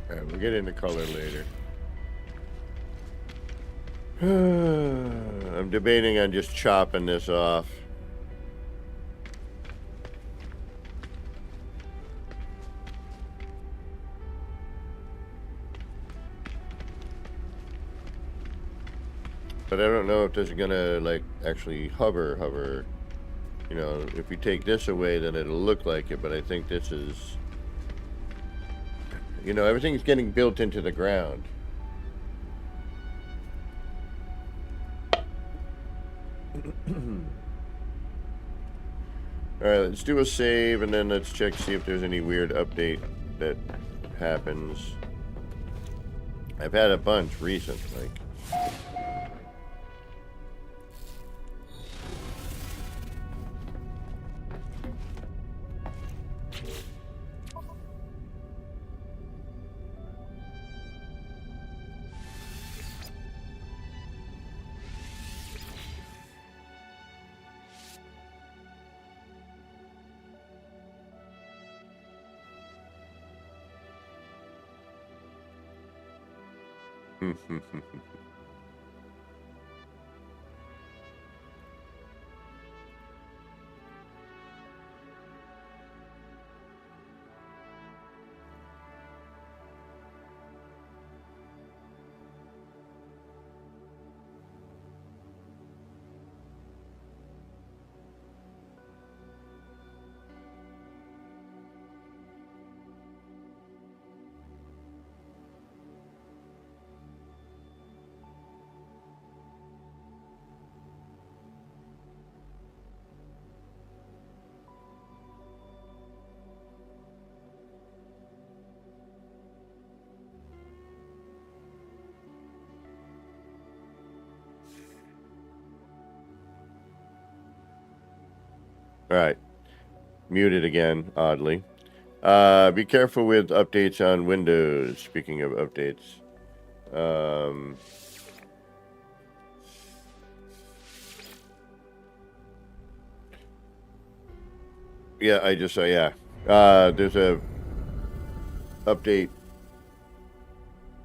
All right, we'll get into color later. I'm debating on just chopping this off. But I don't know if this is gonna like actually hover. You know, if we take this away, then it'll look like it, but I think this is, you know, everything's getting built into the ground. Alright, let's do a save and then let's check, see if there's any weird update that happens. I've had a bunch recently. All right. Muted again, oddly. Be careful with updates on Windows. Speaking of updates. Yeah, I just saw, yeah. There's a update.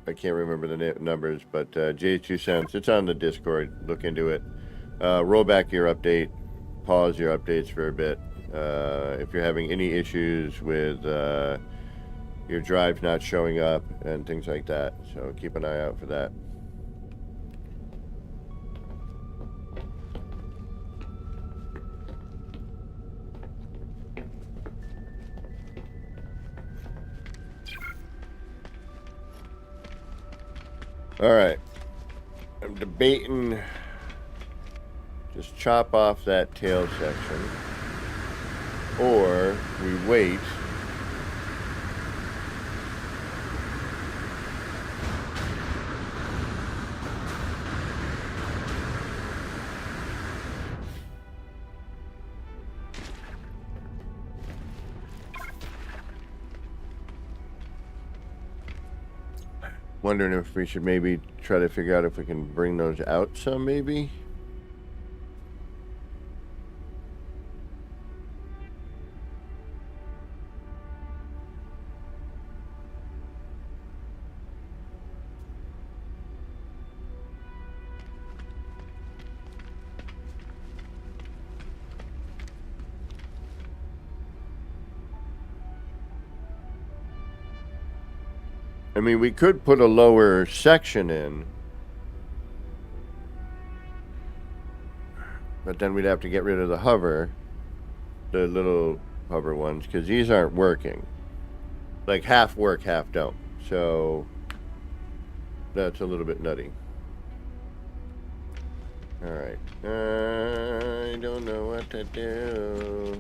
I can't remember the numbers, but J2 it's on the Discord. Look into it. Roll back your update. Pause your updates for a bit. If you're having any issues with your drive not showing up and things like that. So keep an eye out for that. All right. I'm debating just chop off that tail section, or we wait wondering if we should maybe try to figure out if we can bring those out some, maybe. I mean, we could put a lower section in, but then we'd have to get rid of the hover, the little hover ones, because these aren't working. Like, half work, half don't. So that's a little bit nutty. All right. I don't know what to do.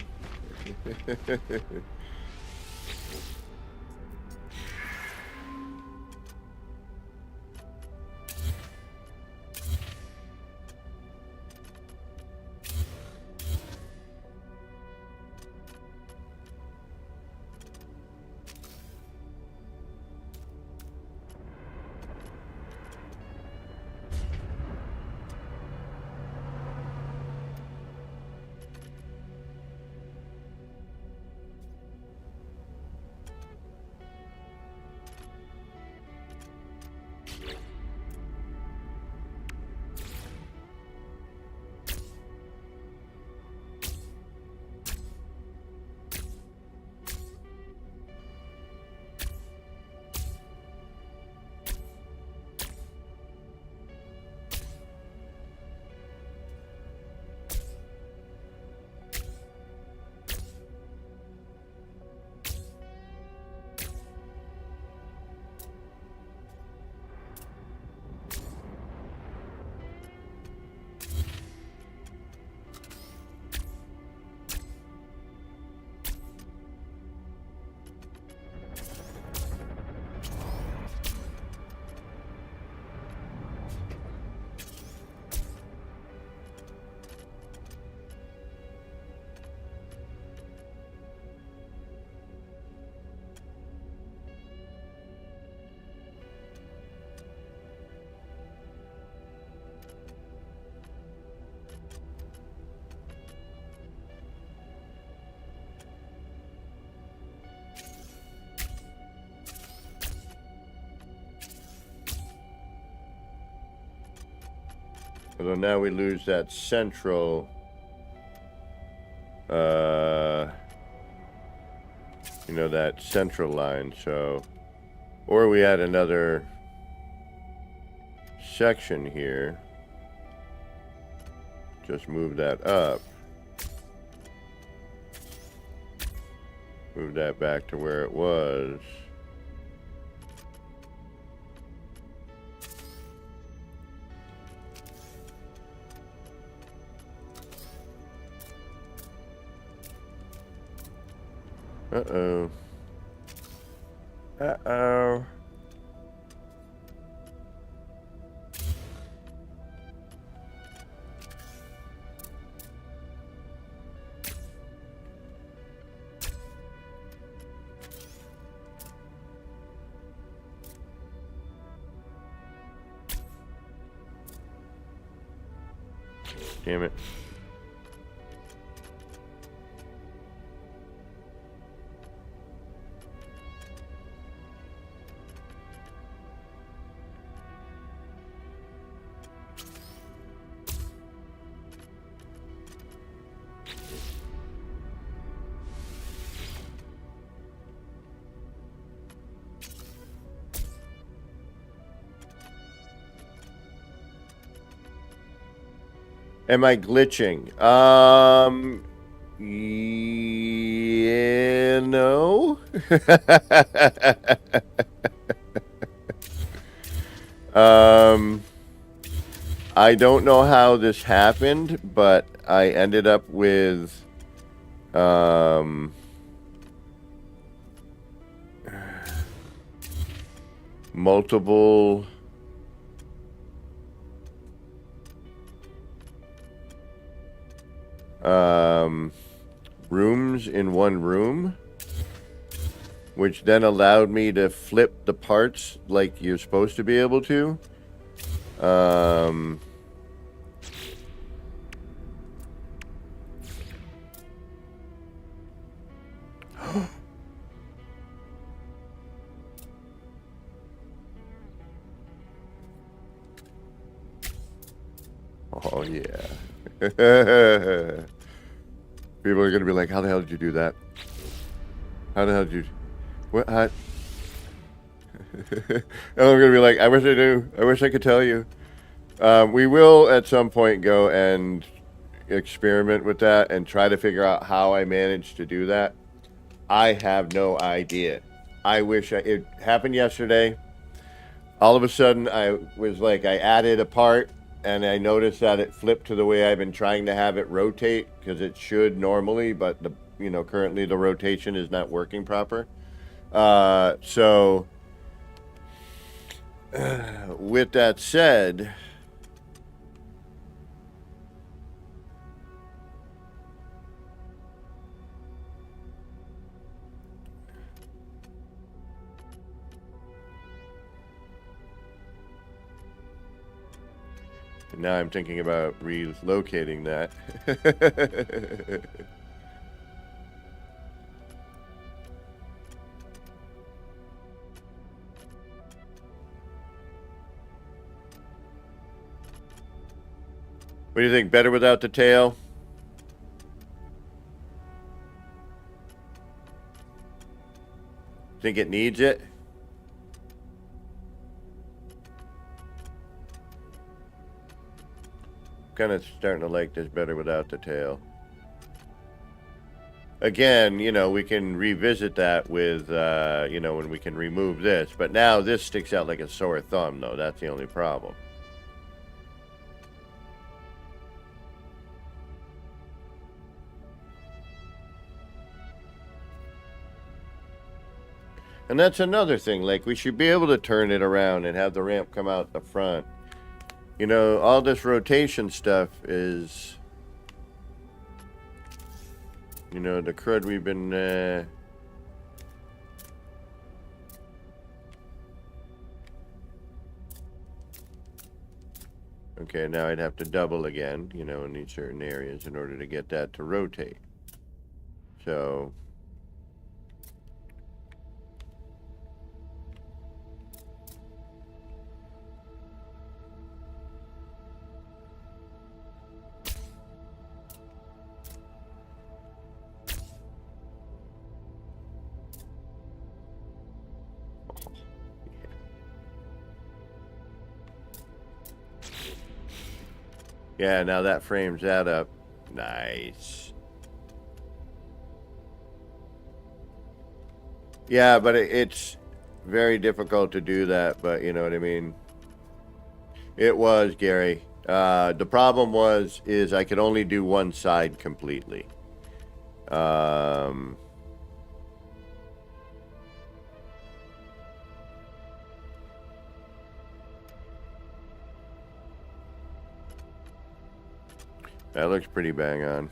Although now we lose that central, that central line, so, or we add another section here. Just move that up. Move that back to where it was. Uh-oh. Uh-oh. Damn it. Am I glitching? Yeah, no. I don't know how this happened, but I ended up with, multiple rooms in one room, which then allowed me to flip the parts like you're supposed to be able to. Oh yeah. People are gonna be like, how the hell did you do that? How the hell did you... What? How... And I'm gonna be like, I wish I knew. I wish I could tell you. We will at some point go and experiment with that and try to figure out how I managed to do that. I have no idea. I wish it happened yesterday. All of a sudden, I was like, I added a part and I noticed that it flipped to the way I've been trying to have it rotate, because it should normally, but currently the rotation is not working proper. So with that said, now I'm thinking about relocating that. What do you think? Better without the tail? Think it needs it? Kind of starting to like this better without the tail. Again, we can revisit that with, when we can remove this. But now this sticks out like a sore thumb, though. That's the only problem. And that's another thing. Like, we should be able to turn it around and have the ramp come out the front. All this rotation stuff is, the crud we've been, okay, now I'd have to double again, in these certain areas in order to get that to rotate. So... Yeah, now that frames that up. Nice. Yeah, but it's very difficult to do that, but you know what I mean? It was, Gary. The problem is I could only do one side completely. That looks pretty bang on.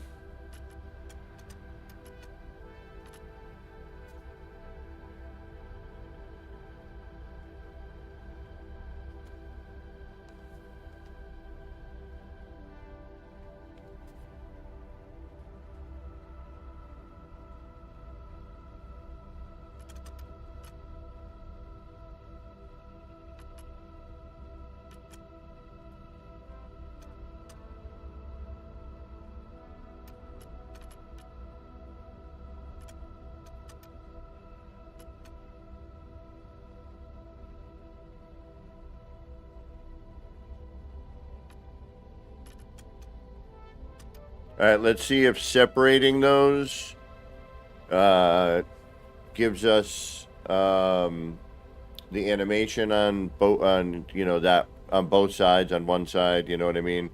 All right, let's see if separating those gives us the animation on both, on that on both sides, on one side. You know what I mean?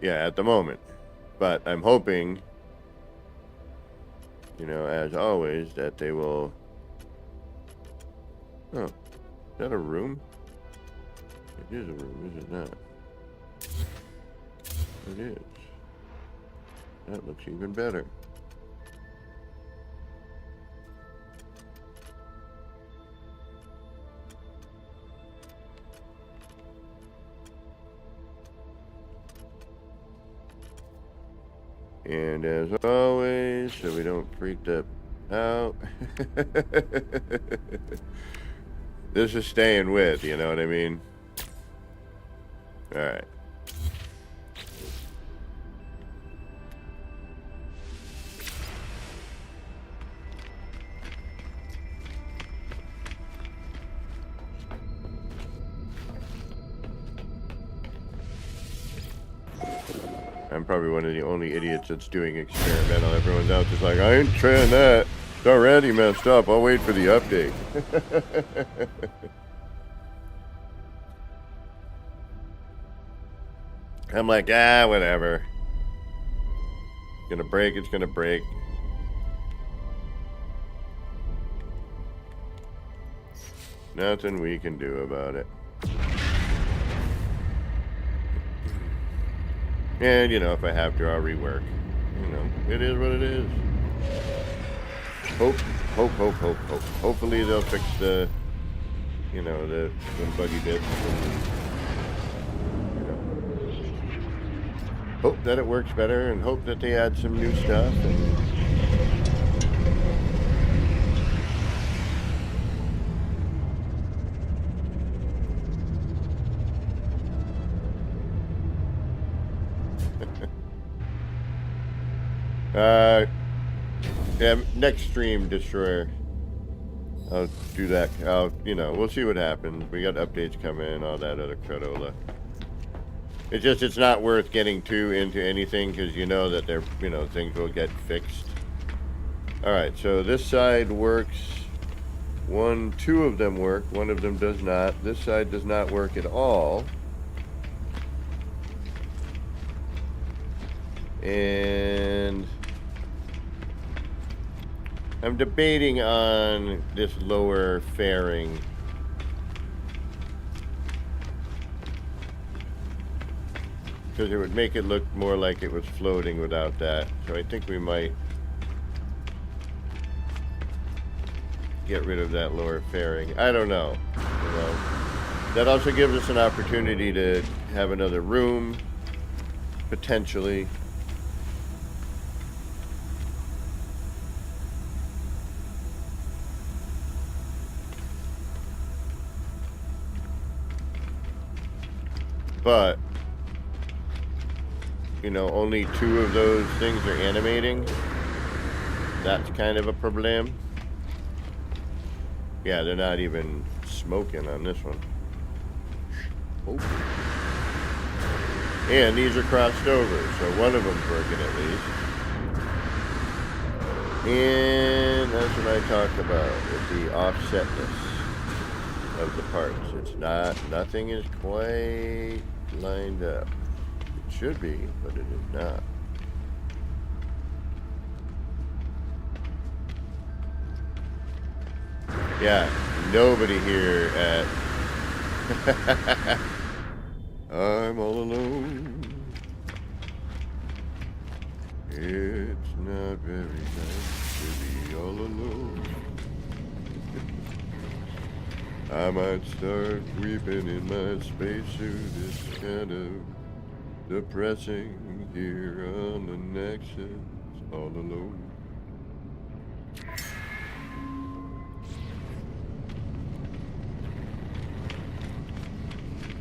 Yeah, at the moment. But I'm hoping, as always, that they will... Oh, is that a room? It is a room, is it not? It is. That looks even better. And as always, so we don't freak that out, this is staying with, you know what I mean? All right. I'm probably one of the only idiots that's doing experimental. Everyone else is like, I ain't trying that. It's already messed up. I'll wait for the update. I'm like, whatever. It's gonna break, it's gonna break. Nothing we can do about it. And, if I have to, I'll rework. It is what it is. Hope. Hopefully they'll fix the buggy bits. Hope that it works better, and hope that they add some new stuff. Yeah, next stream, Destroyer. I'll do that. We'll see what happens. We got updates coming, all that other cradola. It's not worth getting too into anything, because you know that things will get fixed. Alright, so this side works. Two of them work. One of them does not. This side does not work at all. And I'm debating on this lower fairing. Because it would make it look more like it was floating without that. So I think we might get rid of that lower fairing. I don't know. That also gives us an opportunity to have another room, potentially. but you know, only 2 of those things are animating. That's kind of a problem. Yeah, they're not even smoking on this one. Oh. And these are crossed over, so one of them's working at least. And that's what I talked about with the offsetness of the parts. It's not, nothing is quite lined up. It should be, but it is not. Yeah, nobody here at I'm all alone. It's not very nice to be all alone. I might start weeping in my spacesuit. It's kind of depressing here on the Nexus, all alone.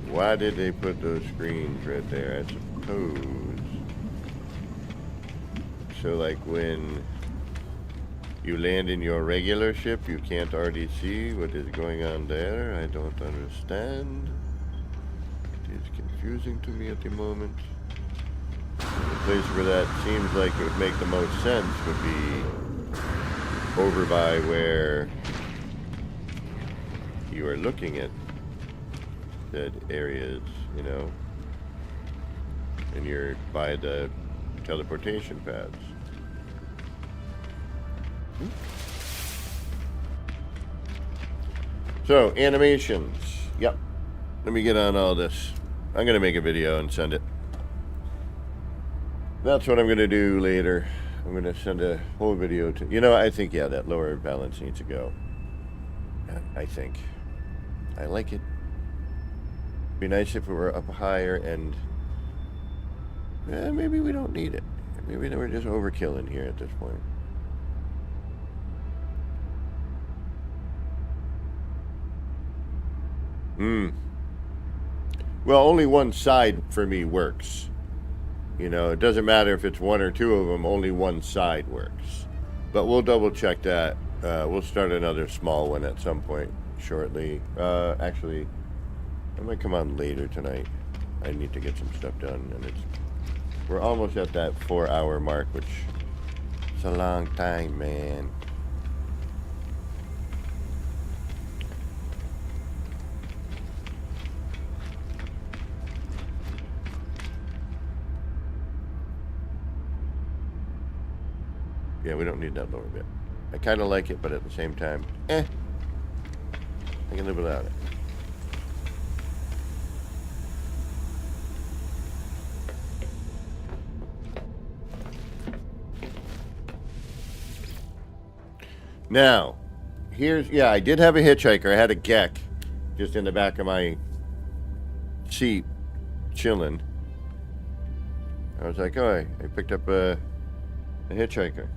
Why did they put those screens right there? I suppose. So like when you land in your regular ship, you can't already see what is going on there. I don't understand. It is confusing to me at the moment. The place where that seems like it would make the most sense would be over by where you are looking at that areas, you know, and you're by the teleportation pads. So, animations. Yep. Let me get on all this. I'm going to make a video and send it. That's what I'm going to do later. I'm going to send a whole video to... You know, I think, yeah, that lower balance needs to go. I think. I like it. Be nice if it were up higher and... maybe we don't need it. Maybe we're just overkilling here at this point. Well, only one side for me works. You know, it doesn't matter if it's 1 or 2 of them, only one side works. But we'll double check that. We'll start another small one at some point shortly. Actually, I might come on later tonight. I need to get some stuff done, and we're almost at that 4-hour mark, which is a long time, man. Yeah, we don't need that lower bit. I kind of like it, but at the same time, I can live without it. Now, yeah, I did have a hitchhiker. I had a Gek just in the back of my seat, chilling. I was like, oh, I picked up a hitchhiker.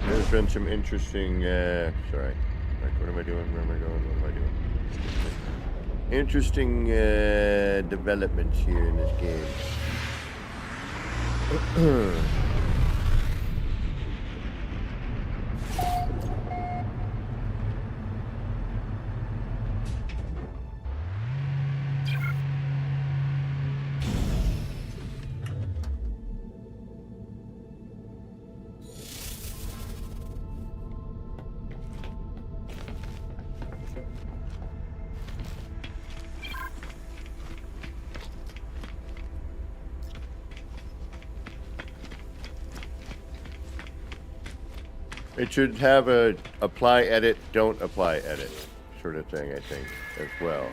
There's been some interesting, sorry, like, what am I doing, where am I going, what am I doing? Interesting developments here in this game. It should have a apply edit, don't apply edit sort of thing, I think, as well.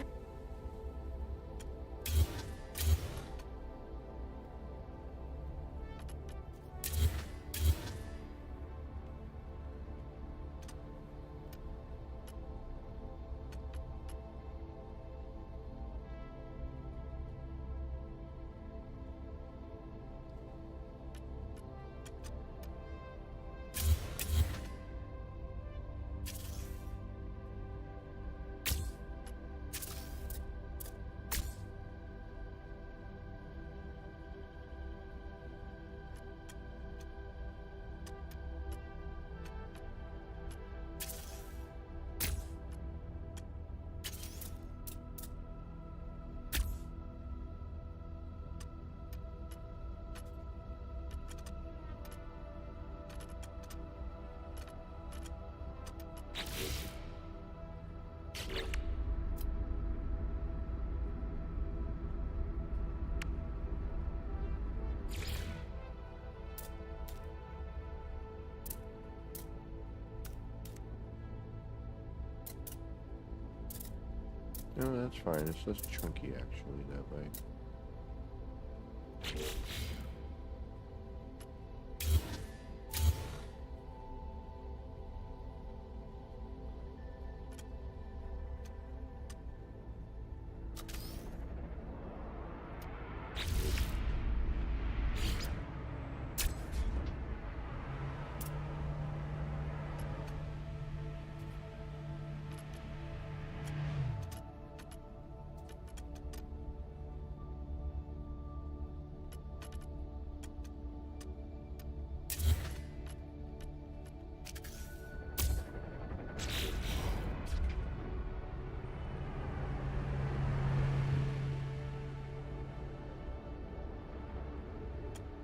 No, that's fine. It's less chunky, actually, that way.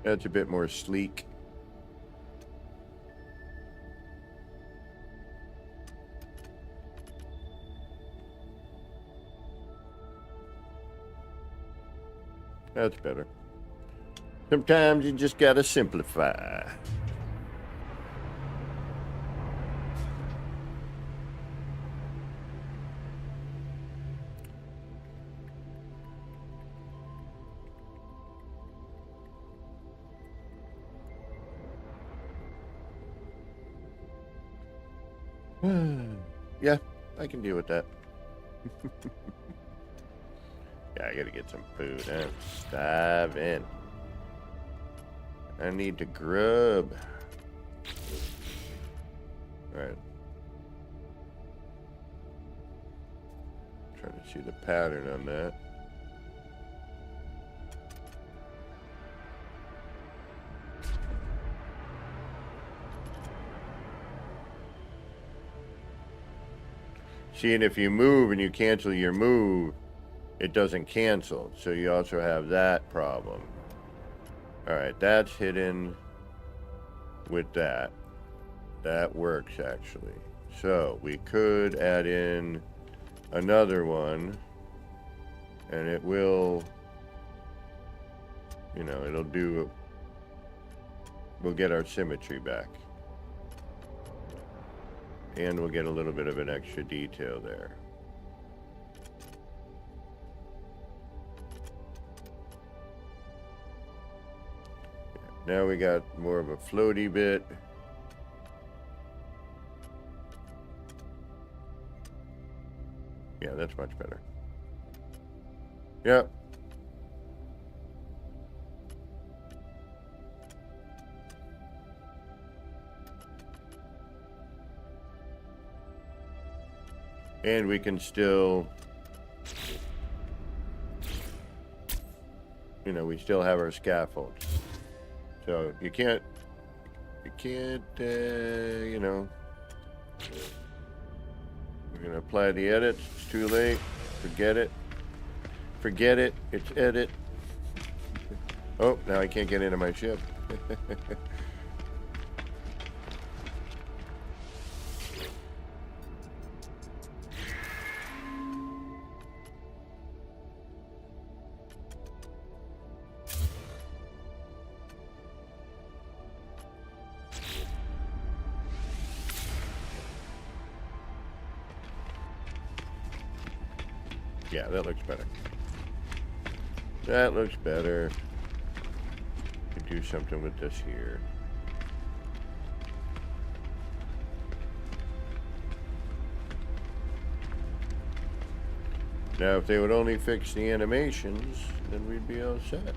That's a bit more sleek. That's better. Sometimes you just gotta simplify. Yeah, I can deal with that. Yeah, I gotta get some food. I'm starving. I need to grub. Alright. Trying to see the pattern on that. See, and if you move and you cancel your move, it doesn't cancel. So you also have that problem. Alright, that's hidden with that. That works, actually. So we could add in another one, and it will, you know, it'll do, we'll get our symmetry back. And we'll get a little bit of an extra detail there. Now we got more of a floaty bit. Yeah, that's much better. Yep. And we can still, you know, we still have our scaffold. So you can't, you know, we're going to apply the edits. It's too late. Forget it. Forget it. It's edit. Oh, now I can't get into my ship. Yeah, that looks better. That looks better. Could do something with this here. Now, if they would only fix the animations, then we'd be all set.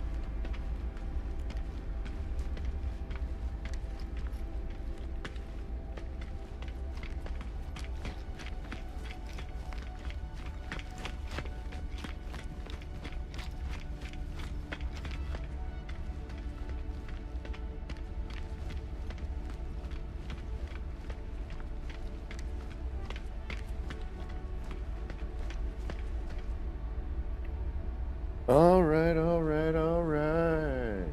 All right, all right, all right.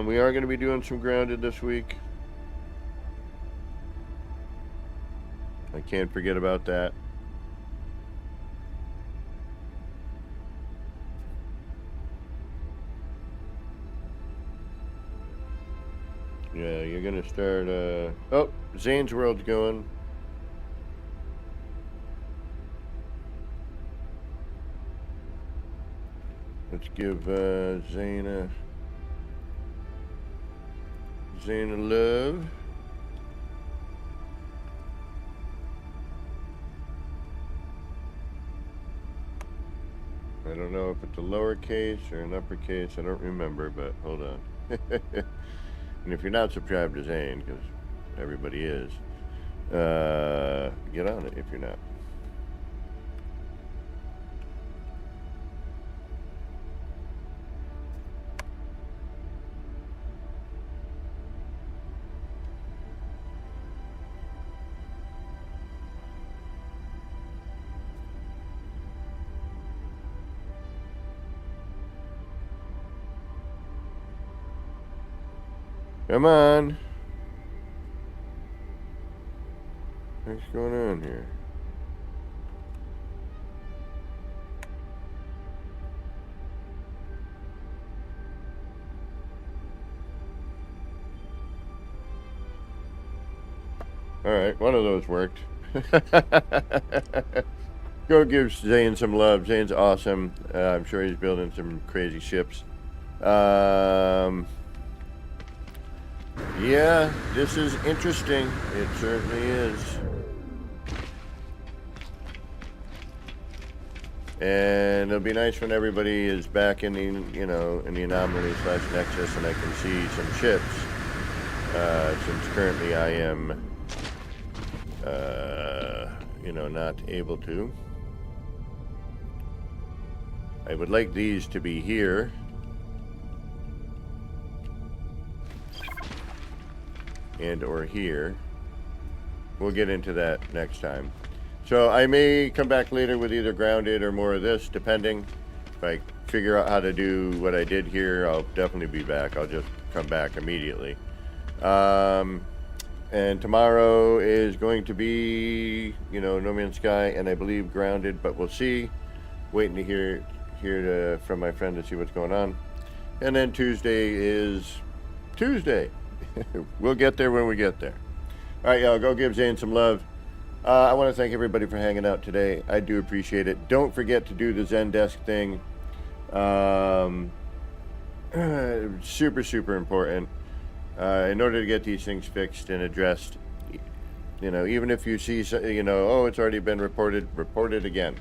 We are going to be doing some grounded this week. I can't forget about that. start, oh, Zane's World's going. Let's give Zane a love. I don't know if it's a lowercase or an uppercase. I don't remember, but hold on. And if you're not subscribed to Zane, because everybody is, get on it if you're not. Come on. What's going on here? Alright, one of those worked. Go give Zane some love. Zane's awesome. I'm sure he's building some crazy ships. Yeah, this is interesting. It certainly is. And it'll be nice when everybody is back in the, you know, in the Anomaly / Nexus, and I can see some ships. Since currently I am, you know, not able to. I would like these to be here. And or here. We'll get into that next time. So I may come back later with either grounded or more of this, depending. If I figure out how to do what I did here, I'll definitely be back. I'll just come back immediately. And tomorrow is going to be, you know, No Man's Sky, and I believe grounded, but we'll see. Waiting to hear from my friend to see what's going on. And then Tuesday is Tuesday. We'll get there when we get there. All right, y'all, go give Zane some love. I want to thank everybody for hanging out today. I do appreciate it. Don't forget to do the Zendesk thing. Super, super important. In order to get these things fixed and addressed, you know, even if you see, you know, oh, it's already been reported, report it again.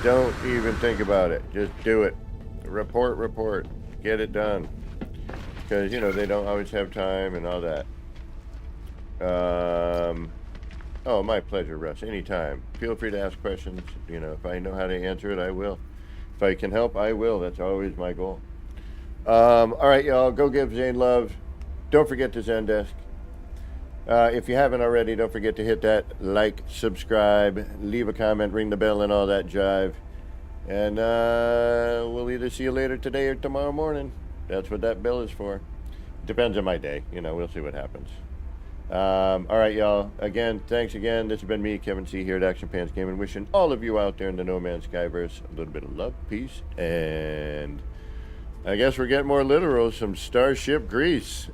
Don't even think about it. Just do it. Report. Get it done. Because, you know, they don't always have time and all that. Oh, my pleasure, Russ. Anytime. Feel free to ask questions. You know, if I know how to answer it, I will. If I can help, I will. That's always my goal. All right, y'all. Go give Zane love. Don't forget to Zendesk. If you haven't already, don't forget to hit that like, subscribe, leave a comment, ring the bell, and all that jive. And we'll either see you later today or tomorrow morning. That's what that bell is for. Depends on my day. You know, we'll see what happens. All right, y'all. Again, thanks again. This has been me, Kevin C. here at Action Pants Gaming, wishing all of you out there in the No Man's Skyverse a little bit of love, peace, and I guess we're getting more literal, some Starship grease.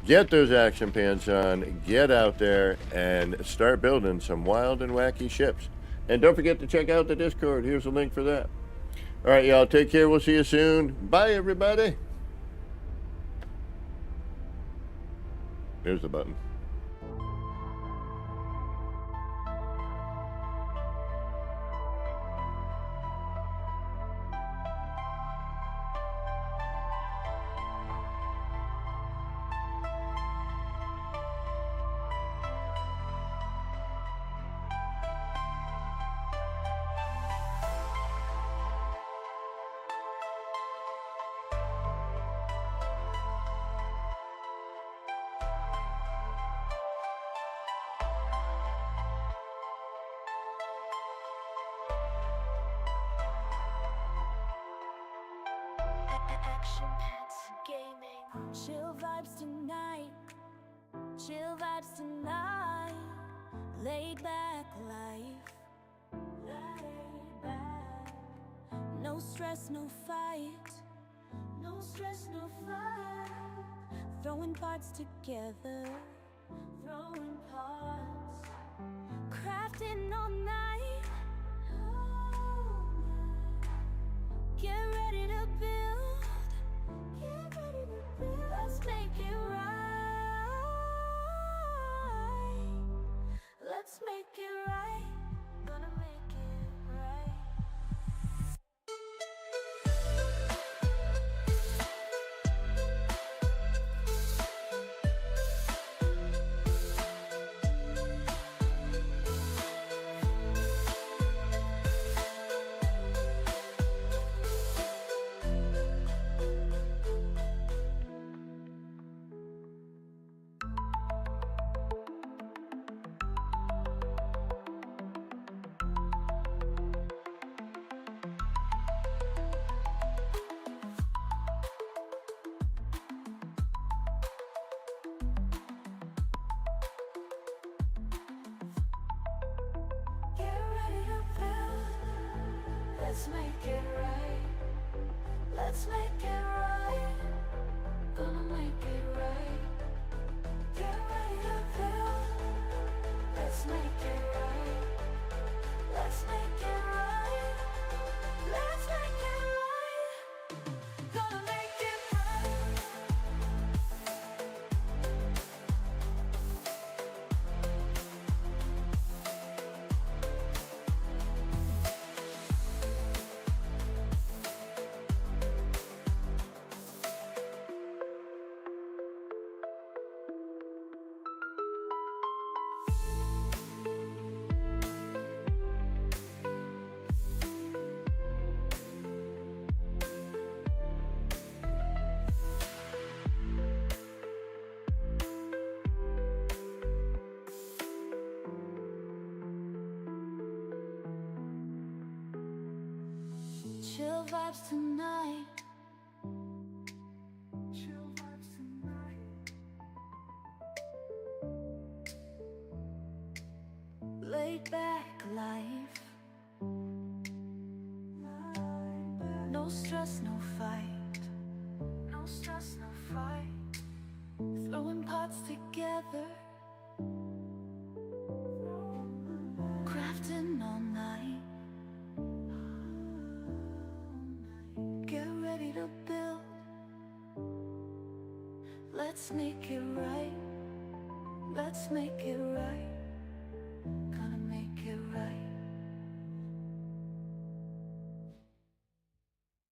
Get those action pants on, get out there, and start building some wild and wacky ships. And don't forget to check out the Discord. Here's a link for that. All right, y'all. Take care. We'll see you soon. Bye, everybody. There's the button. Action Pants Gaming. Chill vibes tonight. Chill vibes tonight. Laid back life. Laid back. No stress, no fight. No stress, no fight. Throwing parts together. Throwing parts. Crafting all night. Get ready to build. Get ready to build. Let's make it right. Let's make it right. Gonna make it right. Let's make it right. Let's make it right. Gonna make it right. Get ready to build. Let's make it right. Let's make it right. Let's make it right. Gonna make it right. Chill vibes tonight. Chill vibes tonight. Laid back life. No stress, no fight. No stress, no fight. Throwing parts together. Crafting all night. Get ready to build. Let's make it right. Let's make it right.